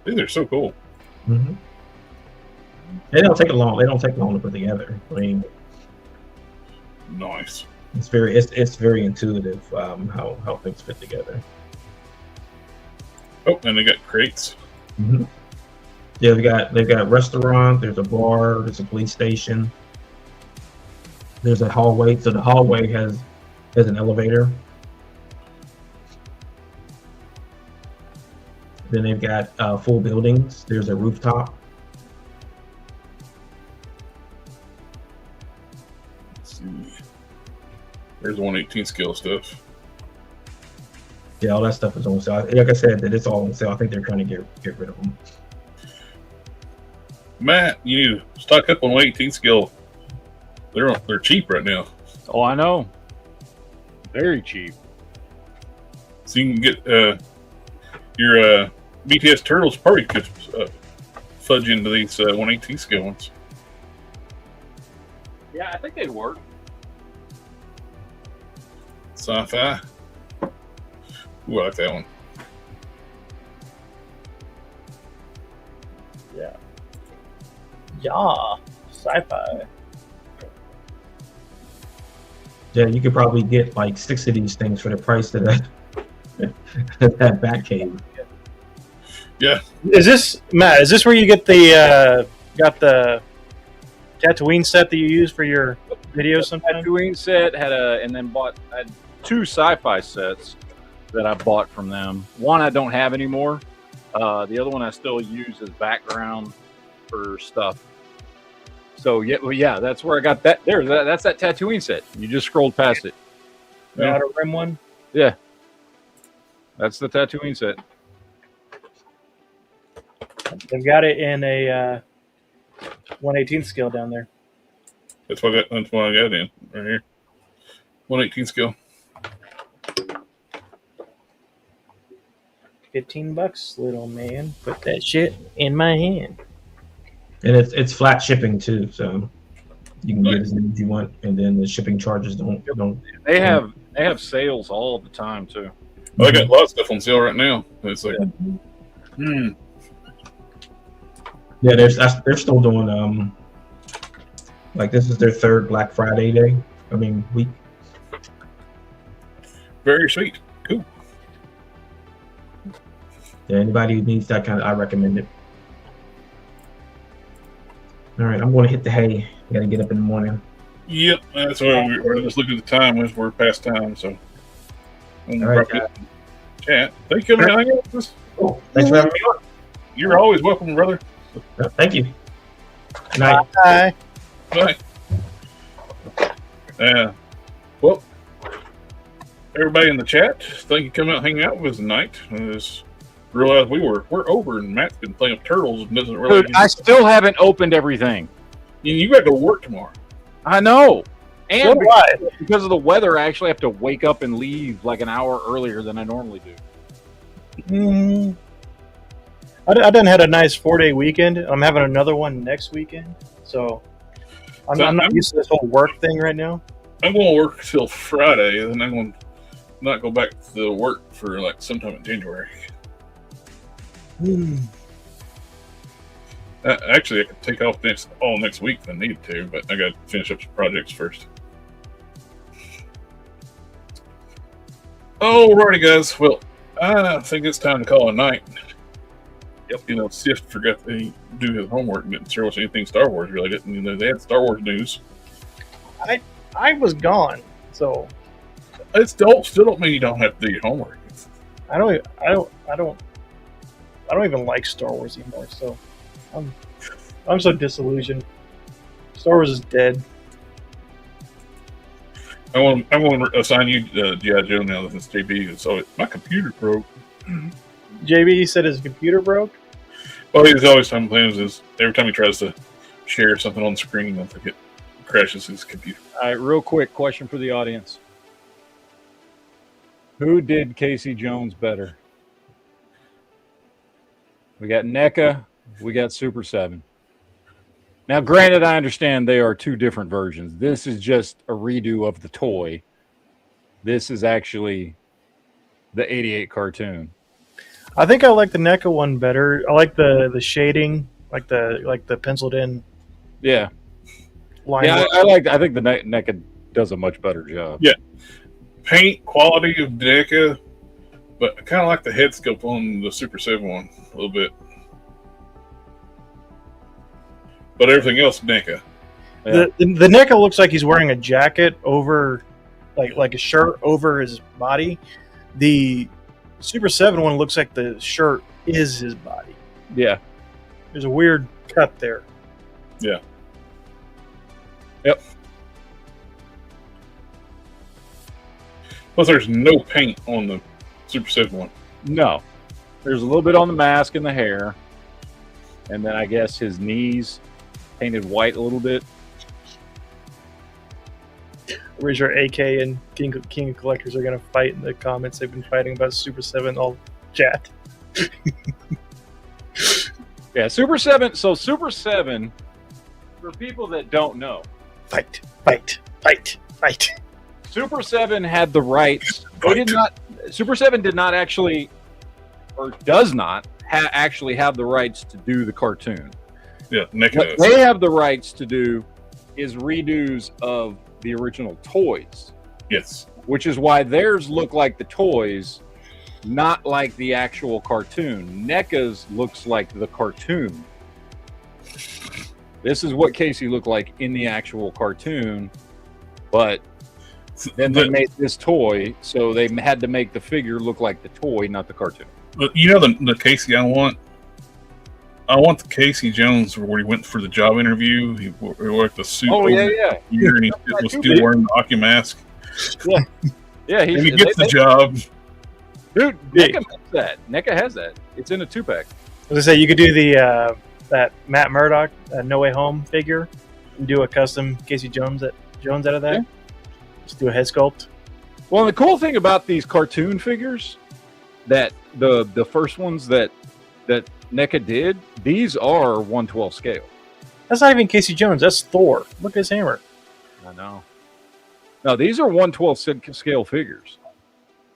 [SPEAKER 1] These are so cool.
[SPEAKER 4] Mm-hmm. They don't take long. They don't take long to put together. I mean,
[SPEAKER 1] nice.
[SPEAKER 4] It's very intuitive how things fit together.
[SPEAKER 1] Oh, and they got crates.
[SPEAKER 4] Mm-hmm. Yeah, they've got a restaurant. There's a bar. There's a police station. There's a hallway. So the hallway has an elevator. Then they've got full buildings. There's a rooftop.
[SPEAKER 1] Let's see. There's 118 scale stuff.
[SPEAKER 4] Yeah, all that stuff is on sale. Like I said, that it's all on sale. I think they're trying to get rid of them.
[SPEAKER 1] Matt, you need to stock up on 118 scale. They're cheap right now.
[SPEAKER 2] Oh, I know. Very cheap.
[SPEAKER 1] So you can get your BTS turtles probably could fudge into these 118 scale ones.
[SPEAKER 2] Yeah, I think they'd work.
[SPEAKER 1] Sci-fi. Ooh, I like that one.
[SPEAKER 7] Yeah. Yeah. Sci-fi.
[SPEAKER 4] Yeah, you could probably get like 6 of these things for the price of that that Batcave.
[SPEAKER 1] Yeah.
[SPEAKER 7] Is this Matt? Is this where you get the got the Tatooine set that you use for your videos? Sometimes
[SPEAKER 2] Tatooine set had and then I had 2 sci-fi sets that I bought from them. One I don't have anymore. The other one I still use as background for stuff. So yeah, that's where I got that. That's that Tatooine set. You just scrolled past it.
[SPEAKER 7] the outer rim one.
[SPEAKER 2] Yeah, that's the Tatooine set.
[SPEAKER 7] They've got it in a 1/18 scale down there.
[SPEAKER 1] That's what I got in right here. 1/18 scale.
[SPEAKER 7] $15, little man. Put that shit in my hand.
[SPEAKER 4] And it's flat shipping too, so you can get as many as you want, and then the shipping charges don't.
[SPEAKER 2] They have sales all the time too.
[SPEAKER 1] Well, I got a lot of stuff on sale right now. It's like,
[SPEAKER 4] Yeah, they're still doing like this is their 3rd Black Friday week.
[SPEAKER 1] very sweet. Cool.
[SPEAKER 4] Yeah, anybody who needs that I recommend it. All right, I'm going to hit the hay. Got to get up in the morning.
[SPEAKER 1] Yep, that's why we're just looking at the time. We're past time, so.
[SPEAKER 4] All right,
[SPEAKER 1] chat. Thank you for hanging out with us.
[SPEAKER 4] Cool. Thanks for having me on.
[SPEAKER 1] You're always welcome, brother.
[SPEAKER 4] Thank you. Good night.
[SPEAKER 7] Bye.
[SPEAKER 1] Bye. Well, everybody in the chat, thank you for coming out and hanging out with us tonight. I just realized we're over, and Matt's been playing with turtles and doesn't really.
[SPEAKER 2] Dude, I still haven't opened everything.
[SPEAKER 1] You got to go to work tomorrow.
[SPEAKER 2] I know. And
[SPEAKER 7] So do I.
[SPEAKER 2] because of the weather, I actually have to wake up and leave like an hour earlier than I normally do.
[SPEAKER 7] I done had a nice 4-day weekend. I'm having another one next weekend, so I'm not used to this whole work thing right now.
[SPEAKER 1] I'm going to work till Friday, and I'm going to not go back to work for like sometime in January. Actually, I could take off all next week if I need to, but I got to finish up some projects first. Alrighty, guys. Well, I think it's time to call it a night. Yep. Sif forgot to do his homework and didn't show us anything Star Wars related. And they had Star Wars news.
[SPEAKER 7] I was gone, so
[SPEAKER 1] it's still don't mean you don't have to do your homework.
[SPEAKER 7] I don't even like Star Wars anymore. So I'm so disillusioned. Star Wars is dead.
[SPEAKER 1] I'm going to assign you G.I. Joe now since JB. So my computer broke.
[SPEAKER 7] JB said his computer broke.
[SPEAKER 1] Well, he's always complaining is every time he tries to share something on the screen, I think it crashes his computer.
[SPEAKER 2] All right, real quick question for the audience: who did Casey Jones better? We got NECA. We got Super 7. Now, granted, I understand they are two different versions. This is just a redo of the toy. This is actually the 88 cartoon.
[SPEAKER 7] I think I like the NECA one better. I like the shading, like the penciled in.
[SPEAKER 2] Yeah.
[SPEAKER 7] Line.
[SPEAKER 2] Yeah, I think the NECA does a much better job.
[SPEAKER 1] Yeah. Paint quality of NECA, but I kind of like the head sculpt on the Super 7 one a little bit. But everything else, NECA.
[SPEAKER 2] Yeah.
[SPEAKER 7] The NECA looks like he's wearing a jacket over, like a shirt over his body. The Super 7 one looks like the shirt is his body.
[SPEAKER 2] Yeah.
[SPEAKER 7] There's a weird cut there.
[SPEAKER 1] Yeah.
[SPEAKER 2] Yep.
[SPEAKER 1] Plus, there's no paint on the Super 7 one.
[SPEAKER 2] No. There's a little bit on the mask and the hair. And then I guess his knees painted white a little bit.
[SPEAKER 7] Where's your AK and King of Collectors are going to fight in the comments? They've been fighting about Super 7 all chat.
[SPEAKER 2] Yeah, Super 7. So Super 7, for people that don't know,
[SPEAKER 7] Fight.
[SPEAKER 2] Super 7 had the rights. They did not. Super 7 did not actually, or does not actually have the rights to do the cartoon.
[SPEAKER 1] Yeah,
[SPEAKER 2] What they have the rights to do is redos of the original toys.
[SPEAKER 1] Yes.
[SPEAKER 2] Which is why theirs look like the toys, not like the actual cartoon. NECA's looks like the cartoon. This is what Casey looked like in the actual cartoon, but then they made this toy, so they had to make the figure look like the toy, not the cartoon.
[SPEAKER 1] But you know the Casey I want? I want the Casey Jones where he went for the job interview. He wore the suit
[SPEAKER 2] Oh,
[SPEAKER 1] over
[SPEAKER 2] yeah.
[SPEAKER 1] here, and he was still wearing the hockey mask.
[SPEAKER 2] Yeah,
[SPEAKER 1] and he gets the job.
[SPEAKER 2] Dude, NECA has that. NECA has that. It's in a 2-pack.
[SPEAKER 7] As I say, you could do the that Matt Murdock No Way Home figure and do a custom Casey Jones out of that. Yeah. Just do a head sculpt.
[SPEAKER 2] Well, the cool thing about these cartoon figures, that the first ones that NECA did, these are 1/12 scale.
[SPEAKER 7] That's not even Casey Jones. That's Thor. Look at his hammer.
[SPEAKER 2] I know. No, these are 1/12 scale figures.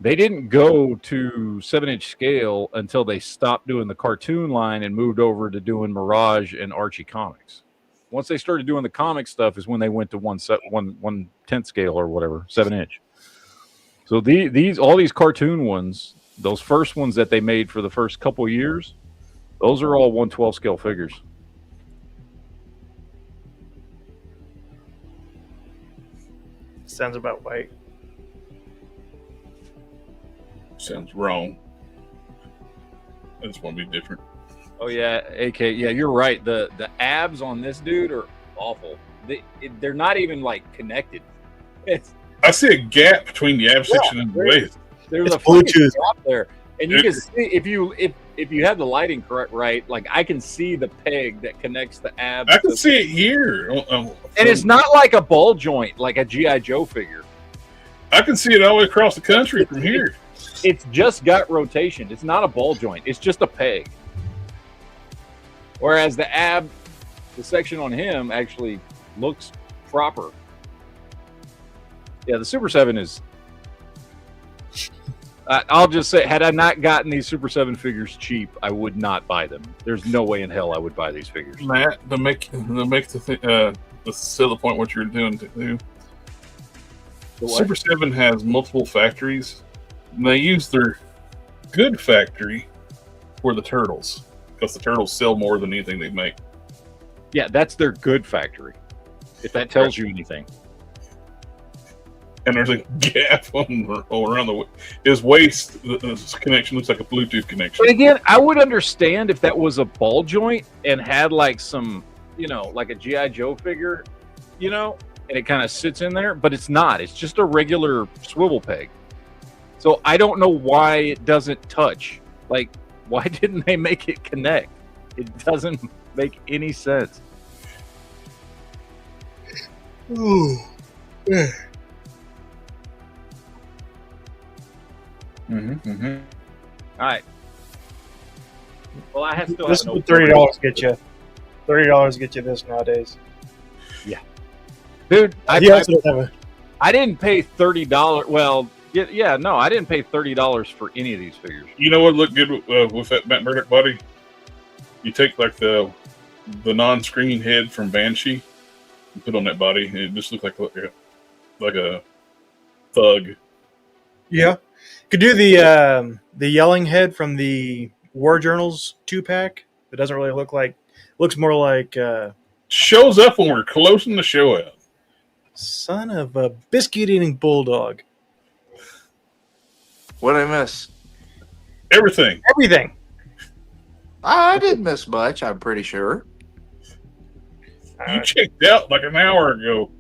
[SPEAKER 2] They didn't go to 7-inch scale until they stopped doing the cartoon line and moved over to doing Mirage and Archie Comics. Once they started doing the comic stuff is when they went to 1/10 scale or whatever, 7-inch. So all these cartoon ones, those first ones that they made for the first couple years, those are all 1/12 scale figures.
[SPEAKER 7] Sounds about right.
[SPEAKER 1] Sounds wrong. I just want to be different.
[SPEAKER 2] Oh yeah, AK. Yeah, you're right. The abs on this dude are awful. They're not even like connected.
[SPEAKER 1] I see a gap between the ab section and the waist.
[SPEAKER 2] There's a Bluetooth gap there, and you can see if you have the lighting correct, right? Like I can see the peg that connects the abs.
[SPEAKER 1] I can see it here,
[SPEAKER 2] and it's not like a ball joint, like a GI Joe figure.
[SPEAKER 1] I can see it all the way across the country from here.
[SPEAKER 2] It's just got rotation. It's not a ball joint. It's just a peg. Whereas the section on him actually looks proper. Yeah, the Super 7 is... I'll just say, had I not gotten these Super 7 figures cheap, I would not buy them. There's no way in hell I would buy these figures.
[SPEAKER 1] Matt, to make the still the point what you're doing to do. Super 7 has multiple factories. And they use their good factory for the turtles because the turtles sell more than anything they make.
[SPEAKER 2] Yeah, that's their good factory. If that tells you anything.
[SPEAKER 1] and there's a gap around his waist. This connection looks like a Bluetooth connection.
[SPEAKER 2] But again, I would understand if that was a ball joint and had like some, like a GI Joe figure, and it kind of sits in there. But it's not. It's just a regular swivel peg. So I don't know why it doesn't touch. Like, why didn't they make it connect? It doesn't make any sense.
[SPEAKER 7] Ooh. Yeah.
[SPEAKER 2] All right. Well, I have still.
[SPEAKER 7] This
[SPEAKER 2] have no
[SPEAKER 7] is $30 get you. $30 get you this nowadays.
[SPEAKER 2] Yeah, dude. I didn't pay $30. Well, yeah, no, I didn't pay $30 for any of these figures.
[SPEAKER 1] You know what looked good with that Matt Murdock body? You take like the non-screen head from Banshee and put on that body, and it just looked like a thug.
[SPEAKER 7] Yeah, could do the yelling head from the War Journals 2-pack. It doesn't really looks more like
[SPEAKER 1] shows up when we're closing the show out.
[SPEAKER 7] Son of a biscuit-eating bulldog.
[SPEAKER 5] What did I miss?
[SPEAKER 1] Everything.
[SPEAKER 5] I didn't miss much, I'm pretty sure.
[SPEAKER 1] You checked out like an hour ago.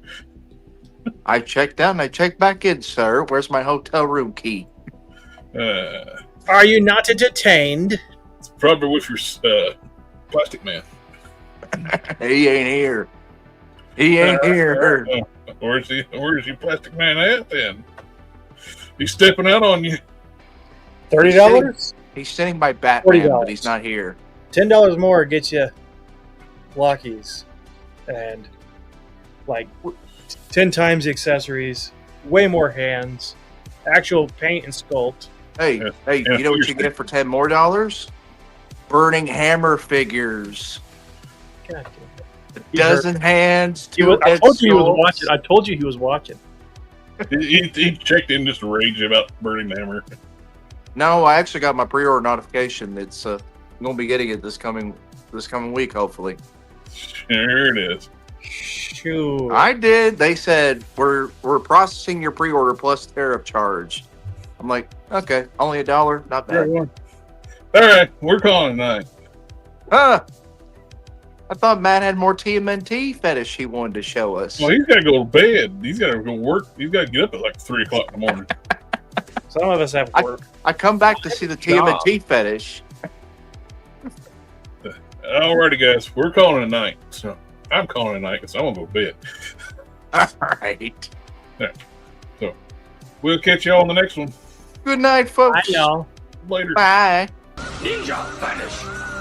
[SPEAKER 5] I checked out and I checked back in, sir. Where's my hotel room key?
[SPEAKER 7] Are you not detained?
[SPEAKER 1] It's probably with your plastic man.
[SPEAKER 5] He ain't here. He ain't here.
[SPEAKER 1] Where's your plastic man at then? He's stepping out on you.
[SPEAKER 7] $30?
[SPEAKER 5] He's sitting by Batman,
[SPEAKER 7] $40.
[SPEAKER 5] but he's not here.
[SPEAKER 7] $10 more gets you Lockies and like 10 times the accessories, way more hands, actual paint and sculpt.
[SPEAKER 5] Hey, you know what you get for $10 more? Burning Hammer figures.
[SPEAKER 7] God
[SPEAKER 5] damn it. A dozen hands.
[SPEAKER 7] I told you he was watching. I told you he was watching.
[SPEAKER 1] He checked in just to rage about Burning the Hammer.
[SPEAKER 5] No, I actually got my pre-order notification. It's I'm gonna be getting it this coming week, hopefully.
[SPEAKER 1] Sure it is.
[SPEAKER 7] Shoot.
[SPEAKER 5] I did. They said we're processing your pre-order plus tariff charge. I'm like, okay, only $1, not bad.
[SPEAKER 1] All right, we're calling tonight.
[SPEAKER 5] I thought Matt had more TMNT fetish he wanted to show us.
[SPEAKER 1] Well, he's got to go to bed. He's got to go work. He's got to get up at like 3 o'clock in the morning.
[SPEAKER 7] Some of us have work.
[SPEAKER 5] I come back to see the TMNT fetish.
[SPEAKER 1] Alrighty, guys, we're calling it night. So I'm calling it night because I'm gonna go to bed.
[SPEAKER 5] All right.
[SPEAKER 1] Yeah. So we'll catch y'all on the next one.
[SPEAKER 5] Good night, folks.
[SPEAKER 7] Bye, y'all.
[SPEAKER 1] Later.
[SPEAKER 5] Bye.
[SPEAKER 8] Ninja vanish.